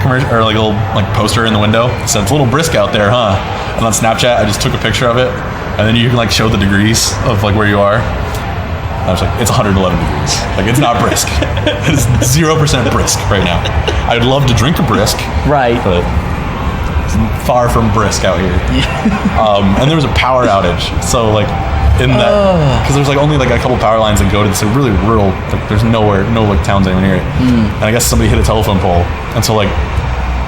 commercial, or like a little like poster in the window. It said, "It's a little brisk out there, huh?" And on Snapchat, I just took a picture of it, and then you can like show the degrees of like where you are. I was like, it's 111 degrees. Like, it's not brisk. It is 0% brisk right now. I'd love to drink a brisk, Right. but it's far from brisk out here. And there was a power outage, so like in that, because there's like only like a couple power lines that go to this like, really rural. Like, there's no like towns anywhere near it. And I guess somebody hit a telephone pole, and so like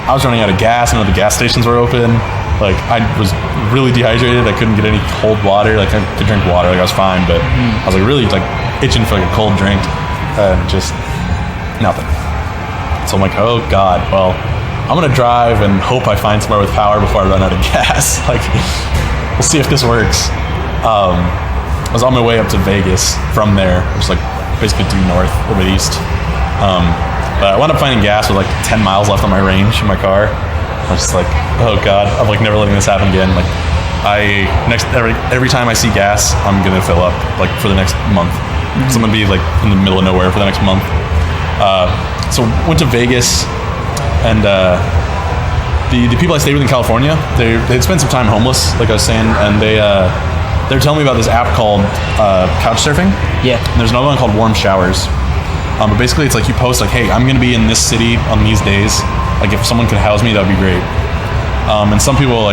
I was running out of gas. None of the gas stations were open. Like I was really dehydrated. I couldn't get any cold water. Like I could drink water. Like I was fine, but I was like really like itching for like a cold drink, and just nothing. So I'm like, oh God, well, I'm gonna drive and hope I find somewhere with power before I run out of gas. Like, we'll see if this works. I was on my way up to Vegas from there, just like basically due north, a little bit east. But I wound up finding gas with like 10 miles left on my range in my car. I was just like, oh God, I'm like never letting this happen again. Like every time I see gas, I'm gonna fill up like for the next month. So I'm gonna be like in the middle of nowhere for the next month. So went to Vegas, and the people I stayed with in California, they'd spent some time homeless, like I was saying, and they're telling me about this app called couch surfing. Yeah. And there's another one called Warm Showers. But basically, it's like you post like, hey, I'm gonna be in this city on these days. Like if someone could house me, that'd be great. And some people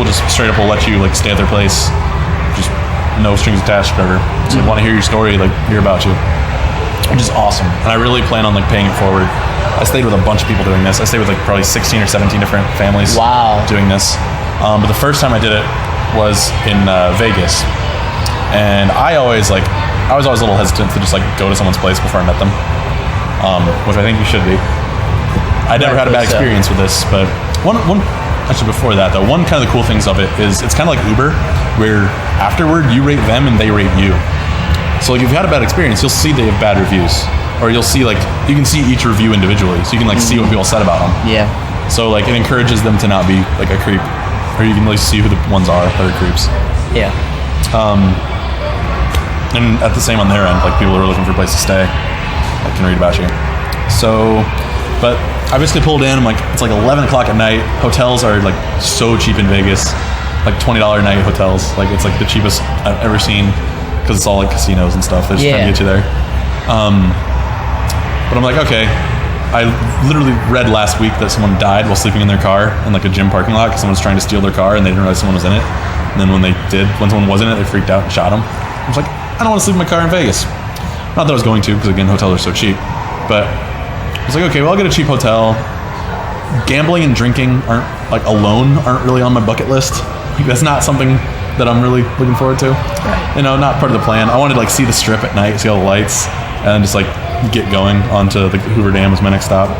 just straight up will let you like stay at their place, just no strings attached, whatever. So they want to hear your story, like hear about you, which is awesome. And I really plan on like paying it forward. I stayed with a bunch of people doing this. I stayed with like probably 16 or 17 different families. Wow. Doing this. But the first time I did it was in Vegas, and I was always a little hesitant to just like go to someone's place before I met them, which I think you should be. I never had a bad experience with this, but actually before that though, one kind of the cool things of it is it's kind of like Uber, where afterward you rate them and they rate you. So like if you had a bad experience, you'll see they have bad reviews, or you'll see like you can see each review individually, so you can like see what people said about them. Yeah. So like it encourages them to not be like a creep, or you can like see who the ones are that are creeps. Yeah. And at the same on their end, like people who are looking for a place to stay, I can read about you. So, but I basically pulled in. I'm like, it's like 11 o'clock at night. Hotels are like so cheap in Vegas, like $20 a night hotels. Like it's like the cheapest I've ever seen, because it's all like casinos and stuff. They're just trying to get you there. But I'm like, okay. I literally read last week that someone died while sleeping in their car in like a gym parking lot because someone was trying to steal their car and they didn't realize someone was in it. And then when someone was in it, they freaked out and shot him. I was like, I don't want to sleep in my car in Vegas. Not that I was going to, because again, hotels are so cheap. But I was like, okay, well, I'll get a cheap hotel. Gambling and drinking aren't really on my bucket list. Like, that's not something that I'm really looking forward to. Right. You know, not part of the plan. I wanted to like see the strip at night, see all the lights, and then just like get going onto the Hoover Dam is my next stop.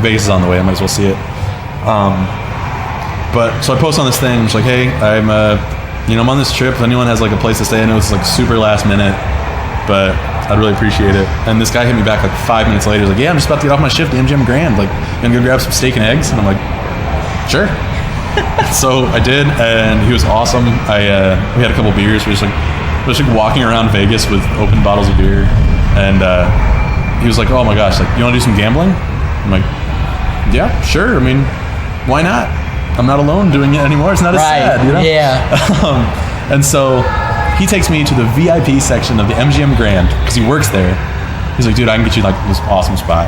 Vegas is on the way. I might as well see it. But so I post on this thing. I'm just like, hey, I'm on this trip. If anyone has like a place to stay, I know it's like super last minute, but I'd really appreciate it. And this guy hit me back like 5 minutes later. He's like, yeah, I'm just about to get off my shift at MGM Grand. Like, you gonna go grab some steak and eggs? And I'm like, sure. So I did, and he was awesome. We had a couple beers. We were just like walking around Vegas with open bottles of beer, and he was like, oh my gosh, like, you want to do some gambling? I'm like, yeah, sure. I mean, why not? I'm not alone doing it anymore. It's not as sad, you know? Yeah. And so he takes me to the VIP section of the MGM Grand because he works there. He's like, dude, I can get you like this awesome spot.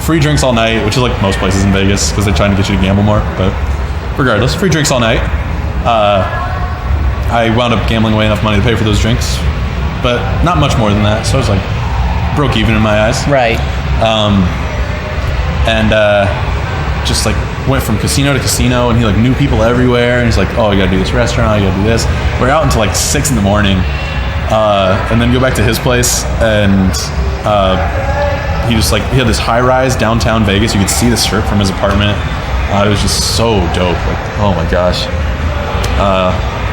Free drinks all night, which is like most places in Vegas because they're trying to get you to gamble more. But regardless, free drinks all night. I wound up gambling away enough money to pay for those drinks, but not much more than that. So I was like broke even in my eyes. Right. And just like went from casino to casino, and he like knew people everywhere, and he's like, oh, you gotta do this restaurant, you gotta do this. We're out until like 6 a.m, and then go back to his place, and he had this high rise downtown Vegas. You could see the strip from his apartment. It was just so dope. Like, oh my gosh.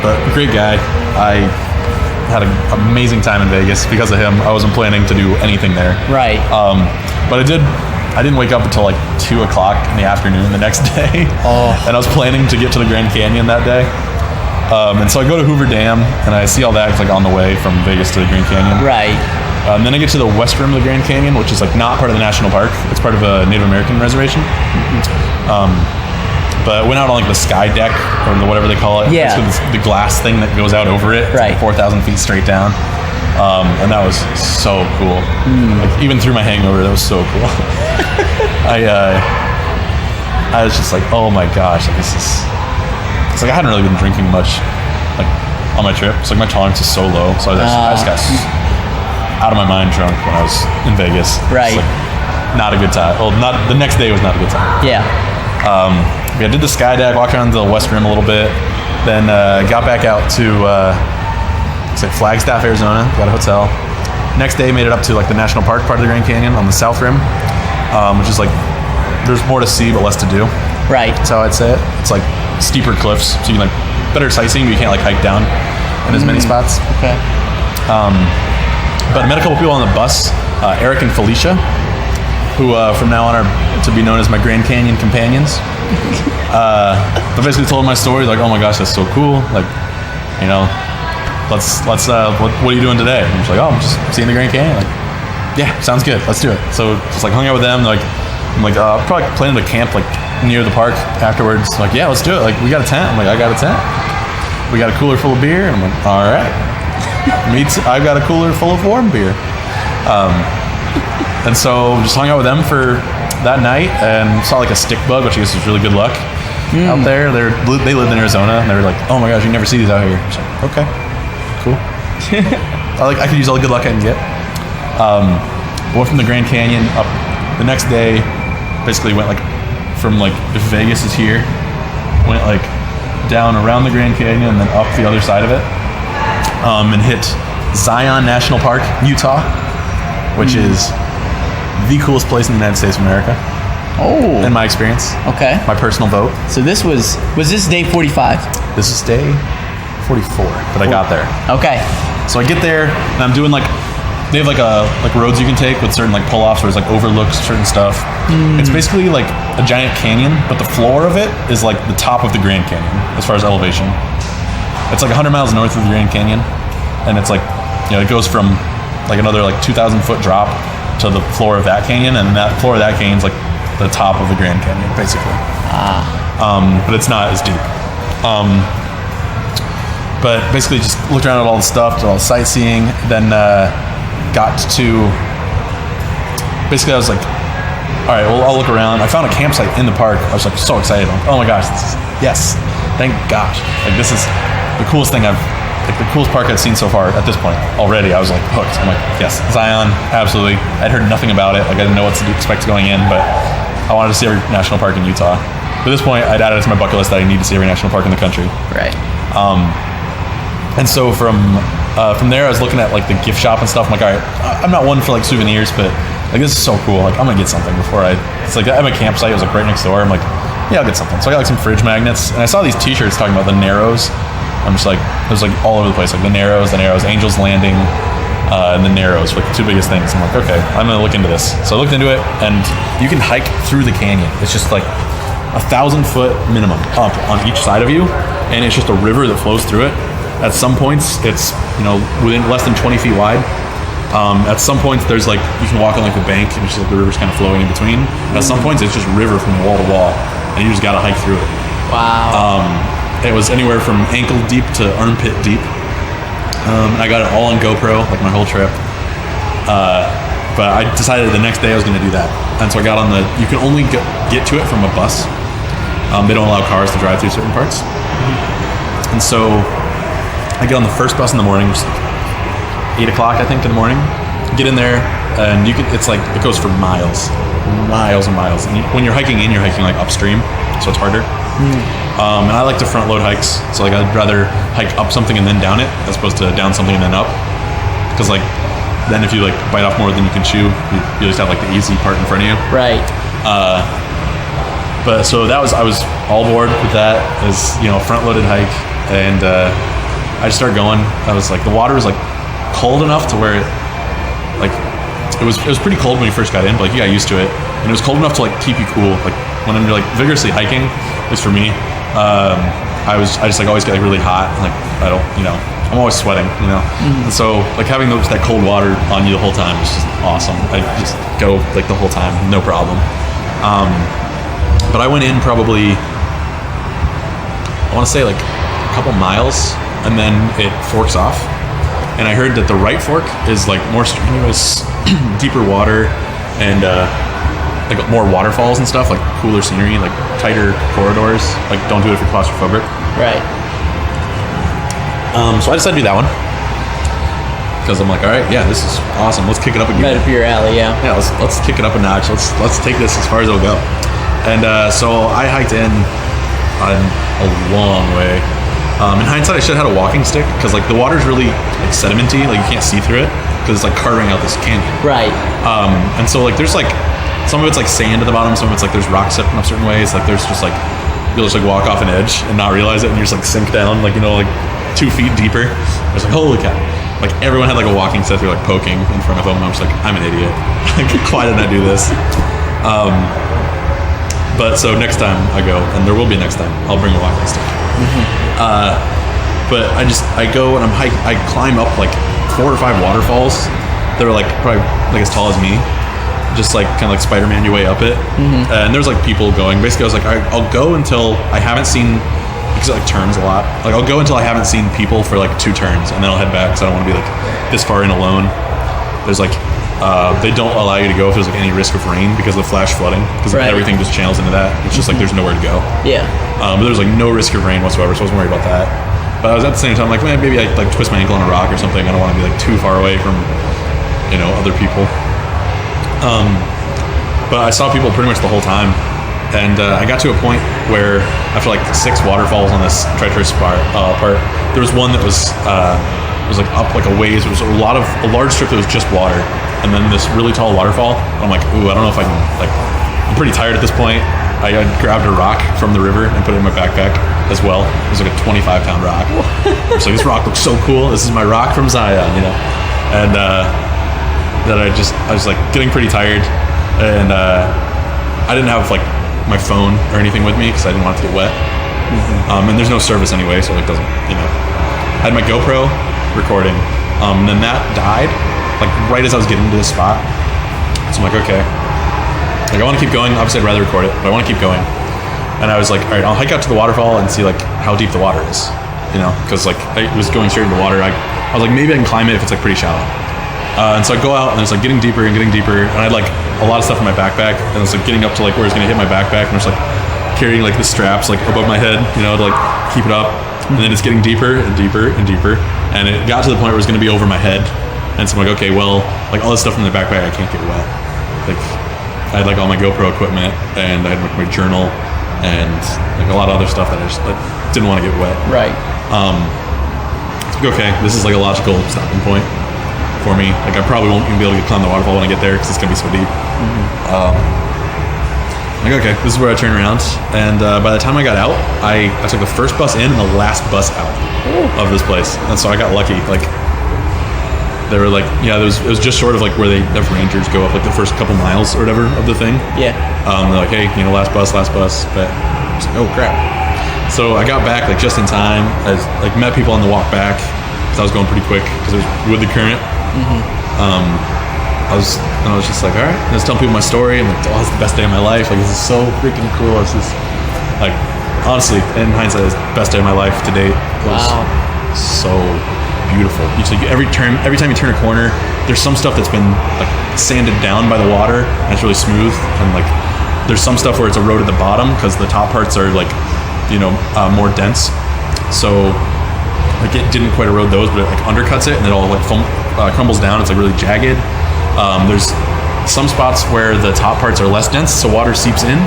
But great guy. I had an amazing time in Vegas because of him. I wasn't planning to do anything there. Right. But I didn't wake up until like 2 o'clock in the afternoon the next day. Oh. And I was planning to get to the Grand Canyon that day. And so I go to Hoover Dam, and I see all that like on the way from Vegas to the Grand Canyon. Right. Then I get to the west rim of the Grand Canyon, which is like not part of the national park. It's part of a Native American reservation. But I went out on like the sky deck, or whatever they call it. Yeah. It's the glass thing that goes out over it. It's right. Like 4,000 feet straight down. And that was so cool. Like, even through my hangover, that was so cool. I was just like, oh my gosh, like this is. It's like I hadn't really been drinking much, like on my trip. It's like my tolerance is so low, so I just got out of my mind drunk when I was in Vegas. Right. It's like not a good time. Well, not the next day was not a good time. Yeah. I did the sky deck, walked around the west rim a little bit, then got back out to it's like Flagstaff, Arizona. Got a hotel. Next day, made it up to like the national park part of the Grand Canyon on the south rim, which is like there's more to see but less to do. Right. That's how I'd say it. It's like steeper cliffs, so you can like better sightseeing, but you can't like hike down in as many spots. Okay. But I met a couple people on the bus, Eric and Felicia, who from now on are to be known as my Grand Canyon companions. I basically told my story, like, oh my gosh, that's so cool. Like, you know, let's what are you doing today? And I'm just like, oh, I'm just seeing the Grand Canyon. Like, yeah, sounds good. Let's do it. So just like hung out with them. Like, I'm like, probably planning to camp like near the park afterwards. Like, yeah, let's do it. Like, we got a tent. I'm like, I got a tent. We got a cooler full of beer. And I'm like, all right. Me too. I've got a cooler full of warm beer. And so just hung out with them for that night and saw like a stick bug, which I guess is really good luck out there. They lived in Arizona, and they were like, oh my gosh, you never see these out here. I was like, okay, cool. I could use all the good luck I can get. Went from the Grand Canyon up the next day. Basically went like from like if Vegas is here, went like down around the Grand Canyon and then up the other side of it, and hit Zion National Park, Utah, which is the coolest place in the United States of America. Oh. In my experience. Okay. My personal vote. So this was this day 45? This is day 44 that I got there. Okay. So I get there and I'm doing like, they have like roads you can take with certain like pull-offs where it's like overlooks certain stuff. It's basically like a giant canyon, but the floor of it is like the top of the Grand Canyon as far as elevation. It's like 100 miles north of the Grand Canyon, and it's like, you know, it goes from like another like 2,000 foot drop to the floor of that canyon, and that floor of that canyon is like the top of the Grand Canyon, basically. But it's not as deep. But basically just looked around at all the stuff, did all the sightseeing, then got to, basically I was like, all right, well, I'll look around. I found a campsite in the park. I was like so excited. I'm like, oh my gosh, yes, thank gosh. Like this is the coolest thing like the coolest park I've seen so far at this point already. I was like hooked. I'm like, yes, Zion, absolutely. I'd heard nothing about it. Like I didn't know what to expect going in, but I wanted to see every national park in Utah. At this point, I'd added it to my bucket list that I need to see every national park in the country. Right. And so from there, I was looking at like the gift shop and stuff. I'm like, all right, I'm not one for like souvenirs, but like this is so cool. Like I'm gonna get something before it's like at my campsite. It was like right next door. I'm like, yeah, I'll get something. So I got like some fridge magnets, and I saw these T-shirts talking about the Narrows. I'm just like, it was like all over the place, like the Narrows, Angels Landing, and the Narrows, like the two biggest things. I'm like, okay, I'm gonna look into this. So I looked into it, and you can hike through the canyon. It's just like 1,000 foot minimum up on each side of you, and it's just a river that flows through it. At some points, it's, you know, within less than 20 feet wide. At some points, there's like, you can walk on like the bank, and it's just like the river's kind of flowing in between. And at some points, it's just river from wall to wall, and you just gotta hike through it. Wow. It was anywhere from ankle deep to armpit deep. And I got it all on GoPro, like my whole trip. But I decided the next day I was going to do that. And so I got on you can only get to it from a bus. They don't allow cars to drive through certain parts. And so I get on the first bus in the morning, just 8 o'clock, I think, in the morning. Get in there, and it's like, it goes for miles and miles. And when you're hiking in, you're hiking like upstream, so it's harder. And I like to front load hikes, so like I'd rather hike up something and then down it, as opposed to down something and then up. Because like, then if you like bite off more than you can chew, you just have like the easy part in front of you. Right. But so I was all aboard with that as, you know, front loaded hike, and I just started going. I was like, the water was like cold enough to where it was pretty cold when you first got in, but like you got used to it, and it was cold enough to like keep you cool. Like when I'm like vigorously hiking, at least for me, I just like always get like really hot. Like I don't, you know, I'm always sweating, you know. And so like having that cold water on you the whole time is just awesome. I just go like the whole time, no problem. But I went in probably, I want to say like a couple miles, and then it forks off. And I heard that the right fork is like more strenuous, deeper water, and like more waterfalls and stuff, like cooler scenery, like tighter corridors. Like don't do it if you're claustrophobic. Right. So I decided to do that one because I'm like, all right, yeah, this is awesome. Let's kick it up again. Right up your alley, yeah. Yeah, let's kick it up a notch. Let's take this as far as it'll go. And so I hiked in on a long way. In hindsight, I should have had a walking stick because like the water's really like sedimenty, like you can't see through it because it's like carving out this canyon. Right. And so like there's like some of it's like sand at the bottom, some of it's like there's rocks set up certain ways. Like there's just like you'll just like walk off an edge and not realize it, and you just like sink down like, you know, like 2 feet deeper. I was like, holy cow! Like everyone had like a walking stick, they're like poking in front of them. And I'm just like, I'm an idiot. Like why didn't I do this? But so next time I go, and there will be a next time, I'll bring a walking stick. But I go and I climb up like 4 or 5 waterfalls that are like probably like as tall as me, just like kind of like Spider-Man your way up it. And there's like people going. Basically, I was like, I'll go until I haven't seen, because it like turns a lot. Like I'll go until I haven't seen people for like 2 turns, and then I'll head back because I don't want to be like this far in alone. There's like they don't allow you to go if there's like any risk of rain because of the flash flooding, because like, everything just channels into that. It's just like there's nowhere to go. Yeah. But there's like no risk of rain whatsoever, so I wasn't worried about that. But I was at the same time like, man, maybe I like twist my ankle on a rock or something. I don't want to be like too far away from, you know, other people. But I saw people pretty much the whole time, and I got to a point where after like 6 waterfalls on this treacherous part, there was one that was like up like a ways. It was a large strip that was just water, and then this really tall waterfall. I'm like, ooh, I don't know if I can, like, I'm pretty tired at this point. I grabbed a rock from the river and put it in my backpack as well. It was like a 25-pound rock. So this rock looks so cool. This is my rock from Zion, you know. And that I was like getting pretty tired, and I didn't have like my phone or anything with me because I didn't want it to get wet. And there's no service anyway, so it doesn't, you know. I had my GoPro recording, and then that died like right as I was getting to this spot. So I'm like, okay, like I want to keep going. Obviously I'd rather record it, but I want to keep going. And I was like, all right, I'll hike out to the waterfall and see like how deep the water is, you know, because like I was going straight into the water. I was like, maybe I can climb it if it's like pretty shallow. And so I go out, and it's like getting deeper, and I had like a lot of stuff in my backpack, and it's like getting up to like where it's gonna hit my backpack, and it's like carrying like the straps like above my head, you know, to like keep it up. And then it's getting deeper and deeper and deeper, and it got to the point where it was gonna be over my head. And so I'm like, okay, well, like all this stuff in the backpack, I can't get wet. Like I had like all my GoPro equipment, and I had like my journal, and like a lot of other stuff that I just like didn't want to get wet. Right. Okay, this is like a logical stopping point for me. Like I probably won't even be able to climb the waterfall when I get there because it's gonna be so deep. Like okay, this is where I turn around, and by the time I got out, I took the first bus in and the last bus out of this place, and so I got lucky. Like they were like, yeah, it was just short of like where they have rangers go up like the first couple miles or whatever of the thing. Yeah. They're like, hey, you know, last bus, but I was like, oh crap. So I got back like just in time. I like met people on the walk back because I was going pretty quick because it was with the current. I was just like, all right. I was telling people my story. I'm like, oh, it's the best day of my life. Like, this is so freaking cool. It's just like, honestly, in hindsight, it's the best day of my life to date. It was so beautiful. Every time you turn a corner, there's some stuff that's been like sanded down by the water, and it's really smooth, and like there's some stuff where it's eroded the bottom because the top parts are like, more dense. So like it didn't quite erode those, but it like undercuts it and it all like crumbles down. It's like really jagged. There's some spots where the top parts are less dense, so water seeps in,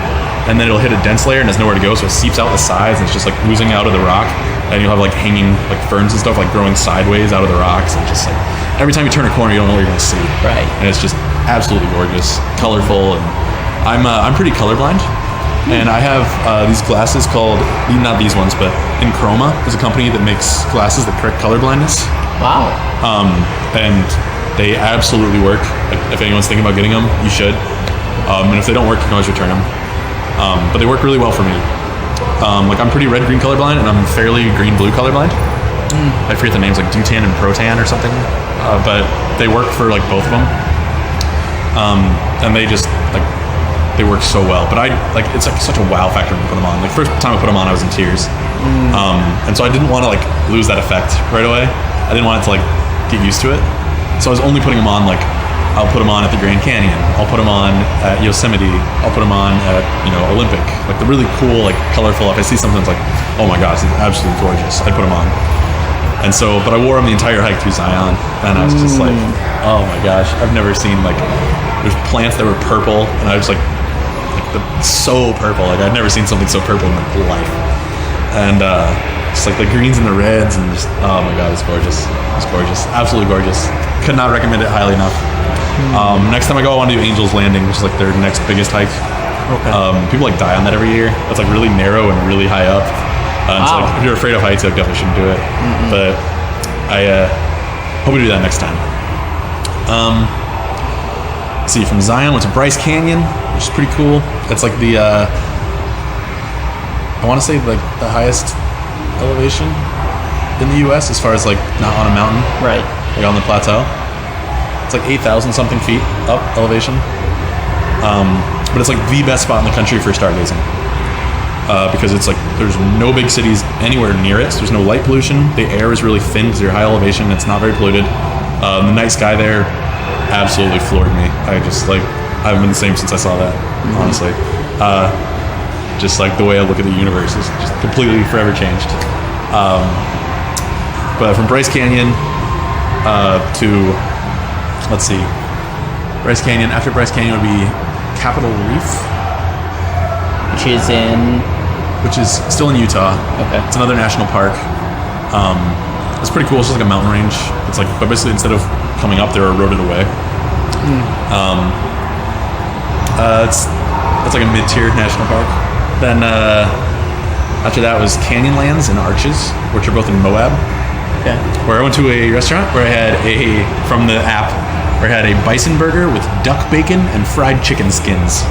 and then it'll hit a dense layer and there's nowhere to go, so it seeps out the sides and it's just like oozing out of the rock, and you'll have like hanging like ferns and stuff like growing sideways out of the rocks, and just like every time you turn a corner you don't know what you're gonna see. Right. And it's just absolutely gorgeous, colorful, and I'm pretty colorblind. And I have these glasses called, not these ones, but Enchroma is a company that makes glasses that correct color blindness. Wow. And they absolutely work. If anyone's thinking about getting them, you should. And if they don't work, you can always return them. But they work really well for me. Like I'm pretty red-green colorblind, and I'm fairly green-blue colorblind. I forget the names, like Dutan and Protan or something. But they work for like both of them. And they just like, they work so well. But it's like such a wow factor when you put them on. Like first time I put them on, I was in tears. And so I didn't want to like lose that effect right away. I didn't want it to like get used to it. So I was only putting them on, like, I'll put them on at the Grand Canyon. I'll put them on at Yosemite. I'll put them on at, Olympic. Like the really cool, like colorful, if I see something that's like, oh my gosh, it's absolutely gorgeous, I put them on. And so, but I wore them the entire hike through Zion. And I was just like, oh my gosh, I've never seen like, there's plants that were purple. And I was like so purple. Like I've never seen something so purple in my life. And just like the greens and the reds and just, oh my God, it's gorgeous. It's gorgeous. Absolutely gorgeous. Could not recommend it highly enough. Next time I go, I want to do Angel's Landing, which is like their next biggest hike. Okay. People like die on that every year. It's like really narrow and really high up. So like, if you're afraid of heights, you definitely shouldn't do it. But I hope we do that next time. Let's see, from Zion went to Bryce Canyon, which is pretty cool. It's like the I want to say like the highest elevation in the U.S. as far as like not on a mountain, Right. like on the plateau. It's like 8,000 something feet up elevation. But it's like the best spot in the country for stargazing. Because it's like there's no big cities anywhere near it. So there's no light pollution. The air is really thin because you're high elevation. It's not very polluted. The night sky there absolutely floored me. I haven't been the same since I saw that, honestly. Just like the way I look at the universe is just completely forever changed. But from Bryce Canyon to, let's see, Bryce Canyon. After Bryce Canyon would be Capitol Reef, which is still in Utah. Okay. It's another national park. It's pretty cool. It's just like a mountain range. It's like, but basically instead of coming up, they're eroded away. It's like a mid-tier national park. Then after that was Canyonlands and Arches, which are both in Moab. Okay. Where I went to a restaurant where I had from the app, where I had a bison burger with duck bacon and fried chicken skins.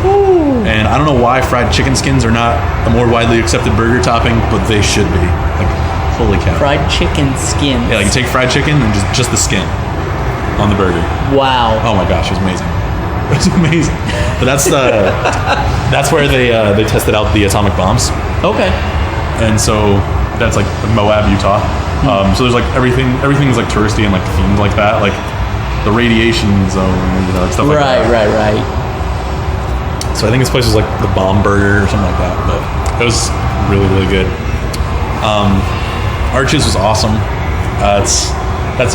Ooh. And I don't know why fried chicken skins are not a more widely accepted burger topping, but they should be. Like, holy cow. Fried chicken skins. Yeah, like you take fried chicken and just the skin on the burger. Wow. Oh my gosh, it was amazing. It was amazing. But that's where they tested out the atomic bombs. Okay. And so that's like Moab, Utah. So there's like everything's like touristy and like themed like that, like the radiation zone, and stuff like that. Right. So I think this place was like the Bomb Burger or something like that, but it was really, really good. Arches was awesome. That's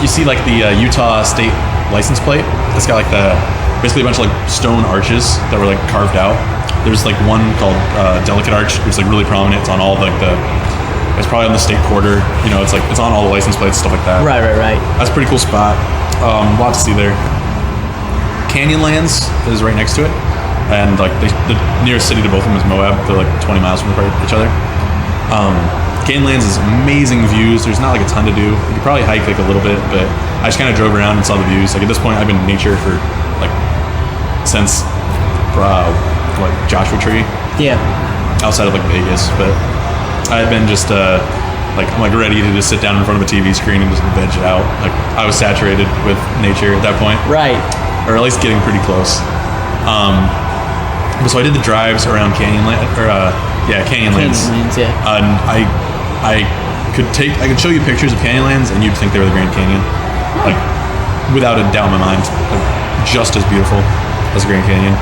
you see like the Utah state license plate. It's got like basically a bunch of like stone arches that were like carved out. There's like one called Delicate Arch, which is like really prominent. It's on all like it's probably on the state quarter. It's on all the license plates, stuff like that. Right. That's a pretty cool spot. A lot to see there. Canyonlands is right next to it, and like the nearest city to both of them is Moab. They're like 20 miles from each other. Canyonlands is amazing views. There's not like a ton to do. You could probably hike like a little bit, but I just kind of drove around and saw the views. Like at this point, I've been in nature for like since Joshua Tree. Yeah. Outside of like Vegas, but I had been just I'm like ready to just sit down in front of a TV screen and just veg it out. Like I was saturated with nature at that point. Right. Or at least getting pretty close. So I did the drives around Canyonlands. Canyonlands, yeah. And I could show you pictures of Canyonlands and you'd think they were the Grand Canyon. Like without a doubt in my mind. Like, just as beautiful as the Grand Canyon.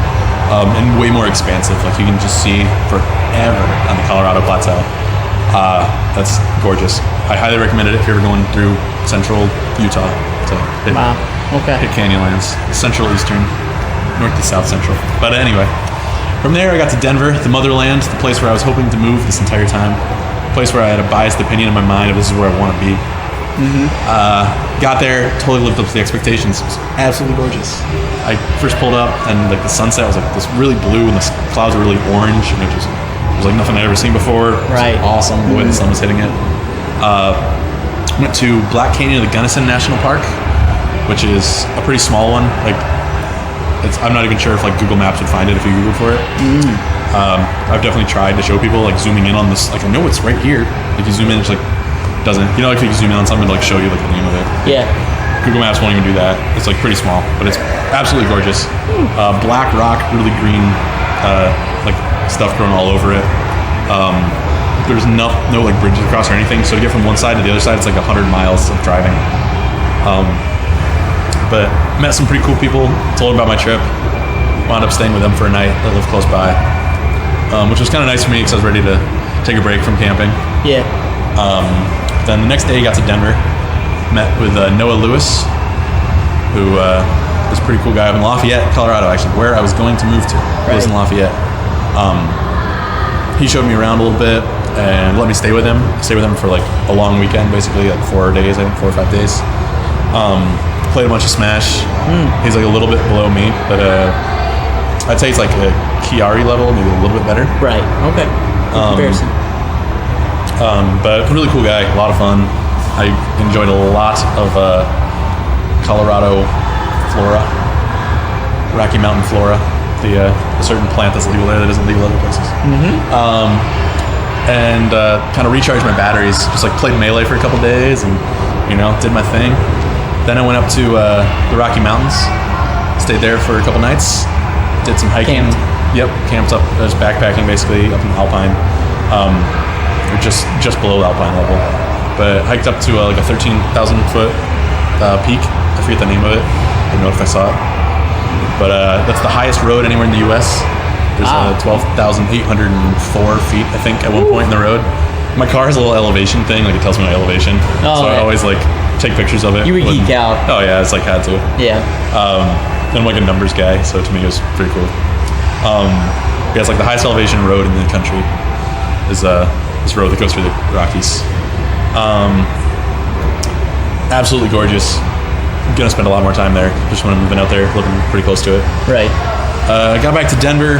and way more expansive. Like you can just see forever on the Colorado Plateau. That's gorgeous. I highly recommend it if you're ever going through central Utah to hit, hit Canyonlands, central, eastern, north to south central. But anyway, from there I got to Denver, the motherland, the place where I was hoping to move this entire time, the place where I had a biased opinion in my mind of this is where I want to be. Got there, totally lived up to the expectations. It was absolutely gorgeous. I first pulled up and like the sunset was like this really blue and the clouds were really orange and it was like nothing I'd ever seen before. It was awesome the way the sun was hitting it. Went to Black Canyon of the Gunnison National Park, which is a pretty small one. Like I'm not even sure if like Google Maps would find it if you Googled for it. I've definitely tried to show people like zooming in on this. Like I know it's right here. If you zoom in, it's like doesn't. You know, like if you zoom in on something to like show you like the name of it. Yeah. Google Maps won't even do that. It's like pretty small, but it's absolutely gorgeous. Black rock, really green, like stuff growing all over it. There's no like bridges across or anything, so to get from one side to the other side, it's like 100 miles of driving. But met some pretty cool people. Told them about my trip. Wound up staying with them for a night. They live close by, which was kind of nice for me because I was ready to take a break from camping. Yeah. Then the next day, got to Denver. Met with Noah Lewis, who is a pretty cool guy up in Lafayette, Colorado, actually, where I was going to move to. He was in Lafayette. He showed me around a little bit and let me stay with him. Stay with him for like a long weekend, basically, like 4 days, I think, 4 or 5 days. Played a bunch of Smash. He's like a little bit below me, but I'd say it's like a Chiari level, maybe a little bit better. Right. Okay. Comparison. But really cool guy, a lot of fun. I enjoyed a lot of Colorado flora, Rocky Mountain flora, the certain plant that's legal there that isn't legal other places. And kind of recharged my batteries. Just like played Melee for a couple days and, you know, did my thing. Then I went up to the Rocky Mountains, stayed there for a couple nights, did some hiking. Camped up, just backpacking basically up in Alpine, or just below Alpine level. But hiked up to like a 13,000 foot peak. I forget the name of it. I don't know if I saw it. But that's the highest road anywhere in the U.S. There's 12,804 feet, I think, at one point in the road. My car has a little elevation thing, like it tells me my elevation. So I always like take pictures of it. You would geek out. Oh yeah, it's like had to. Yeah. I'm like a numbers guy, so to me it was pretty cool. Yeah, it's like the highest elevation road in the country is this road that goes through the Rockies. Absolutely gorgeous. I'm gonna spend a lot more time there. Just when I'm moving out there, living pretty close to it. Right. Got back to Denver,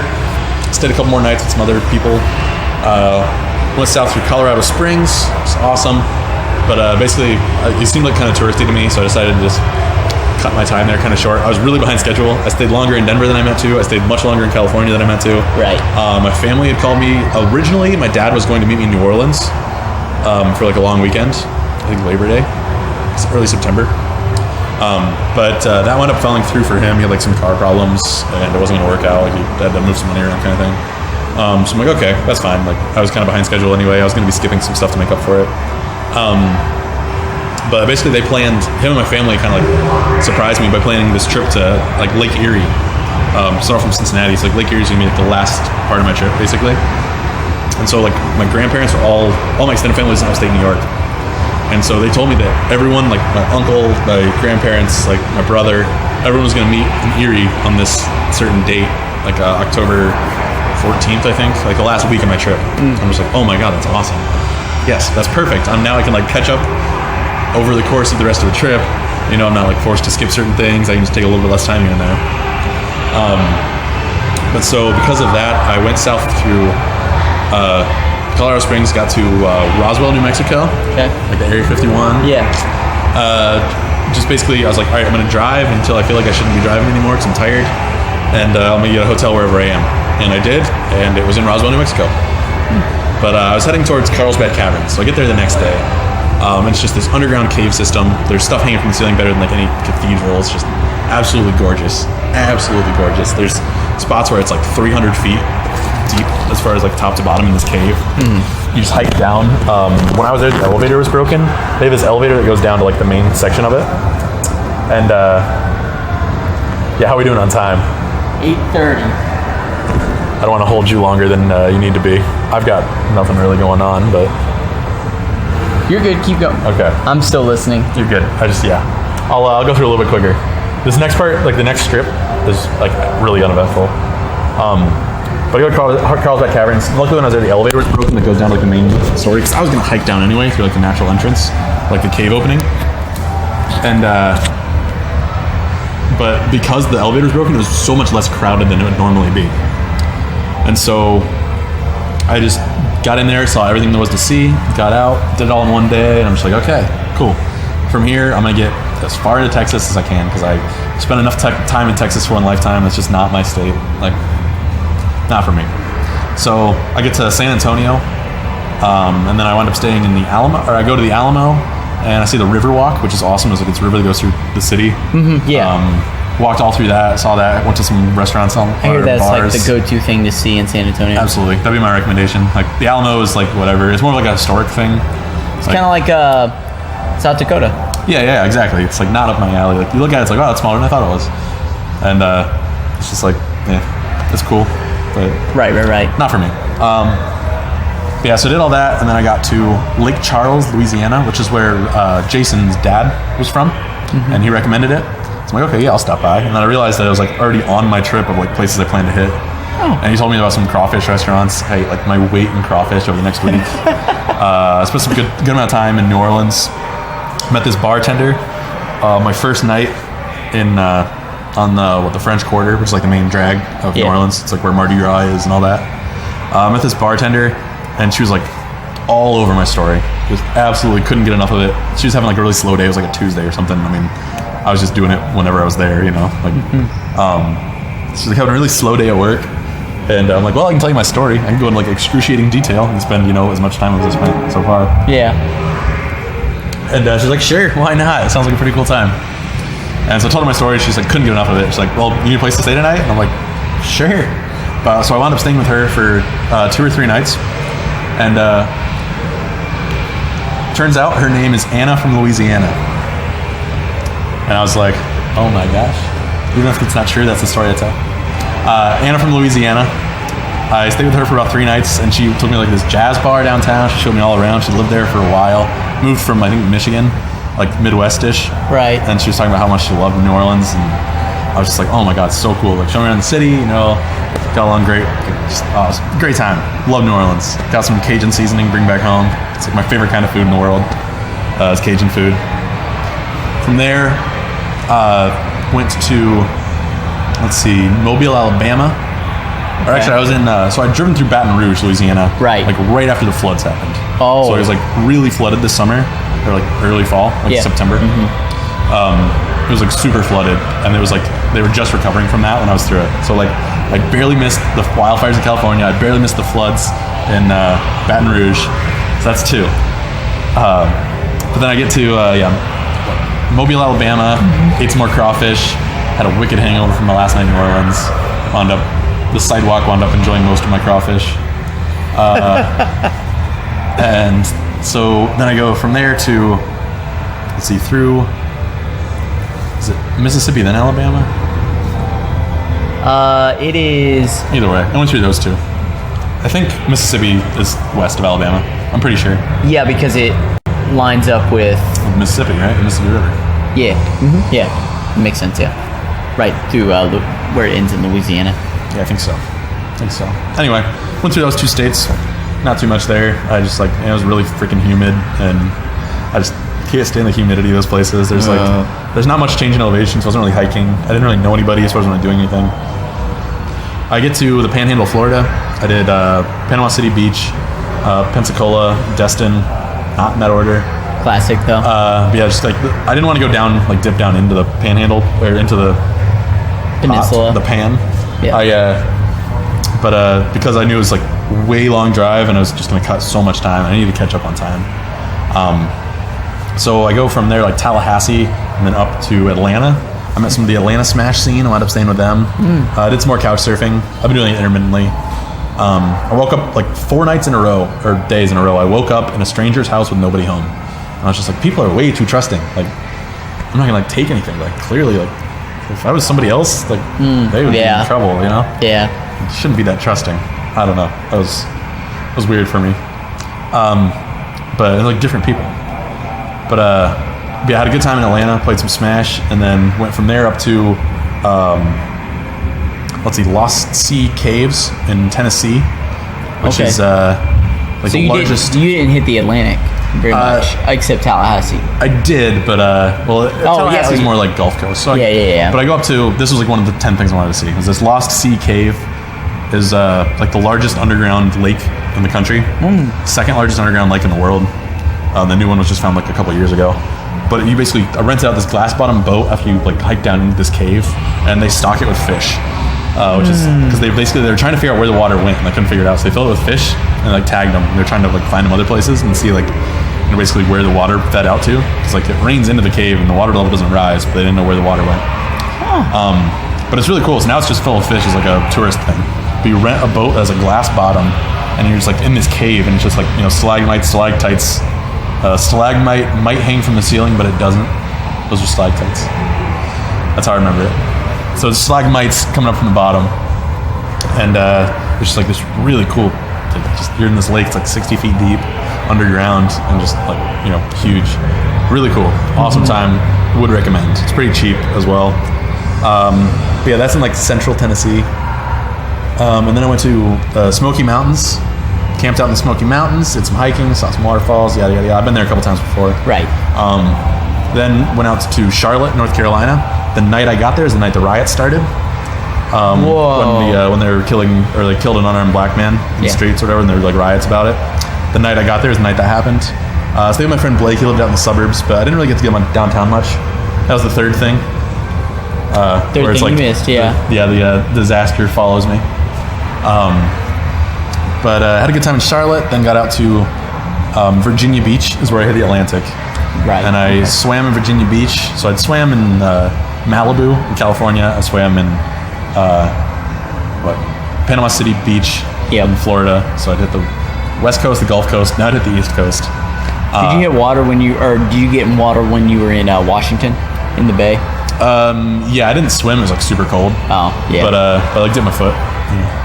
stayed a couple more nights with some other people. Went south through Colorado Springs. It's awesome, but basically it seemed like kind of touristy to me, so I decided to just cut my time there kind of short. I was really behind schedule. I stayed longer in Denver than I meant to. I stayed much longer in California than I meant to. Right. My family had called me. Originally, my dad was going to meet me in New Orleans for like a long weekend. I think Labor Day. It's early September. But that wound up falling through for him. He had like some car problems and it wasn't going to work out. Like he had to move some money around kind of thing. So I'm like, okay, that's fine. Like I was kind of behind schedule anyway. I was going to be skipping some stuff to make up for it. But basically they planned, him and my family kind of like surprised me by planning this trip to like Lake Erie. Start from Cincinnati. So like Lake Erie is going to be like the last part of my trip basically. And so like my grandparents were all my extended family was in upstate New York. And so they told me that everyone, like my uncle, my grandparents, like my brother, everyone was going to meet in Erie on this certain date, like October 14th, I think, like the last week of my trip. I'm just like, oh my God, that's awesome. Yes, that's perfect. Now I can like catch up over the course of the rest of the trip. You know, I'm not like forced to skip certain things. I can just take a little bit less time here and there. But so because of that, I went south through Colorado Springs, got to Roswell, New Mexico. Okay. Like the Area 51. Yeah. Just basically, I was like, all right, I'm going to drive until I feel like I shouldn't be driving anymore because I'm tired. And I'm going to get a hotel wherever I am. And I did, and it was in Roswell, New Mexico. But I was heading towards Carlsbad Caverns, so I get there the next day. And it's just this underground cave system. There's stuff hanging from the ceiling better than like any cathedral. It's just absolutely gorgeous. Absolutely gorgeous. There's spots where it's like 300 feet deep as far as like top to bottom in this cave. You just hike down. When I was there, the elevator was broken. They have this elevator that goes down to like the main section of it. And yeah, how are we doing on time? 8:30. don't want to hold you longer than you need to be. I've got nothing really going on, but You're good. Keep going. okay. I'm still listening. You're good. I'll go through a little bit quicker. This next part, like the next strip, is like really uneventful. But I go to Carlsbad Caverns. Luckily, when I was there, the elevator was broken that goes down to like the main story. Because I was gonna hike down anyway through like the natural entrance, like the cave opening. And but because the elevator was broken, it was so much less crowded than it would normally be. And so I just got in there, saw everything there was to see, got out, did it all in one day, and I'm just like, okay, cool. From here, I'm gonna get as far into Texas as I can because I spent enough time in Texas for one lifetime. It's just not my state, like, not for me. So I get to San Antonio, and then I wind up staying in the Alamo, or I go to the Alamo, and I see the Riverwalk, which is awesome. It's like it's a river that goes through the city. Walked all through that, saw that, went to some restaurants, I hear that's bars. like the go-to thing to see in San Antonio. Absolutely, that'd be my recommendation. Like the Alamo is like whatever. It's more like a historic thing. It's kind of like South Dakota. Yeah, exactly. It's like not up my alley. Like you look at it, it's like, oh, it's smaller than I thought it was, and it's just like, yeah, it's cool, but Right. not for me. Yeah, so I did all that, and then I got to Lake Charles, Louisiana, which is where Jason's dad was from, and he recommended it. So I'm like, okay, yeah, I'll stop by. And then I realized that I was like already on my trip of like places I plan to hit. Oh. And he told me about some crawfish restaurants. I ate like my weight in crawfish over the next week. I spent some good amount of time in New Orleans. Met this bartender. My first night in on the French Quarter, which is like the main drag of New Orleans. It's like where Mardi Gras is and all that. Met this bartender, and she was like all over my story. Just absolutely couldn't get enough of it. She was having like a really slow day. It was like a Tuesday or something. I mean, I was just doing it whenever I was there, you know. Like, she's like having a really slow day at work, and I'm like, well, I can tell you my story. I can go into like excruciating detail and spend, you know, as much time as I spent so far. Yeah. And she's like, sure, why not? It sounds like a pretty cool time. And so I told her my story. She's like, couldn't get enough of it. She's like, well, you need a place to stay tonight? And I'm like, sure. So I wound up staying with her for 2 or 3 nights. And turns out her name is Anna from Louisiana. And I was like, oh my gosh. Even if it's not true, that's the story I tell. Anna from Louisiana. I stayed with her for about 3 nights, and she took me like this jazz bar downtown. She showed me all around. She lived there for a while. Moved from, I think, Michigan, like Midwest-ish. Right. And she was talking about how much she loved New Orleans, and I was just like, oh my God, it's so cool. Like, showing me around the city, you know, got along great. Just, it was a great time. Love New Orleans. Got some Cajun seasoning, bring back home. It's like my favorite kind of food in the world, is Cajun food. From there, went to, let's see, Mobile, Alabama. Or actually, I was in, so I'd driven through Baton Rouge, Louisiana. Right. Like right after the floods happened. Oh. So it was like really flooded this summer, or like early fall, like September. It was like super flooded, and it was like, they were just recovering from that when I was through it. So like, I barely missed the wildfires in California. I barely missed the floods in Baton Rouge. So that's 2. But then I get to, Mobile, Alabama, ate some more crawfish, had a wicked hangover from my last night in New Orleans, the sidewalk wound up enjoying most of my crawfish. And so then I go from there to, let's see, through, is it Mississippi, then Alabama? It is. Either way, I went through those 2. I think Mississippi is west of Alabama. I'm pretty sure. Yeah, because it lines up with Mississippi, right? The Mississippi River. Yeah. Yeah. Makes sense. Yeah. Right through where it ends in Louisiana. Yeah, I think so. Anyway, went through those 2 states. Not too much there. I just like, it was really freaking humid, and I just can't stand the humidity of those places. There's there's not much change in elevation, so I wasn't really hiking. I didn't really know anybody, so I wasn't really doing anything. I get to the Panhandle, Florida. I did Panama City Beach, Pensacola, Destin, not in that order. Classic though. But yeah, just like, I didn't want to go down, like dip down into the Panhandle, or into the Peninsula. the Pan. Yeah. But because I knew it was like way long drive, and I was just going to cut so much time, I needed to catch up on time. So I go from there, like Tallahassee, and then up to Atlanta. I met some of the Atlanta Smash scene. I wound up staying with them. I did some more couch surfing. I've been doing it intermittently. I woke up like 4 nights in a row, or days in a row. I woke up in a stranger's house with nobody home. And I was just like, people are way too trusting. Like, I'm not gonna like take anything. Like, clearly, like, if I was somebody else, like, they would be in trouble, you know? Yeah. shouldn't be that trusting. I don't know. It was weird for me. But like different people. But yeah, I had a good time in Atlanta. Played some Smash, and then went from there up to Lost Sea Caves in Tennessee, which is like So the largest. you didn't hit the Atlantic very much, except Tallahassee. I did, but Tallahassee's more like Gulf Coast. So Yeah. But I go up to, this was like one of the 10 things I wanted to see. Was this Lost Sea Cave is like the largest underground lake in the country, second largest underground lake in the world. The new one was just found like a couple years ago. But you basically rented out this glass bottom boat after you like hike down into this cave, and they stock it with fish. Which is because they're trying to figure out where the water went, and they couldn't figure it out, so they filled it with fish and like tagged them. And they're trying to like find them other places and see like basically where the water fed out to. It's like it rains into the cave and the water level doesn't rise, but they didn't know where the water went. But it's really cool. So now it's just full of fish as like a tourist thing. But you rent a boat that has a glass bottom, and you're just like in this cave, and it's just like stalagmites, stalactites. Stalagmite might hang from the ceiling, but it doesn't. Those are stalactites. That's how I remember it. So the stalagmites coming up from the bottom, and it's just like this really cool. You're in this lake, it's like 60 feet deep, underground, and just like huge. Really cool, awesome time. Would recommend. It's pretty cheap as well. But yeah, that's in like central Tennessee. And then I went to Smoky Mountains. Camped out in the Smoky Mountains, did some hiking, saw some waterfalls, yada yada yada. I've been there a couple times before. Right. Then went out to Charlotte, North Carolina. The night I got there is the night the riot started. When they were killing, or they killed an unarmed black man in the streets or whatever, and there were like riots about it. The night I got there is the night that happened. Stayed with my friend Blake. He lived out in the suburbs, but I didn't really get to get downtown much. That was the third thing. Third thing you missed, The disaster follows me. But had a good time in Charlotte, then got out to Virginia Beach is where I hit the Atlantic. Right. And I swam in Virginia Beach. So I'd swam in Malibu in California. I swam in Panama City Beach in Florida. So I'd hit the West Coast, the Gulf Coast. Now I'd hit the East Coast. Did you get water when you were in Washington in the Bay? Yeah, I didn't swim. It was like super cold. Oh, yeah. But I like dipped my foot. Yeah.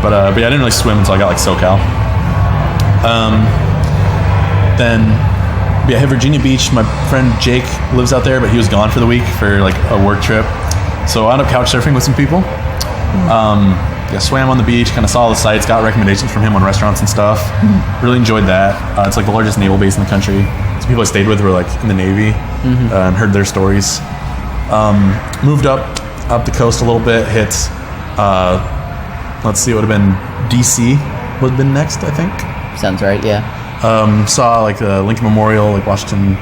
But yeah, I didn't really swim until I got like SoCal. Then I hit Virginia Beach. My friend Jake lives out there, but he was gone for the week for like a work trip. So I ended up couch surfing with some people. Yeah, swam on the beach, kind of saw the sights, got recommendations from him on restaurants and stuff. Really enjoyed that. It's like the largest naval base in the country. Some people I stayed with were like in the Navy and heard their stories. Moved up the coast a little bit, hit let's see, it would have been DC would have been next, I think. Sounds right, yeah. Saw like the Lincoln Memorial, like Washington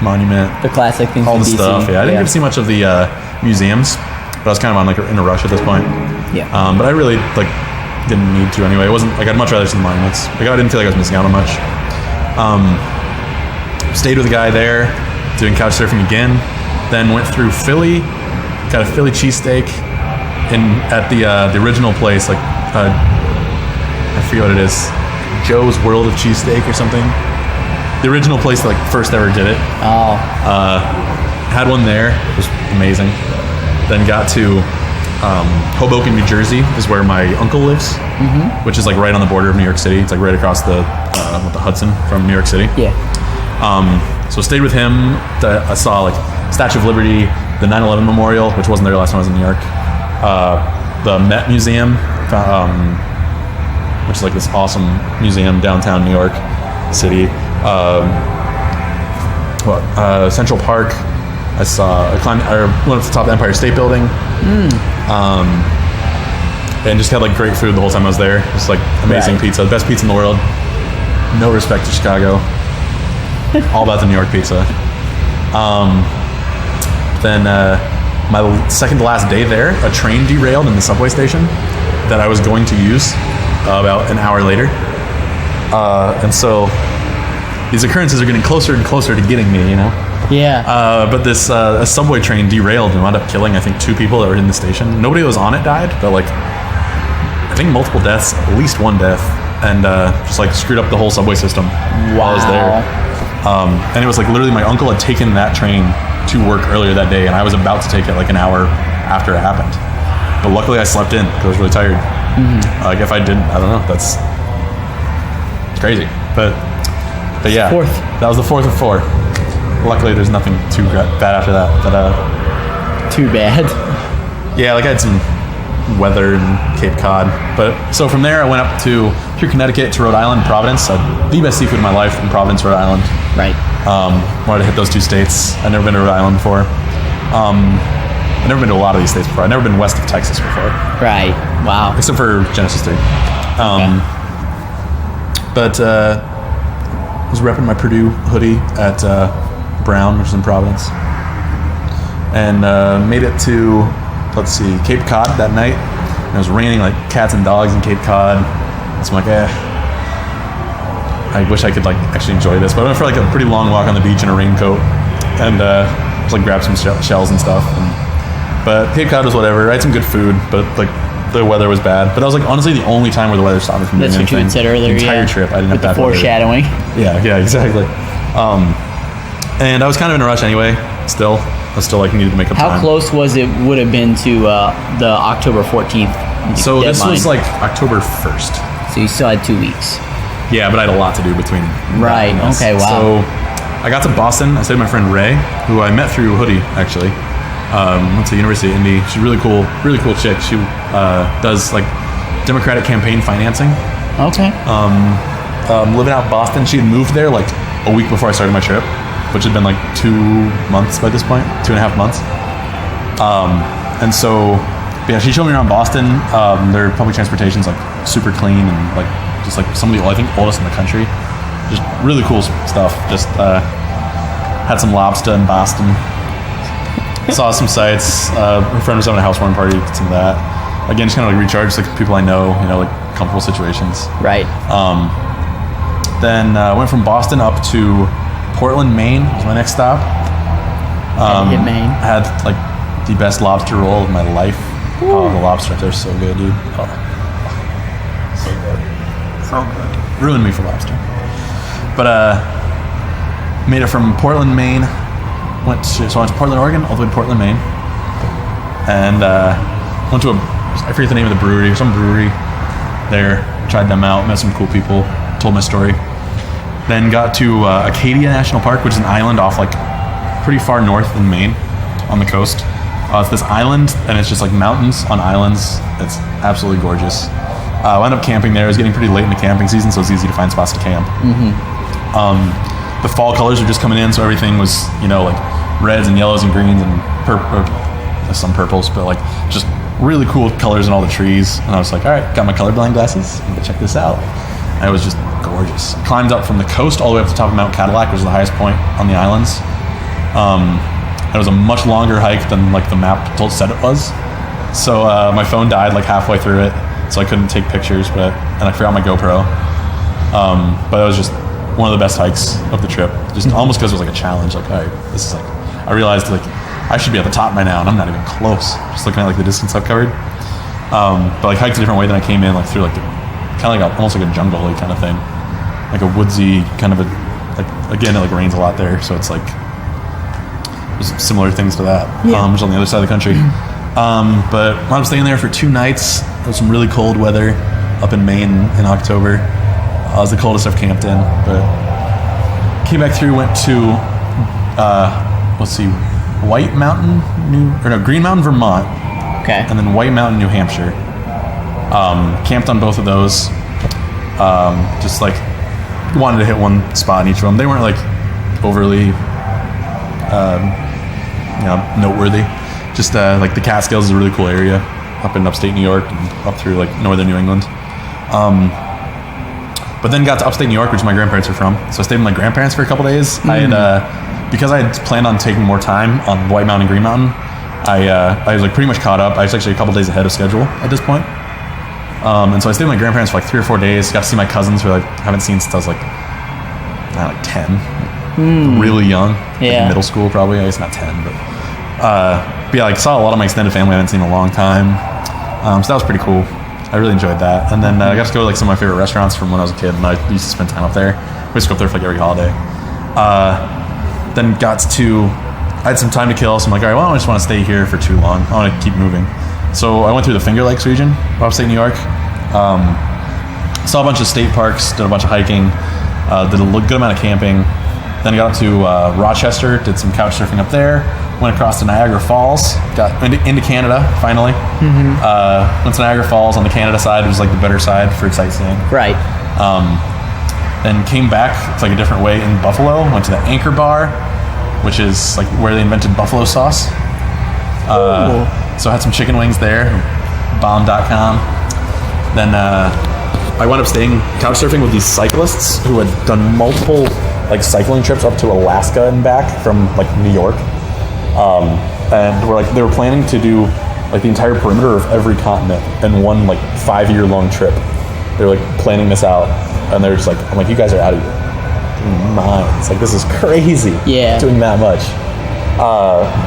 Monument. The classic things all from the DC. stuff, yeah. I didn't get to see much of the museums, but I was kind of on like in a rush at this point. Yeah. But I really like didn't need to anyway. It wasn't like I'd much rather see the monuments. Like I didn't feel like I was missing out on much. Stayed with a guy there, doing couch surfing again. Then went through Philly, got a Philly cheesesteak at the original place, like I forget what it is, Joe's World of Cheesesteak or something. The original place that like first ever did it. Oh. Had one there. It was amazing. Then got to Hoboken, New Jersey, is where my uncle lives, which is like right on the border of New York City. It's like right across the Hudson from New York City. Yeah. So stayed with him. I saw like Statue of Liberty, the 9/11 Memorial, which wasn't there last time I was in New York. The Met Museum, which is like this awesome museum downtown New York City. Central Park. I went up to the top of the Empire State Building. And just had like great food the whole time I was there. Just like amazing pizza, the best pizza in the world. No respect to Chicago. All about the New York pizza. Then my second to last day there, a train derailed in the subway station that I was going to use about an hour later. And so these occurrences are getting closer and closer to getting me, you know? Yeah. But this a subway train derailed and wound up killing, I think, 2 people that were in the station. Nobody that was on it died, but like, I think multiple deaths, at least 1 death, and just like screwed up the whole subway system while I was there. And it was like literally my uncle had taken that train to work earlier that day, and I was about to take it like an hour after it happened. But luckily I slept in because I was really tired. Like if I didn't, I don't know. That's crazy. But yeah, Fourth. That was the fourth of 4. Luckily, there's nothing too bad after that. But Too bad. yeah, like I had some weather in Cape Cod. But so from there, I went up through Connecticut to Rhode Island, Providence. The best seafood of my life in Providence, Rhode Island. Right. Wanted to hit those 2 states. I'd never been to Rhode Island before. I've never been to a lot of these states before. I've never been west of Texas before. Right. Wow. Except for Genesis 3. But I was repping my Purdue hoodie at Brown, which is in Providence. And made it to, let's see, Cape Cod that night. And it was raining like cats and dogs in Cape Cod. So I'm like, I wish I could like actually enjoy this. But I went for like a pretty long walk on the beach in a raincoat. And just like grabbed some shells and stuff. But Cape Cod was whatever. I had some good food, but like the weather was bad. But that was like honestly the only time where the weather stopped me from doing That's what you anything. had said earlier. The entire trip, I didn't have bad foreshadowing. weather. Yeah, exactly. And I was kind of in a rush anyway. Still, I was still like needed to make up time. How close would have been to the October 14th So deadline? this was like October 1st. So you still had 2 weeks. Yeah, but I had a lot to do between. Right. that and this. Okay. Wow. So I got to Boston. I stayed with my friend Ray, who I met through Hoodie actually. Went to University of Indy. She's a really cool chick. She does like Democratic campaign financing. Okay. Living out in Boston. She had moved there like a week before I started my trip, which had been like 2 months by this point, 2.5 months. And so, yeah, she showed me around Boston. Their public transportation's like super clean and like just like some of the I think oldest in the country. Just really cool stuff. Just had some lobster in Boston. Saw some sights. Her friend was having a housewarming party. Did some of that. Again, just kind of like recharged like people I know. Like comfortable situations. Right. Then went from Boston up to Portland, Maine was my next stop. Hit Maine. I had like the best lobster roll of my life. Ooh. Oh, the lobster up there is so good, dude. Oh. So good. So good. Ruined me for lobster. But made it from Portland, Maine. I went to Portland, Oregon, all the way to Portland, Maine. And went to I forget the name of the brewery, some brewery there. Tried them out, met some cool people, told my story. Then got to Acadia National Park, which is an island off like pretty far north in Maine on the coast. It's this island, and it's just like mountains on islands. It's absolutely gorgeous. I wound up camping there. It was getting pretty late in the camping season, so it's easy to find spots to camp. The fall colors were just coming in, so everything was, like reds and yellows and greens and some purples, but like just really cool colors in all the trees. And I was like, all right, got my colorblind glasses. I'm gonna check this out. And it was just gorgeous. Climbed up from the coast all the way up to the top of Mount Cadillac, which is the highest point on the islands. It was a much longer hike than like the map said it was. So my phone died like halfway through it, so I couldn't take pictures. And I forgot my GoPro. But it was just one of the best hikes of the trip. Just almost because it was like a challenge. Like, all right, this is like, I realized like I should be at the top by now, and I'm not even close. Just looking at like the distance I've covered. But like hiked a different way than I came in, like through like kind of like almost like a jungle-y kind of thing, like a woodsy kind of like again it like rains a lot there, so it's like there's similar things to that. Just on the other side of the country. But wound up staying there for 2 nights. There was some really cold weather up in Maine in October. It was the coldest I've camped in, but came back through, went to Green Mountain, Vermont. Okay. And then White Mountain, New Hampshire. Camped on both of those. Just like wanted to hit one spot in each of them. They weren't like overly noteworthy. Just like the Catskills is a really cool area up in upstate New York and up through like northern New England. But then got to upstate New York, which my grandparents are from. So I stayed with my grandparents for a couple days. I had because I had planned on taking more time on White Mountain and Green Mountain. I was like pretty much caught up. I was actually a couple days ahead of schedule at this point. And so I stayed with my grandparents for like 3 or 4 days. Got to see my cousins who I haven't seen since I was like 10. Really young. Yeah. Like middle school probably. I guess not 10, but yeah, like saw a lot of my extended family I hadn't seen in a long time. So that was pretty cool. I really enjoyed that. And then I got to go to like some of my favorite restaurants from when I was a kid, and I used to spend time up there. We used to go up there for like every holiday. Then I had some time to kill, so I'm like, all right, well, I don't just want to stay here for too long. I want to keep moving. So I went through the Finger Lakes region, upstate New York. Saw a bunch of state parks, did a bunch of hiking, did a good amount of camping. Then got up to Rochester, did some couch surfing up there. Went across to Niagara Falls, got into Canada finally. Went to Niagara Falls on the Canada side. It was like the better side for sightseeing. Right. Then came back. It's like a different way in Buffalo. Went to the Anchor Bar, which is like where they invented buffalo sauce. So I had some chicken wings there. Bomb.com. Then I wound up staying couch surfing with these cyclists who had done multiple like cycling trips up to Alaska and back from like New York. And they were planning to do like the entire perimeter of every continent in one like 5-year long trip. They're like planning this out, and they're just like, I'm like, you guys are out of your minds. Like, this is crazy. Yeah. Doing that much.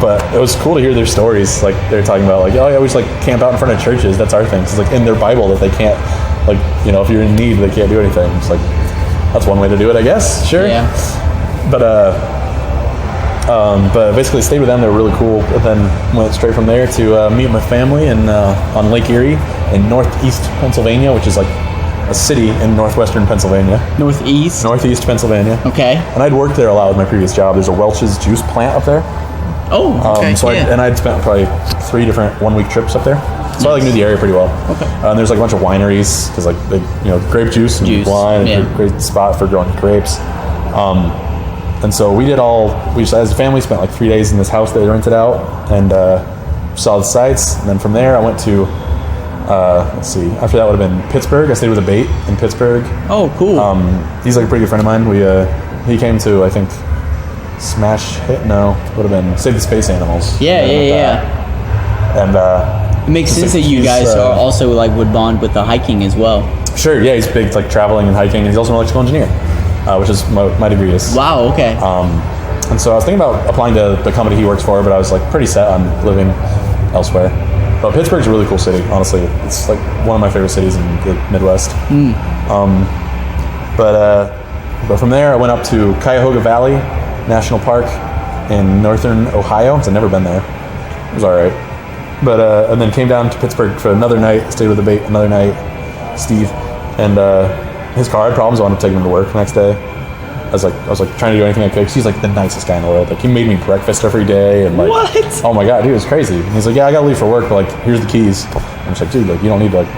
But it was cool to hear their stories. Like, they're talking about like, oh yeah, we just like camp out in front of churches. That's our thing. It's like in their Bible that they can't, like, you know, if you're in need, they can't do anything. It's like, that's one way to do it, I guess. Sure. Yeah. But basically stayed with them. They were really cool. And then went straight from there to meet my family on Lake Erie in northeast Pennsylvania, which is like a city in northwestern Pennsylvania. Northeast Pennsylvania. Okay. And I'd worked there a lot with my previous job. There's a Welch's juice plant up there. Oh, okay. I'd spent probably 3 different 1-week trips up there. So I like knew the area pretty well. Okay. And there's like a bunch of wineries because like they, you know, grape juice and wine, and a great spot for growing grapes. And so we just as a family spent like 3 days in this house that they rented out and saw the sights. And then from there I went to let's see, after that would have been Pittsburgh. I stayed with a bait in Pittsburgh. Oh, cool. He's like a pretty good friend of mine. He came to, I think, would have been Save the Space Animals. Yeah. And it makes sense that you guys are also like would bond with the hiking as well. Sure, yeah, he's big like traveling and hiking, and he's also an electrical engineer, which is my degree is. Wow, okay. And so I was thinking about applying to the company he works for, but I was like pretty set on living elsewhere. But Pittsburgh's a really cool city, honestly. It's like one of my favorite cities in the Midwest. But from there I went up to Cuyahoga Valley National Park in northern Ohio, because I've never been there. It was all right. But and then came down to Pittsburgh for another night, stayed with the bait another night, Steve, and his car had problems. I wanted to take him to work the next day. I was like trying to do anything I could. 'Cause he's like the nicest guy in the world. Like he made me breakfast every day, and like, what? Oh my god, dude, it was crazy. And he's like, yeah, I gotta leave for work, but like, here's the keys. I'm just like, dude, like you don't need to, like,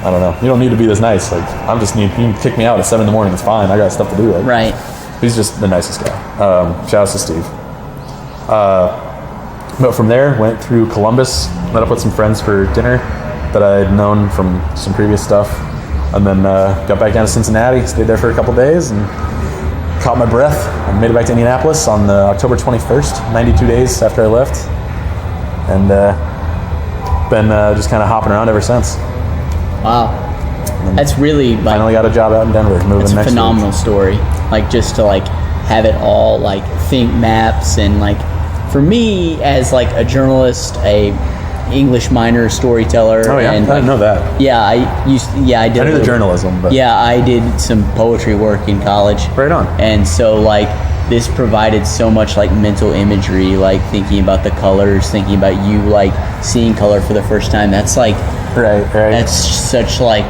I don't know, you don't need to be this nice. Like you can kick me out at 7 a.m. It's fine. I got stuff to do. Like, right. He's just the nicest guy. Shout out to Steve. But from there, went through Columbus, met up with some friends for dinner that I had known from some previous stuff, and then got back down to Cincinnati, stayed there for a couple days, and caught my breath. I made it back to Indianapolis on October 21st, 92 days after I left, and been just kind of hopping around ever since. Wow. That's really like, finally got a job out in Denver. Moving that's a next phenomenal week. story. Like just to like have it all like think maps and like for me as like a journalist, a English minor storyteller. Oh yeah, and I didn't know that. Yeah, I did. I knew the journalism, but yeah, I did some poetry work in college. Right on. And so like this provided so much like mental imagery, like thinking about the colors, thinking about you like seeing color for the first time. That's like right. That's such like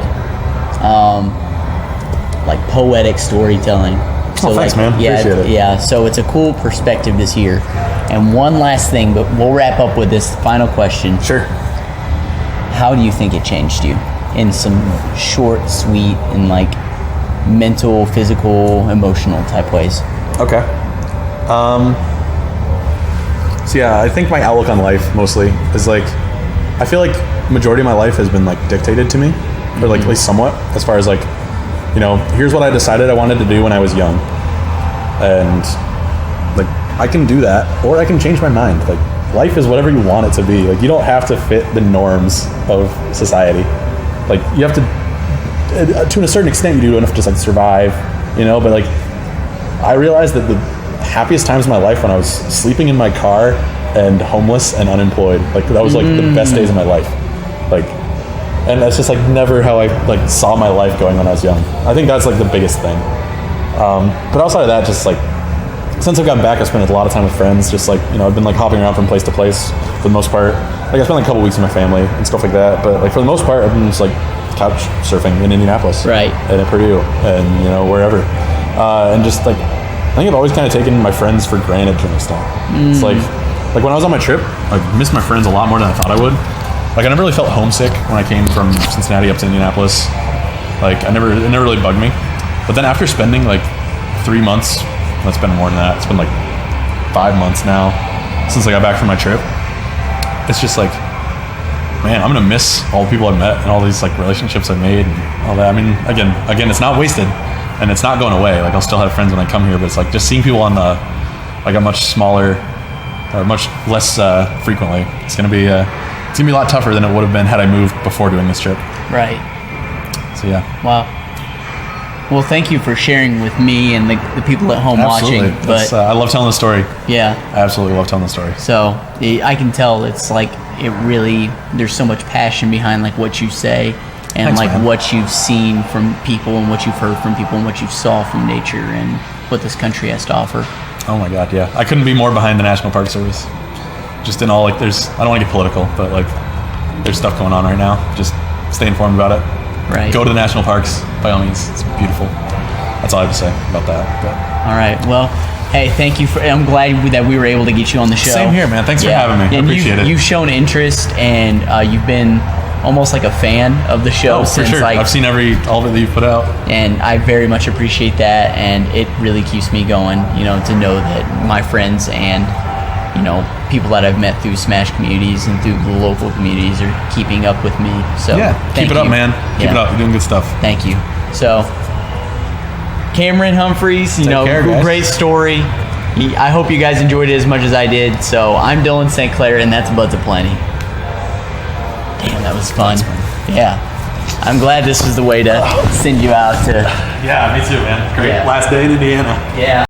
poetic storytelling. So thanks, man. Yeah, appreciate it. Yeah, so it's a cool perspective this year. And one last thing, but we'll wrap up with this final question. Sure. How do you think it changed you in some short, sweet, and like mental, physical, emotional type ways? Okay. So yeah, I think my outlook on life mostly is like, I feel like majority of my life has been like dictated to me, or like at least somewhat, as far as like, you know, here's what I decided I wanted to do when I was young, and like I can do that, or I can change my mind. Like life is whatever you want it to be. Like you don't have to fit the norms of society. Like you have to a certain extent, you do enough to just like survive, you know. But like I realized that the happiest times of my life when I was sleeping in my car and homeless and unemployed. Like that was like the best days of my life. Like, and that's just like never how I like saw my life going when I was young. I think that's like the biggest thing. But outside of that, just like since I've gotten back, I've spent a lot of time with friends. Just like, you know, I've been like hopping around from place to place for the most part. Like I spent like a couple weeks with my family and stuff like that. But like for the most part, I've been just like couch surfing in Indianapolis, Right. and at Purdue, and you know wherever, and just like I think I've always kind of taken my friends for granted to an extent. It's like when I was on my trip, I missed my friends a lot more than I thought I would. Like I never really felt homesick when I came from Cincinnati up to Indianapolis. Like it never really bugged me. But then after spending like 3 months, it's been more than that. It's been like 5 months now since I got back from my trip. It's just like, man, I'm gonna miss all the people I met and all these like relationships I made and all that. I mean, again, it's not wasted and it's not going away. Like I'll still have friends when I come here, but it's like just seeing people on the like a much smaller or much less frequently. It's gonna be a lot tougher than it would have been had I moved before doing this trip. Right. So yeah. Wow. Well, thank you for sharing with me and the people at home Absolutely. watching. But I love telling the story. yeah, I absolutely love telling the story. so I can tell it's like it really. There's so much passion behind like what you say and Thanks, like man. what you've seen from people and what you've heard from people and what you saw from nature and what this country has to offer. Oh my God, yeah. I couldn't be more behind the National Park Service. Just in all, like, I don't want to get political, but like, there's stuff going on right now. Just stay informed about it. Right. Go to the national parks, by all means. It's beautiful. That's all I have to say about that. But All right. Well, hey, thank you for. I'm glad that we were able to get you on the show. Same here, man. Thanks for having me. I And appreciate it. You've shown interest, and you've been almost like a fan of the show Oh, for since sure. like. I've seen all of it that you've put out. And I very much appreciate that, and it really keeps me going. You know, to know that my friends and people that I've met through Smash communities and through the local communities are keeping up with me. So Yeah. thank Keep it up, you. man. Keep it Yeah. up. You're doing good stuff. Thank you. So, Cameron Humphreys, Take care, guys. great story. I hope you guys enjoyed it as much as I did. So, I'm Dylan St. Clair, and that's Buds Aplenty. Damn, that was fun. Yeah. I'm glad this was the way to send you out to. Yeah, me too, man. Great Yeah. last day in Indiana. Yeah.